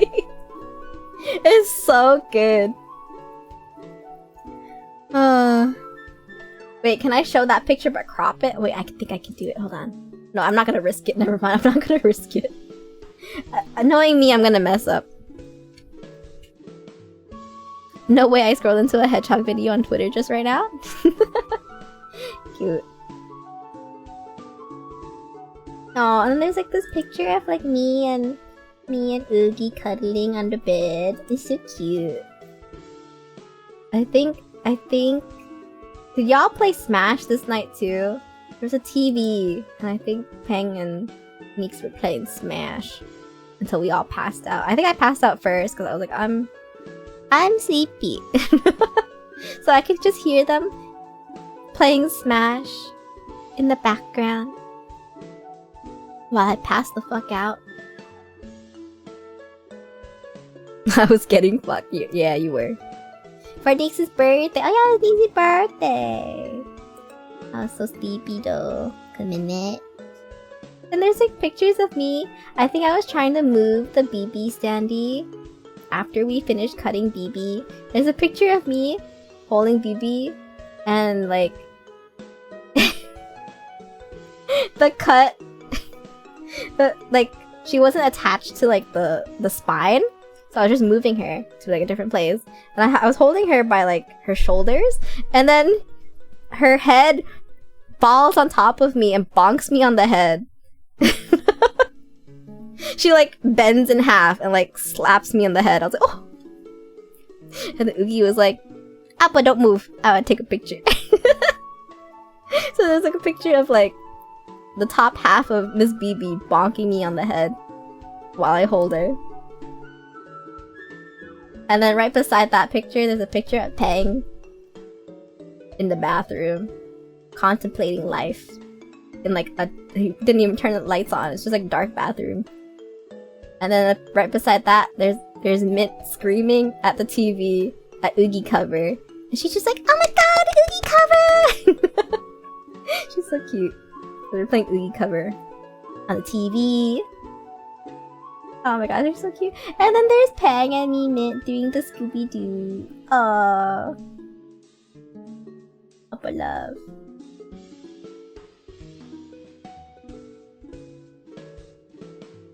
It's so good. Wait, can I show that picture but crop it? Wait, I think I can do it. Hold on. No, I'm not gonna risk it. Never mind. I'm not gonna risk it. Knowing me, I'm gonna mess up. No way I scrolled into a hedgehog video on Twitter just right now. Cute. Oh, and then there's like this picture of like me and Oogie cuddling on the bed. It's so cute. I think did y'all play Smash this night too? There's a TV, and I think Peng and Nyx were playing Smash until we all passed out. I think I passed out first because I was like, I'm sleepy. So I could just hear them playing Smash in the background while I passed the fuck out. I was getting fucked. Yeah, you were. For Nyx's birthday. Oh yeah, it's Nyx's birthday. I was so sleepy though. A minute. And there's like pictures of me. I think I was trying to move the BB standee after we finished cutting BB. There's a picture of me holding BB and like the cut. Like she wasn't attached to like the spine. So I was just moving her to like a different place, and I was holding her by like her shoulders, and then her head falls on top of me and bonks me on the head. She like bends in half and like slaps me on the head. I was like, oh. And then Oogie was like, Appa, don't move. I would take a picture. So there's like a picture of like the top half of Miss BB bonking me on the head while I hold her. And then right beside that picture, there's a picture of Peng in the bathroom, contemplating life. In like he didn't even turn the lights on. It's just like a dark bathroom. And then right beside that, there's Mint screaming at the TV at Oogie cover, and she's just like, "Oh my god, Oogie cover!" She's so cute. So they're playing Oogie cover on the TV. Oh my god, they're so cute. And then there's Pang and me Mint doing the Scooby-Doo. Oh, Papa love.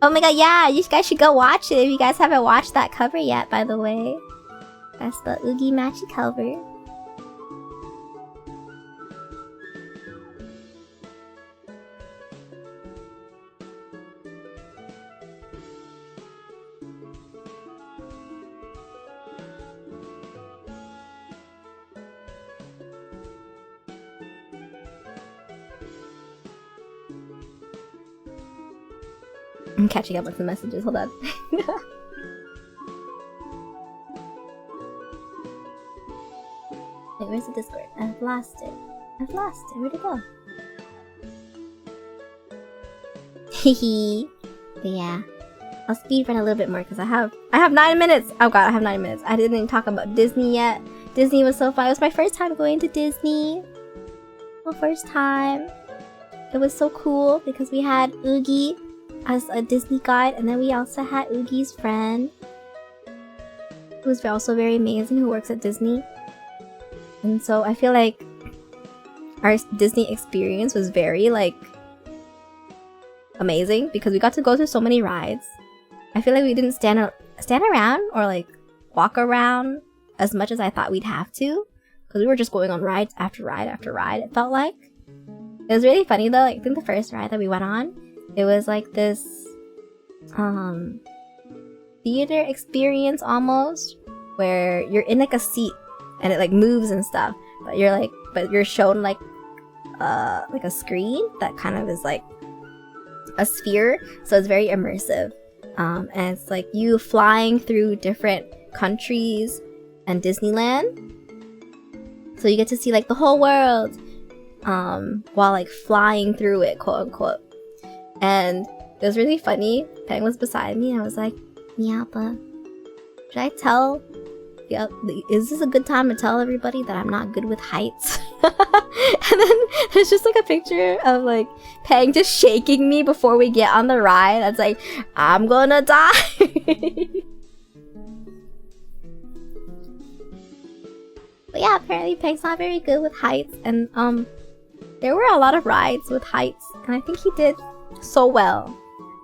Oh my god, yeah, you guys should go watch it if you guys haven't watched that cover yet, by the way. That's the Oogie Matchy cover. I'm catching up with the messages, hold on. Wait, where's the Discord? I've lost it. I've lost it. Where'd it go? Hehe. But yeah. I'll speed run a little bit more because I have 9 minutes! Oh god, I have 9 minutes. I didn't even talk about Disney yet. Disney was so fun. It was my first time going to Disney. My first time. It was so cool because we had Oogie as a Disney guide, and then we also had Oogie's friend, who was also very amazing, who works at Disney. And so I feel like our Disney experience was very like amazing because we got to go through so many rides. I feel like we didn't stand around or like walk around as much as I thought we'd have to, because we were just going on rides after ride after ride. It felt like it was really funny though. Like, I think the first ride that we went on, it was like this theater experience almost, where you're in like a seat and it like moves and stuff, but you're shown like a screen that kind of is like a sphere, so it's very immersive. And it's like you flying through different countries and Disneyland, so you get to see like the whole world while like flying through it, quote unquote. And it was really funny. Peng was beside me and I was like, Miapa, should I tell? Yep, is this a good time to tell everybody that I'm not good with heights? And then there's just like a picture of like Peng just shaking me before we get on the ride. That's like, I'm gonna die. But yeah, apparently Peng's not very good with heights, and there were a lot of rides with heights, and I think he did so well.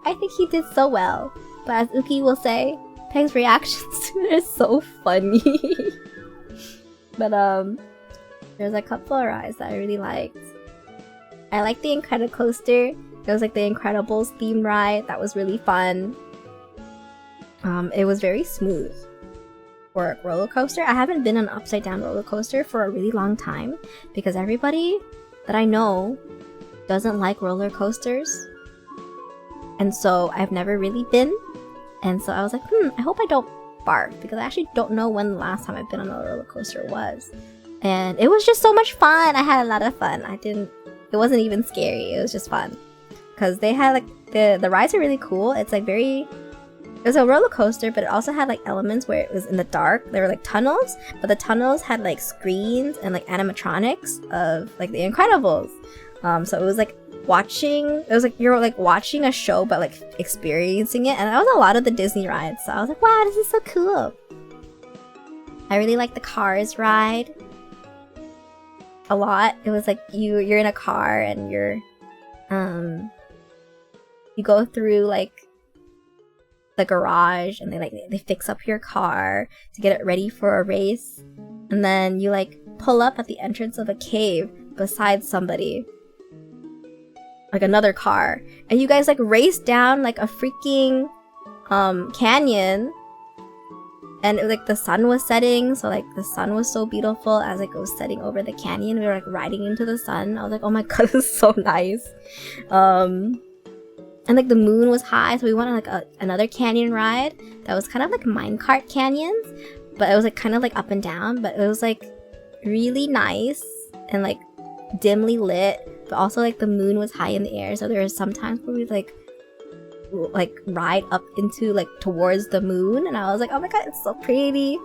I think he did so well. But as Uki will say, Peng's reactions to it are so funny. But there's a couple of rides that I really liked. I liked the Incredicoaster. It was like the Incredibles theme ride. That was really fun. It was very smooth. For a roller coaster, I haven't been on an upside down roller coaster for a really long time because everybody that I know doesn't like roller coasters, and so I've never really been. And so I was like, I hope I don't barf, because I actually don't know when the last time I've been on a roller coaster was. And it was just so much fun. I had a lot of fun. It wasn't even scary. It was just fun because they had like the rides are really cool. It's like it was a roller coaster, but it also had like elements where it was in the dark. There were like tunnels, but the tunnels had like screens and like animatronics of like the Incredibles. So it was like you're like watching a show but like experiencing it, and that was a lot of the Disney rides. So I was like, wow, this is so cool. I really liked the Cars ride a lot. It was like you're in a car and you go through like the garage, and they fix up your car to get it ready for a race, and then you like pull up at the entrance of a cave beside somebody, like another car, and you guys like race down like a freaking canyon, and it was like the sun was setting, so like the sun was so beautiful as like it was setting over the canyon. We were like riding into the sun. I was like, oh my god, this is so nice. And like the moon was high, so we went on like another canyon ride that was kind of like minecart canyons, but it was like kind of like up and down, but it was like really nice and like dimly lit, but also like the moon was high in the air, so there were some times where we like ride up into like towards the moon, and I was like, oh my god, it's so pretty.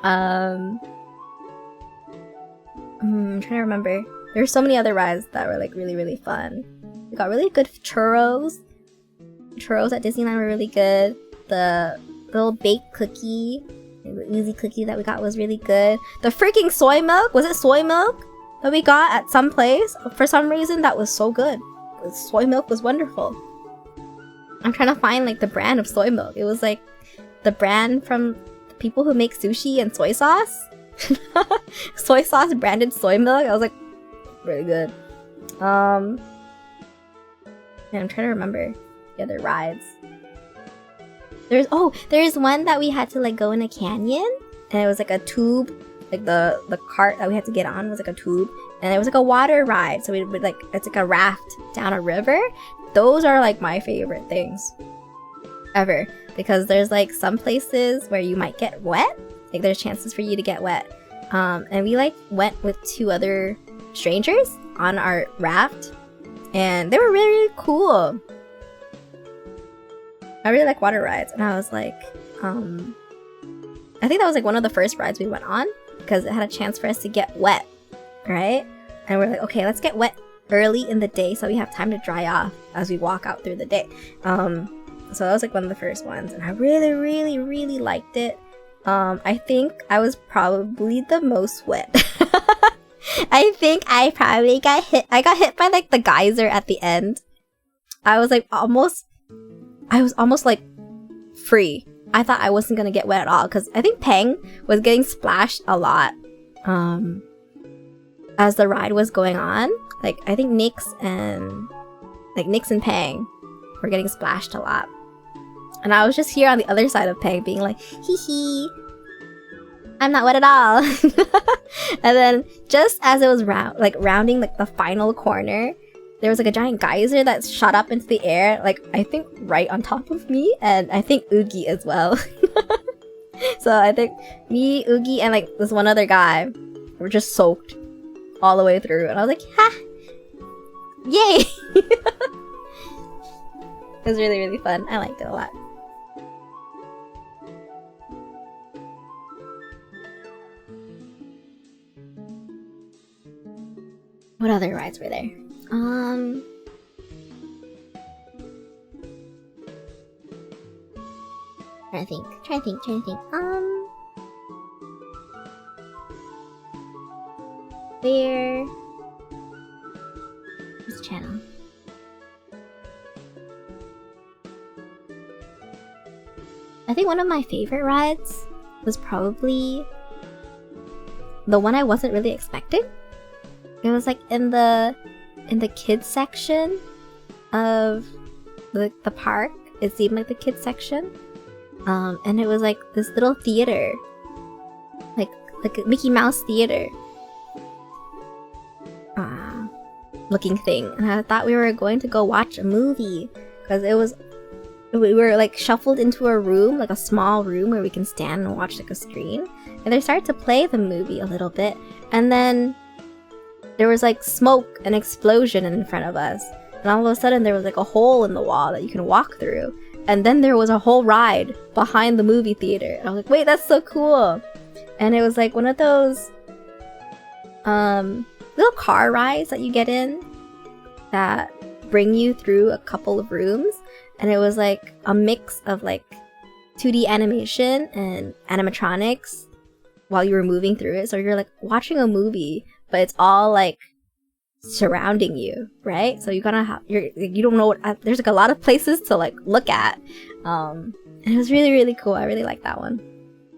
I'm trying to remember. There were so many other rides that were like really, really fun. We got really good churros. churros at Disneyland were really good. The little baked cookie, the easy cookie that we got was really good. The freaking soy milk, was it soy milk that we got at some place? For some reason, that was so good. The soy milk was wonderful. I'm trying to find like the brand of soy milk. It was like the brand from the people who make sushi and soy sauce. Soy sauce branded soy milk. I was like, really good. And I'm trying to remember the other rides. There's one that we had to like go in a canyon, and it was like a tube, like the cart that we had to get on was like a tube, and it was like a water ride. So we would like, it's like a raft down a river. Those are like my favorite things ever, because there's like some places where you might get wet, like there's chances for you to get wet. And we like went with 2 other strangers on our raft, and they were really, really cool. I really like water rides, and I was like, I think that was like one of the first rides we went on, because it had a chance for us to get wet, right? And we're like, okay, let's get wet early in the day so we have time to dry off as we walk out through the day. So that was like one of the first ones, and I really, really, really liked it. I think I was probably the most wet. I think I probably got hit. I got hit by like the geyser at the end. I was almost like free. I thought I wasn't gonna get wet at all, because I think Peng was getting splashed a lot as the ride was going on. Like I think Nyx and Peng were getting splashed a lot, and I was just here on the other side of Peng being like, hee hee, I'm not wet at all. And then just as it was rounding like the final corner, there was like a giant geyser that shot up into the air, like I think right on top of me, and I think Oogie as well. So I think me, Oogie, and like this one other guy were just soaked all the way through, and I was like, ha! Yay! It was really, really fun. I liked it a lot. What other rides were there? Trying to think. Where? This channel. I think one of my favorite rides was probably the one I wasn't really expecting. It was like in the kids section of the park. It seemed like the kids section, and it was like this little theater, like a Mickey Mouse theater looking thing. And I thought we were going to go watch a movie, because we were like shuffled into a room, like a small room where we can stand and watch like a screen, and they started to play the movie a little bit, and then there was like smoke and explosion in front of us, and all of a sudden there was like a hole in the wall that you can walk through, and then there was a whole ride behind the movie theater, and I was like, wait, that's so cool. And it was like one of those little car rides that you get in that bring you through a couple of rooms, and it was like a mix of like 2D animation and animatronics while you were moving through it, so you're like watching a movie, but it's all like surrounding you, right? So you don't know what, there's like a lot of places to like look at, and it was really, really cool. I really liked that one.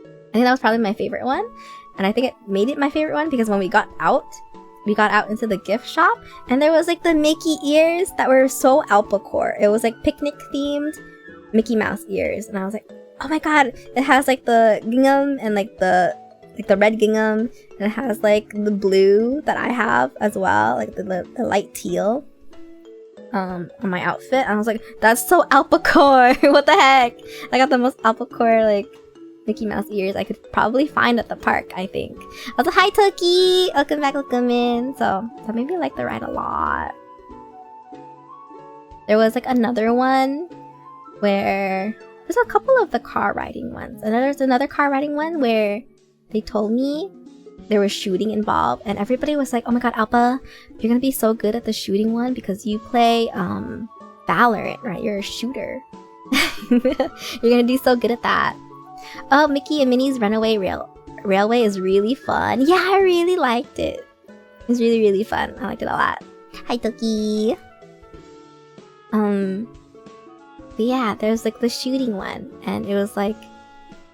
I think that was probably my favorite one, and I think it made it my favorite one because when we got out into the gift shop, and there was like the Mickey ears that were so alpacore. It was like picnic themed Mickey Mouse ears, and I was like, oh my god, it has like the gingham and like the red gingham, and it has like the blue that I have as well, like the light teal on my outfit. And I was like, that's so alpacore. What the heck? I got the most alpacore like Mickey Mouse ears I could probably find at the park, I think. I was like, hi Toki, welcome back, welcome in. So that made me like the ride a lot. There was like another one where there's a couple of the car riding ones, and then there's another car riding one where they told me there was shooting involved, and everybody was like, oh my god, Alpa, you're gonna be so good at the shooting one because you play Valorant, right? You're a shooter. You're gonna do so good at that. Oh, Mickey and Minnie's Runaway Railway is really fun. Yeah, I really liked it. It was really, really fun. I liked it a lot. Hi, Toki. But yeah, there's like the shooting one, and it was like,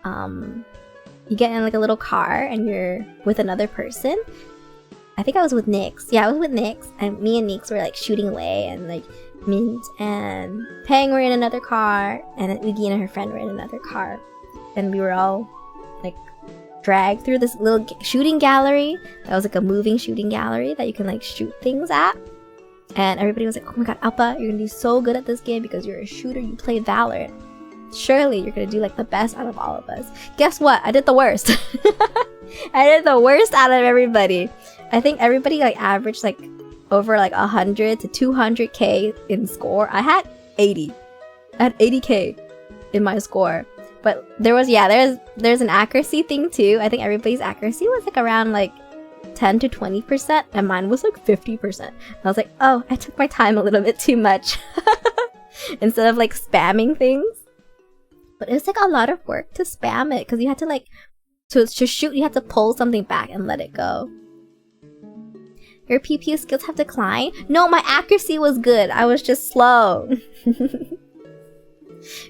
you get in like a little car and you're with another person. I think I was with Nyx. Yeah, I was with Nyx, and me and Nyx were like shooting away, and like Mint and Peng were in another car, and then Ugi and her friend were in another car, and we were all like dragged through this little shooting gallery that was like a moving shooting gallery that you can like shoot things at. And everybody was like, oh my god, Alpha, you're gonna do so good at this game because you're a shooter, you played Valorant. Surely you're gonna do like the best out of all of us. Guess what? I did the worst. I did the worst out of everybody. I think everybody like averaged like over like 100 to 200k in score. I had 80. I had 80k in my score. But there was, yeah, there's an accuracy thing too. I think everybody's accuracy was like around like 10 to 20%, and mine was like 50%. I was like, oh, I took my time a little bit too much. Instead of like spamming things. But it was like a lot of work to spam it, because you had to like, to shoot, you had to pull something back and let it go. Your PPU skills have declined? No, my accuracy was good. I was just slow.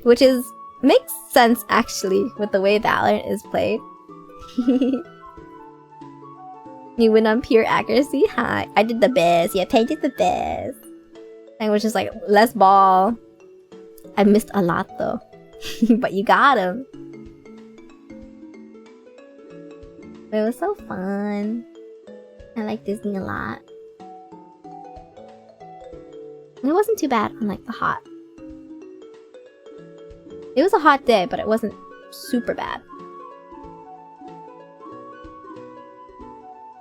Which makes sense actually with the way Valorant is played. You win on pure accuracy? Hi. I did the best. Yeah, Pei did the best. I was just like, less ball. I missed a lot though. But you got him. It was so fun. I like Disney a lot. And it wasn't too bad on like the hot. It was a hot day, but it wasn't super bad.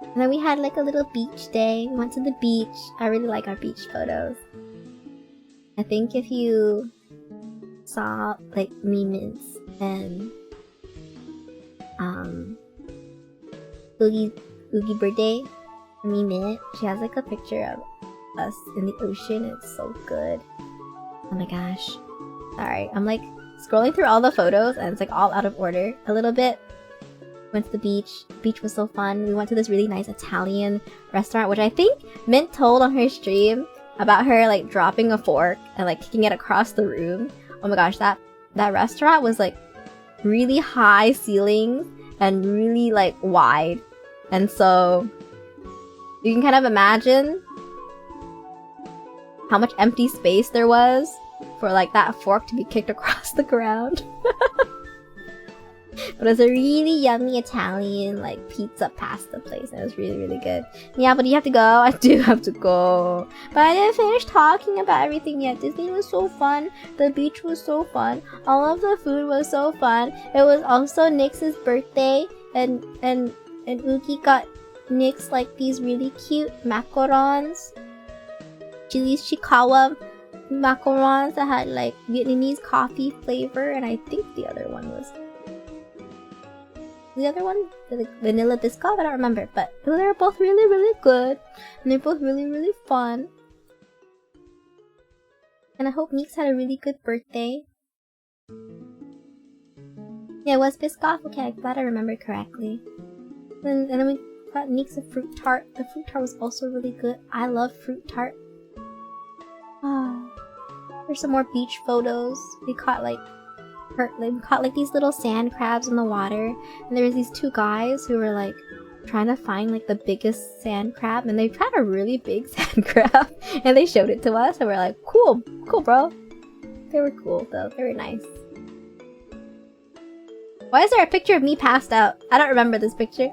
And then we had like a little beach day. We went to the beach. I really like our beach photos. I think if you saw like Mints and Oogie birthday, Mint, she has like a picture of us in the ocean. It's so good. Oh my gosh. Sorry, I'm like scrolling through all the photos and it's like all out of order a little bit. Went to the beach. The beach was so fun. We went to this really nice Italian restaurant, which I think Mint told on her stream about her like dropping a fork and like kicking it across the room. Oh my gosh, that restaurant was like really high ceilings and really like wide. And so you can kind of imagine how much empty space there was for like that fork to be kicked across the ground. But it was a really yummy Italian like pizza pasta place, and it was really, really good. Yeah, but you have to go. I do have to go. But I didn't finish talking about everything yet. Disney was so fun. The beach was so fun. All of the food was so fun. It was also Nyx's birthday, and Oogie got Nyx like these really cute macarons. Chili's Chikawa macarons that had like Vietnamese coffee flavor, and I think the other one was the vanilla biscuit. I don't remember, but they were both really, really good, and they're both really, really fun. And I hope Nyx had a really good birthday. Yeah, it was Biscoff. Okay, I'm glad I remembered correctly. And then we got Nyx a fruit tart. The fruit tart was also really good. I love fruit tart. Oh, there's some more beach photos. We caught like these little sand crabs in the water, and there was these two guys who were like trying to find like the biggest sand crab, and they found a really big sand crab, and they showed it to us, and we're like, cool, bro. They were cool though. They were nice. Why is there a picture of me passed out? I don't remember this picture.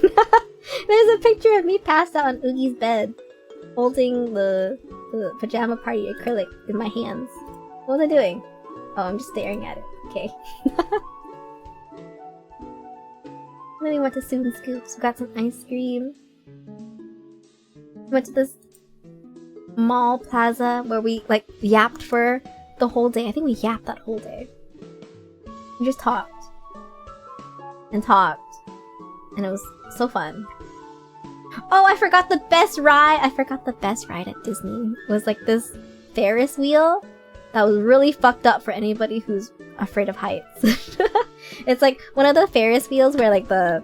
There's a picture of me passed out on Oogie's bed, holding the pajama party acrylic in my hands. What was I doing? Oh, I'm just staring at it. Okay. Then we went to Soon Scoops. We got some ice cream. We went to this mall plaza where we like yapped for the whole day. I think we yapped that whole day. We just talked. And talked. And it was so fun. Oh, I forgot the best ride! I forgot the best ride at Disney. It was like this Ferris wheel that was really fucked up for anybody who's afraid of heights. It's like one of the Ferris wheels where like the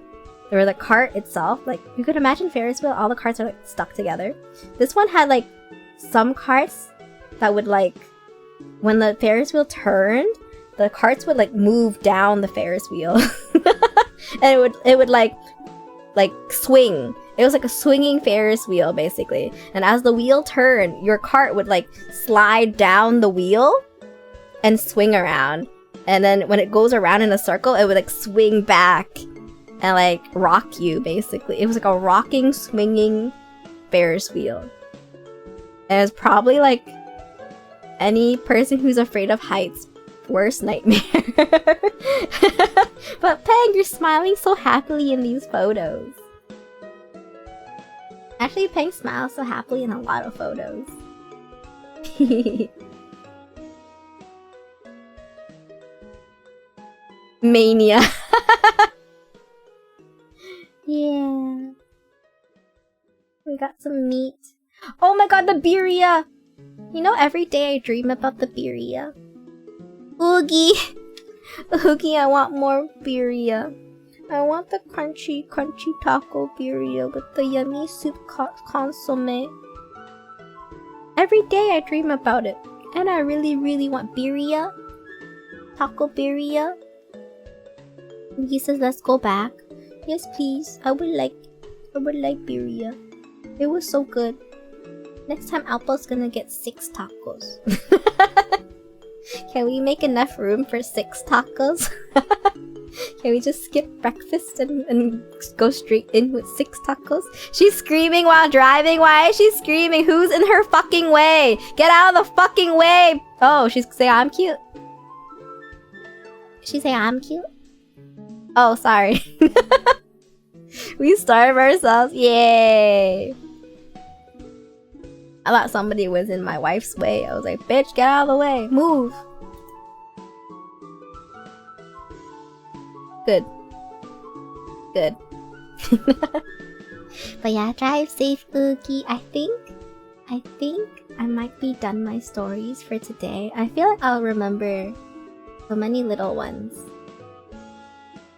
cart itself, like you could imagine Ferris wheel, all the carts are like stuck together. This one had like some carts that would like, when the Ferris wheel turned, the carts would like move down the Ferris wheel. And it would like swing. It was like a swinging Ferris wheel basically. And as the wheel turned, your cart would like slide down the wheel and swing around. And then when it goes around in a circle, it would like swing back and like rock you basically. It was like a rocking, swinging Ferris wheel. And it's probably like any person who's afraid of heights' worst nightmare. But Peg, you're smiling so happily in these photos. Actually, Peg smiles so happily in a lot of photos. Mania. Yeah. We got some meat. Oh my god, the birria! You know, every day I dream about the birria. Oogie! Oogie, I want more birria. I want the crunchy taco birria with the yummy soup consomme. Every day I dream about it. And I really want birria. Taco birria. And he says, let's go back. Yes, please. I would like birria. It was so good. Next time, Alpo's gonna get 6 tacos. Can we make enough room for 6 tacos? Can we just skip breakfast and go straight in with 6 tacos? She's screaming while driving. Why is she screaming? Who's in her fucking way? Get out of the fucking way! Oh, she's saying I'm cute. She say I'm cute? Oh, sorry. We starve ourselves. Yay! I thought somebody was in my wife's way. I was like, bitch, get out of the way. Move. Good. Good. But yeah, drive safe, Oogie. I think I might be done my stories for today. I feel like I'll remember so many little ones.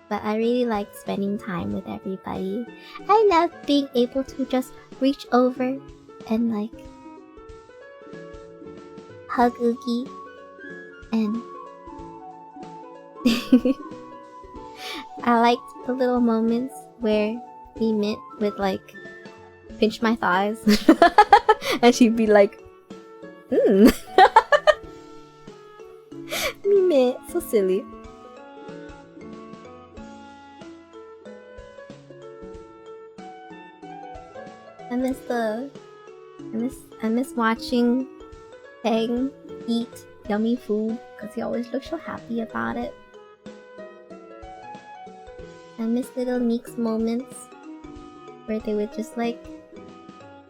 But I really like spending time with everybody. I love being able to just reach over and like hug Oogie and I liked the little moments where we met with like pinch my thighs and she'd be like we met. So silly. I miss watching Peng eat yummy food because he always looks so happy about it. I miss little Neek's moments where they would just like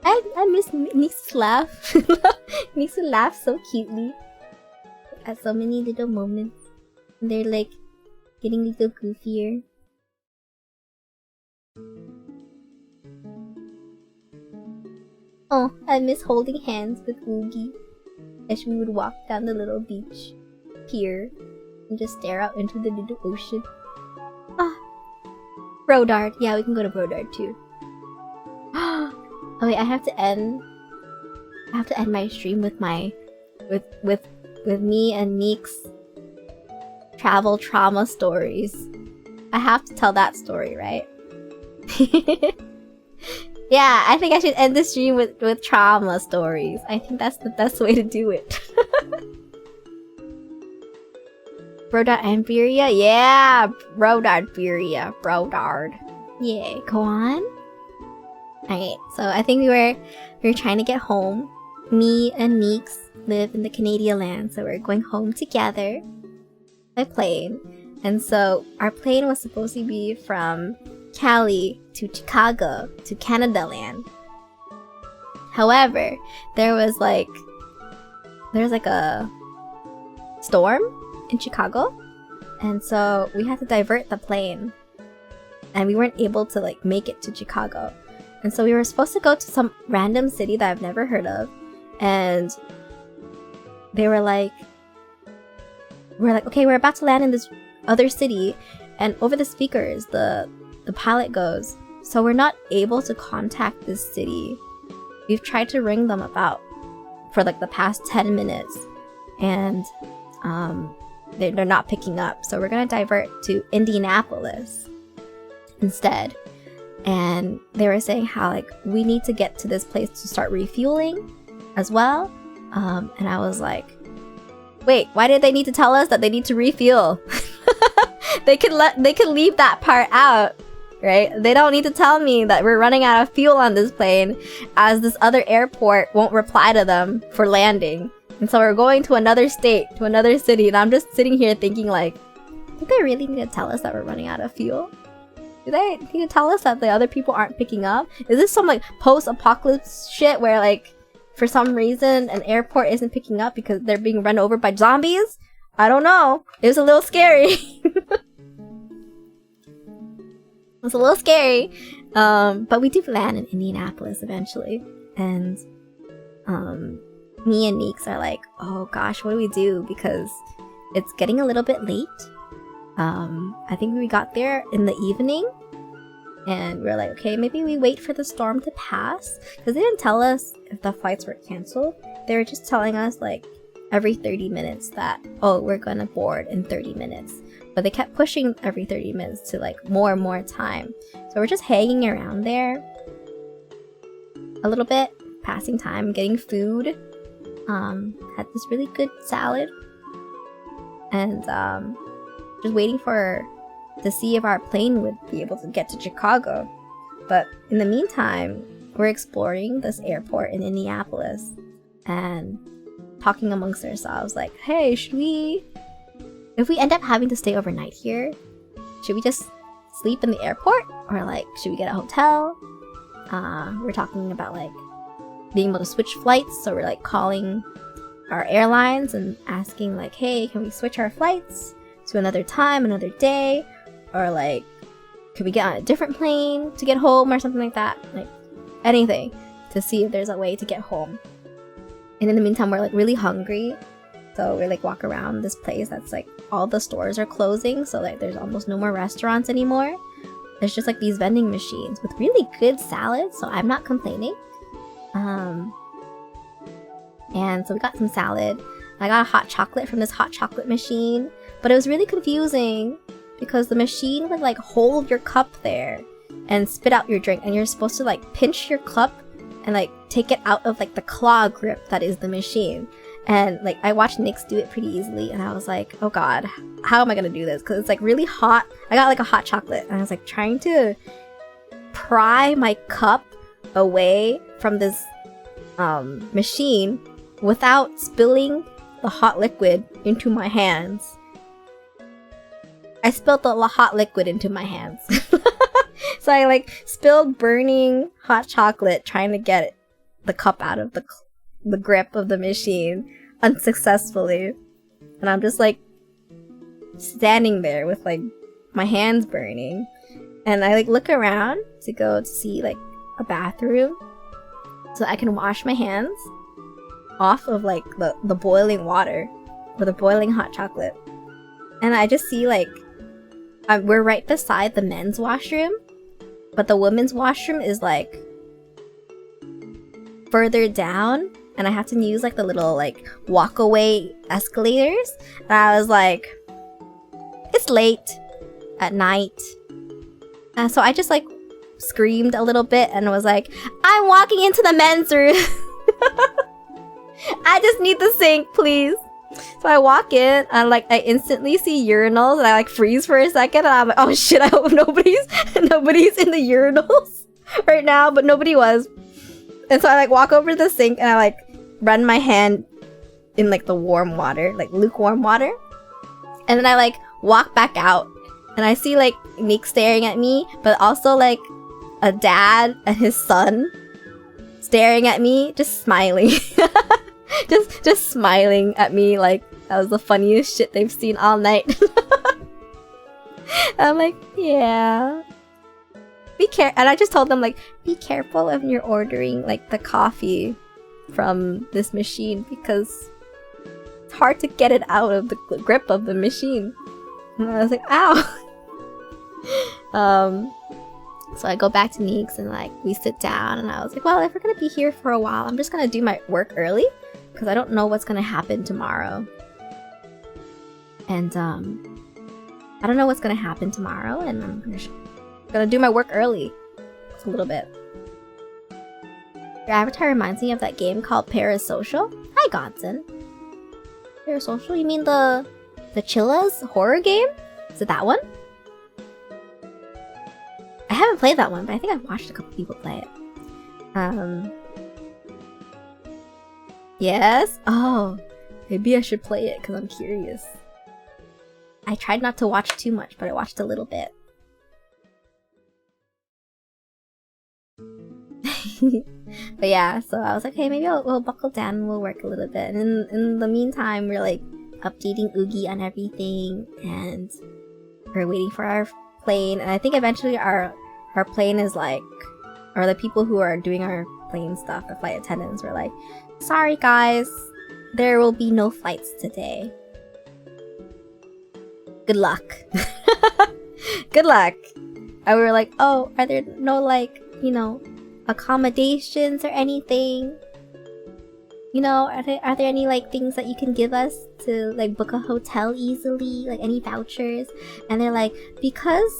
I miss Neek's laugh. Neeks would laugh so cutely at so many little moments. And they're like getting a little goofier. Oh, I miss holding hands with Oogie as we would walk down the little beach pier and just stare out into the little ocean. Ah, Brodard. Yeah, we can go to Brodard too. Oh wait, I have to end my stream with my with me and Neek's travel trauma stories. I have to tell that story, right? Yeah, I think I should end the stream with trauma stories. I think that's the best way to do it. Brodard and Birria? Yeah! Brodard Birria. Brodard. Yay. Go on. Alright, so I think we were trying to get home. Me and Meeks live in the Canadian land, so we're going home together by plane. And so our plane was supposed to be from Cali to Chicago to Canada land. However, there's like a storm in Chicago, and so we had to divert the plane, and we weren't able to like make it to Chicago. And so we were supposed to go to some random city that I've never heard of, and they were like, we're like, okay, we're about to land in this other city, and over the speakers, the pilot goes, so we're not able to contact this city. We've tried to ring them for like the past 10 minutes, and they're not picking up. So we're gonna divert to Indianapolis instead. And they were saying how like we need to get to this place to start refueling as well. And I was like, wait, why did they need to tell us that they need to refuel? They could leave that part out, right? They don't need to tell me that we're running out of fuel on this plane, as this other airport won't reply to them for landing. And so we're going to another state, to another city, and I'm just sitting here thinking like, do they really need to tell us that we're running out of fuel? Do they need to tell us that the other people aren't picking up? Is this some like post-apocalypse shit where like for some reason an airport isn't picking up because they're being run over by zombies? I don't know. It was a little scary. It was a little scary. But we do land in Indianapolis eventually. And me and Neeks are like, oh gosh, what do we do? Because it's getting a little bit late. I think we got there in the evening. And we're like, okay, maybe we wait for the storm to pass. Because they didn't tell us if the flights were canceled. They were just telling us like every 30 minutes that, oh, we're gonna board in 30 minutes. But they kept pushing every 30 minutes to like more and more time. So we're just hanging around there a little bit, passing time, getting food. Had this really good salad. And just waiting to see if our plane would be able to get to Chicago. But in the meantime, we're exploring this airport in Indianapolis and talking amongst ourselves like, hey, if we end up having to stay overnight here, should we just sleep in the airport? Or like, should we get a hotel? We're talking about like being able to switch flights, so we're like calling our airlines and asking like, hey, can we switch our flights to another time, another day? Or like, could we get on a different plane to get home or something like that? Like anything to see if there's a way to get home. And in the meantime, we're like really hungry, so we like walk around this place that's like all the stores are closing, so like there's almost no more restaurants anymore. There's just like these vending machines with really good salads, so I'm not complaining. And so we got some salad. I got a hot chocolate from this hot chocolate machine, but it was really confusing because the machine would like hold your cup there and spit out your drink, and you're supposed to like pinch your cup and like take it out of like the claw grip that is the machine. And like I watched Nyx do it pretty easily, and I was like, oh god, how am I gonna do this? Because it's like really hot. I got like a hot chocolate, and I was like trying to pry my cup away from this machine without spilling the hot liquid into my hands. I spilled the hot liquid into my hands. So I like spilled burning hot chocolate trying to get the cup out of the grip of the machine unsuccessfully. And I'm just like standing there with like my hands burning. And I like look around to go to see like a bathroom so I can wash my hands off of like the boiling water or the boiling hot chocolate. And I just see like we're right beside the men's washroom, but the women's washroom is like further down, and I have to use like the little like walk away escalators. And I was like, it's late at night, and so I just like screamed a little bit and was like, I'm walking into the men's room. I just need the sink, please. So I walk in and like I instantly see urinals, and I like freeze for a second, and I'm like, oh shit, I hope nobody's in the urinals right now, but nobody was. And so I like walk over to the sink and I like run my hand in like the warm water, like lukewarm water, and then I like walk back out, and I see like Nick staring at me, but also like a dad and his son staring at me, just smiling. just smiling at me like that was the funniest shit they've seen all night. I'm like, yeah. And I just told them like, be careful when you're ordering like the coffee from this machine because it's hard to get it out of the grip of the machine. And I was like, ow! So I go back to Neeks and like we sit down and I was like, well, if we're gonna be here for a while, I'm just gonna do my work early because I don't know what's gonna happen tomorrow. And I don't know what's gonna happen tomorrow, and I'm gonna do my work early. Just a little bit. Your avatar reminds me of that game called Parasocial. Hi, Godson. Parasocial? You mean the Chillas horror game? Is it that one? I haven't played that one, but I think I've watched a couple people play it. Yes? Oh, maybe I should play it because I'm curious. I tried not to watch too much, but I watched a little bit. But yeah, so I was like, hey, maybe we'll buckle down and we'll work a little bit. And in the meantime, we're like updating OMGHI on everything, and we're waiting for our plane. And I think eventually our plane is like, or the people who are doing our plane stuff, the flight attendants, were like, sorry guys, there will be no flights today. Good luck. Good luck. And we were like, oh, are there no like, you know, accommodations or anything? You know, are there any like things that you can give us to like book a hotel easily, like any vouchers? And they're like, because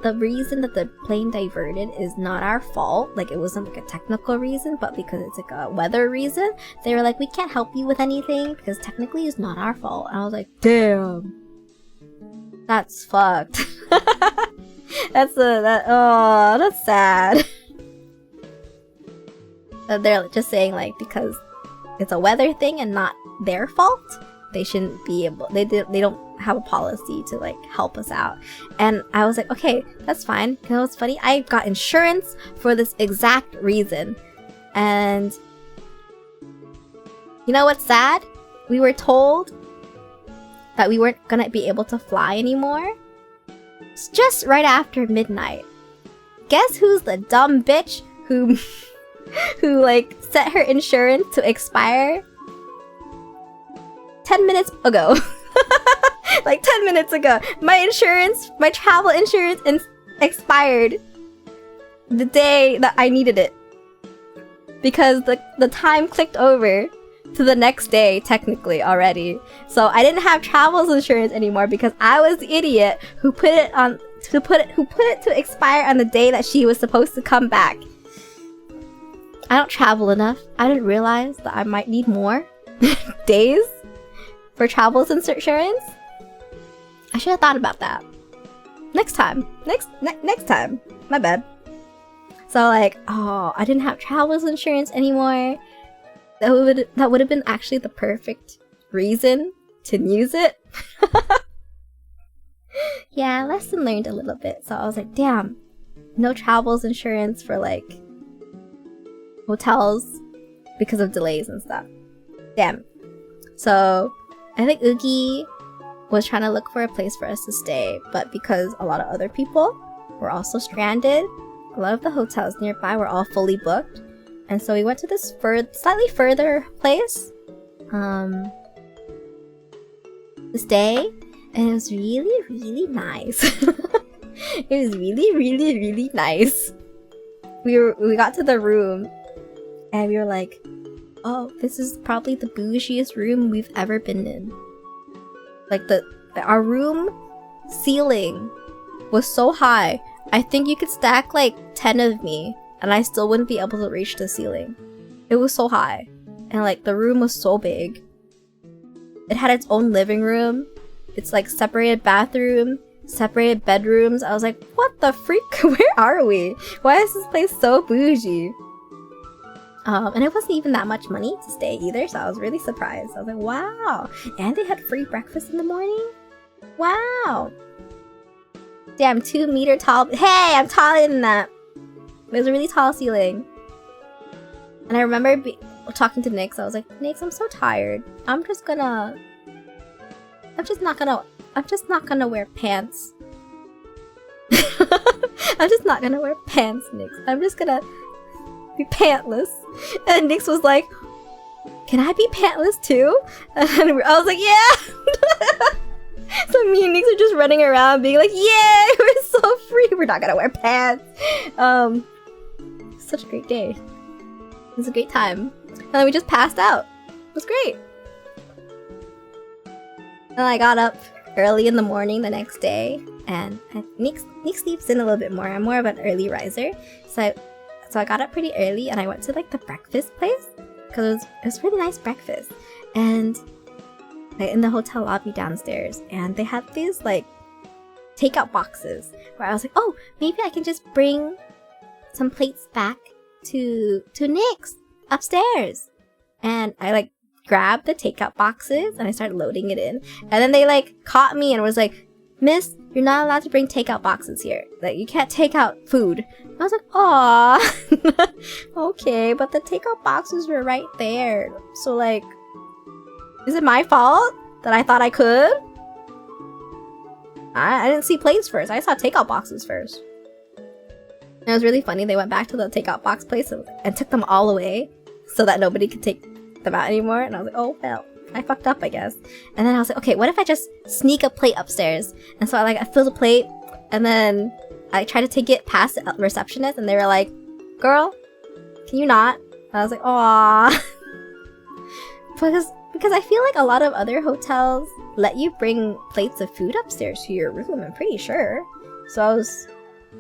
the reason that the plane diverted is not our fault, like it wasn't like a technical reason, but because it's like a weather reason, they were like, we can't help you with anything because technically it's not our fault. And I was like, damn, that's fucked. That's sad. They're just saying like, because it's a weather thing and not their fault, they shouldn't be able, they don't have a policy to like help us out. And I was like, okay, that's fine. You know what's funny? I got insurance for this exact reason. And you know what's sad? We were told that we weren't gonna be able to fly anymore. It's just right after midnight. Guess who's the dumb bitch who like set her insurance to expire 10 minutes ago? Like 10 minutes ago, my travel insurance expired the day that I needed it, because the time clicked over to the next day technically already. So I didn't have travel insurance anymore because I was the idiot who put it to expire on the day that she was supposed to come back. I don't travel enough. I didn't realize that I might need more days for travel insurance. I should have thought about that. Next time. Next time. My bad. So like, oh, I didn't have travel insurance anymore. That would have been actually the perfect reason to use it. Yeah, lesson learned a little bit. So I was like, damn, no travel insurance for like hotels because of delays and stuff. Damn. So I think OMGHI was trying to look for a place for us to stay, but because a lot of other people were also stranded, a lot of the hotels nearby were all fully booked, and so we went to this slightly further place to stay, and it was really, really nice. It was really, really, really nice. We got to the room, and we were like, oh, this is probably the bougiest room we've ever been in. Like our room ceiling was so high, I think you could stack like 10 of me and I still wouldn't be able to reach the ceiling. It was so high, and like the room was so big. It had its own living room. It's like separated bathroom, separated bedrooms. I was like, what the freak? Where are we? Why is this place so bougie? And it wasn't even that much money to stay either, so I was really surprised. I was like, wow. And they had free breakfast in the morning? Wow. Damn, 2 meter tall. Hey, I'm taller than that. It was a really tall ceiling. And I remember talking to Nyx. I was like, Nyx, I'm so tired. I'm just not gonna wear pants. I'm just not gonna wear pants, Nyx. I'm just gonna be pantless. And Nyx was like, can I be pantless too? And I was like, yeah! So me and Nix are just running around being like, yay! We're so free! We're not gonna wear pants! Such a great day. It was a great time. And then we just passed out. It was great. And I got up early in the morning the next day, and Nix sleeps in a little bit more. I'm more of an early riser. So I got up pretty early and I went to like the breakfast place because it was really nice breakfast. And in the hotel lobby downstairs, and they had these like takeout boxes where I was like, oh, maybe I can just bring some plates back to Nix upstairs. And I like grabbed the takeout boxes and I started loading it in, and then they like caught me and was like, miss, you're not allowed to bring takeout boxes here, like you can't take out food. I was like, aw. Okay, but the takeout boxes were right there, so like, is it my fault that I thought I could? I didn't see plates first, I saw takeout boxes first. And it was really funny, they went back to the takeout box place and took them all away so that nobody could take them out anymore. And I was like, oh well, I fucked up, I guess. And then I was like, okay, what if I just sneak a plate upstairs? And so I filled a plate, and then I tried to take it past the receptionist, and they were like, girl, can you not? And I was like, aww. Because I feel like a lot of other hotels let you bring plates of food upstairs to your room, I'm pretty sure. So I was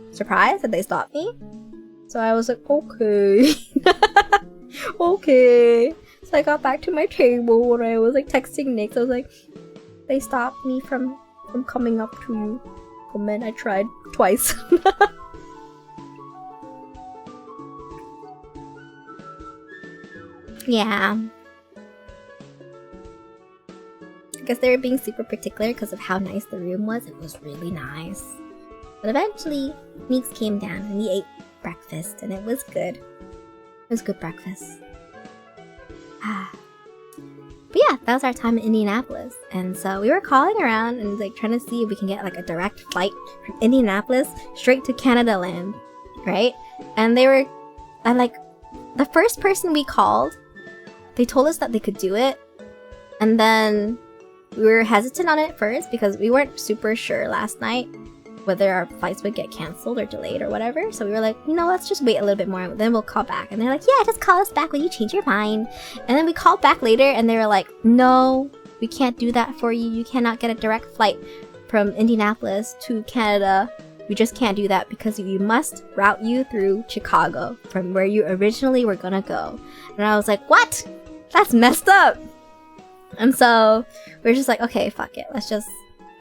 surprised that they stopped me. So I was like, okay. Okay. So I got back to my table and I was like texting Nix. I was like, they stopped me from coming up to you. And then I tried twice. Yeah. I guess they were being super particular because of how nice the room was. It was really nice. But eventually, Nix came down and we ate breakfast and it was good. It was good breakfast. But yeah, that was our time in Indianapolis. And so we were calling around and like trying to see if we can get like a direct flight from Indianapolis straight to Canada land, right? And like the first person we called, they told us that they could do it. And then we were hesitant on it first because we weren't super sure last night whether our flights would get cancelled or delayed or whatever. So we were like, no, let's just wait a little bit more, then we'll call back. And they're like, yeah, just call us back when you change your mind. And then we called back later and they were like, no, we can't do that for you. You cannot get a direct flight from Indianapolis to Canada. We just can't do that because we must route you through Chicago from where you originally were gonna go. And I was like, what? That's messed up. And so we're just like, okay, fuck it. Let's just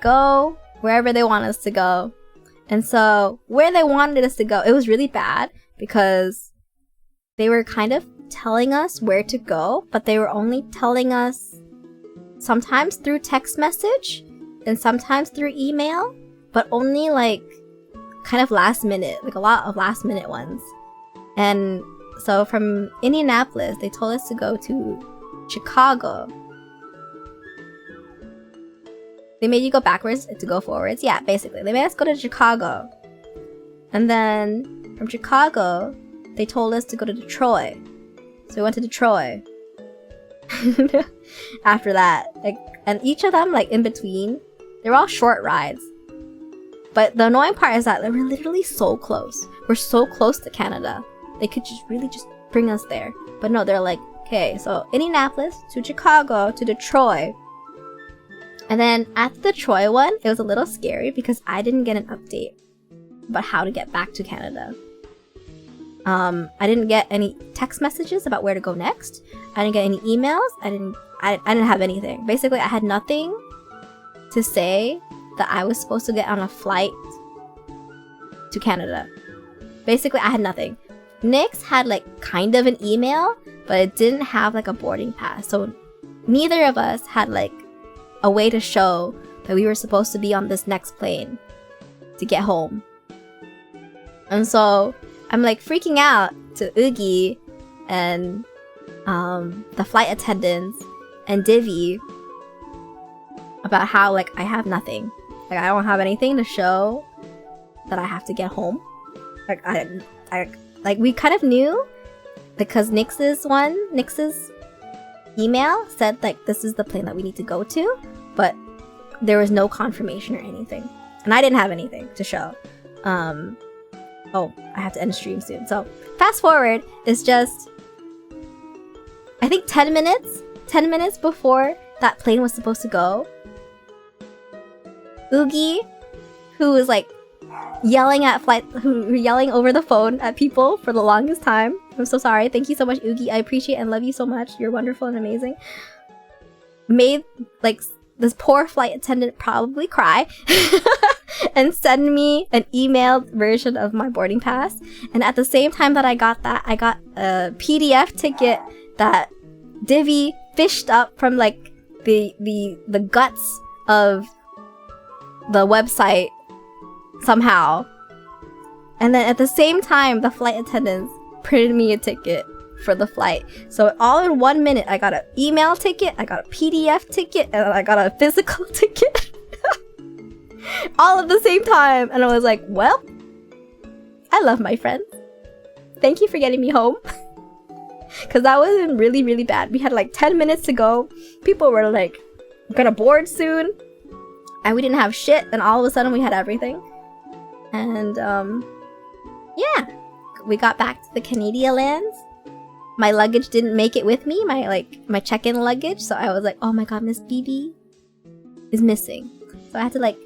go wherever they want us to go. And so where they wanted us to go, it was really bad because they were kind of telling us where to go, but they were only telling us sometimes through text message and sometimes through email, but only like kind of last minute, like a lot of last minute ones. And so from Indianapolis, they told us to go to Chicago. They made you go backwards to go forwards. Yeah, basically. They made us go to Chicago. And then from Chicago, they told us to go to Detroit. So we went to Detroit. After that. And each of them, in between, they were all short rides. But the annoying part is that they were literally so close. We're so close to Canada. They could just really just bring us there. But no, they're like, okay, so Indianapolis to Chicago to Detroit. And then at the Detroit one, it was a little scary because I didn't get an update about how to get back to Canada. I didn't get any text messages about where to go next. I didn't get any emails. I didn't have anything. Basically, I had nothing to say that I was supposed to get on a flight to Canada. Basically, I had nothing. Nix had kind of an email, but it didn't have a boarding pass. So neither of us had a way to show that we were supposed to be on this next plane to get home. And so I'm freaking out to Oogie and the flight attendants and Divi about how I have nothing. I don't have anything to show that I have to get home. We kind of knew because Nix's email said like this is the plane that we need to go to, but there was no confirmation or anything, and I didn't have anything to show. Oh, I have to end the stream soon. So fast forward is just, I think 10 minutes before that plane was supposed to go, OMGHI, who was like yelling over the phone at people for the longest time. I'm so sorry. Thank you so much, OMGHI. I appreciate and love you so much. You're wonderful and amazing. Made like this poor flight attendant probably cry and send me an emailed version of my boarding pass. And at the same time that I got that, I got a PDF ticket that Divi fished up from like the guts of the website somehow. And then at the same time, the flight attendants printed me a ticket for the flight. So all in 1 minute, I got an email ticket, I got a PDF ticket, and I got a physical ticket. All at the same time. And I was like, well, I love my friends. Thank you for getting me home. Because that was really, really bad. We had like 10 minutes to go. People were like, gonna board soon. And we didn't have shit. And all of a sudden we had everything. And yeah. We got back to the Canadian lands. My luggage didn't make it with me. My check-in luggage. So I was like, oh my god, Miss BB is missing. So I had to like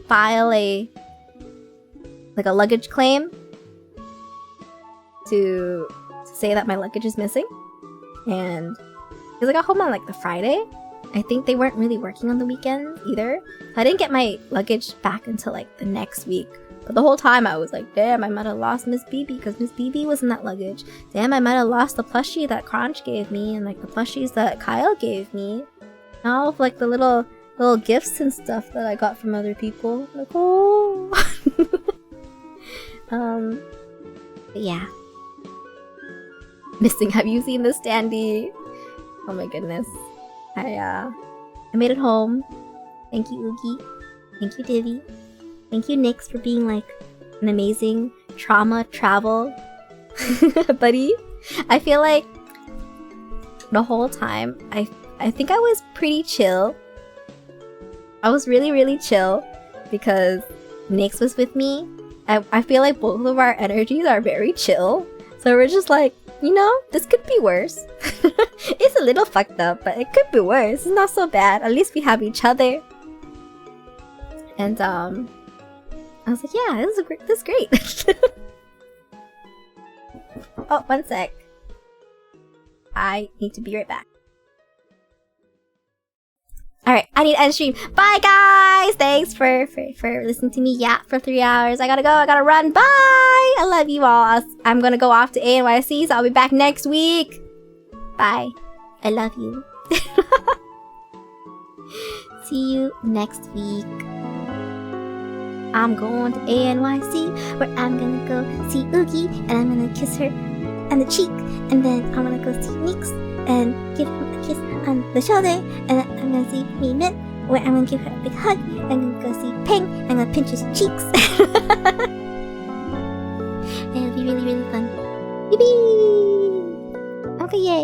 file a luggage claim to say that my luggage is missing. And because I got home on like the Friday, I think they weren't really working on the weekend either. So I didn't get my luggage back until like the next week. But the whole time I was like, damn, I might have lost Miss BB because Miss BB was in that luggage. Damn, I might have lost the plushie that Crunch gave me and like the plushies that Kyle gave me. And all of like the little gifts and stuff that I got from other people. Like, oh. But yeah. Missing. Have you seen this, Standy? Oh my goodness. I made it home. Thank you, OMGHI. Thank you, Divi. Thank you, Nyx, for being like an amazing trauma travel buddy. I feel like the whole time I think I was pretty chill. I was really, really chill because Nyx was with me. I feel like both of our energies are very chill. So we're just like, you know, this could be worse. It's a little fucked up, but it could be worse. It's not so bad. At least we have each other. And I was like, yeah, this is great. Oh, one sec. I need to be right back. Alright, I need to end stream. Bye, guys! Thanks for listening to me yap for 3 hours. I gotta go. I gotta run. Bye! I love you all. I'm gonna go off to ANYC, so I'll be back next week. Bye. I love you. See you next week. I'm going to ANYC, where I'm gonna go see OMGHI, and I'm gonna kiss her on the cheek, and then I'm gonna go see Nyx and give him a kiss on the shoulder, and then I'm gonna see me Mint, where I'm gonna give her a big hug, and I'm gonna go see Peng, and I'm gonna pinch his cheeks. It'll be really, really fun. Yippee! Okay, yay!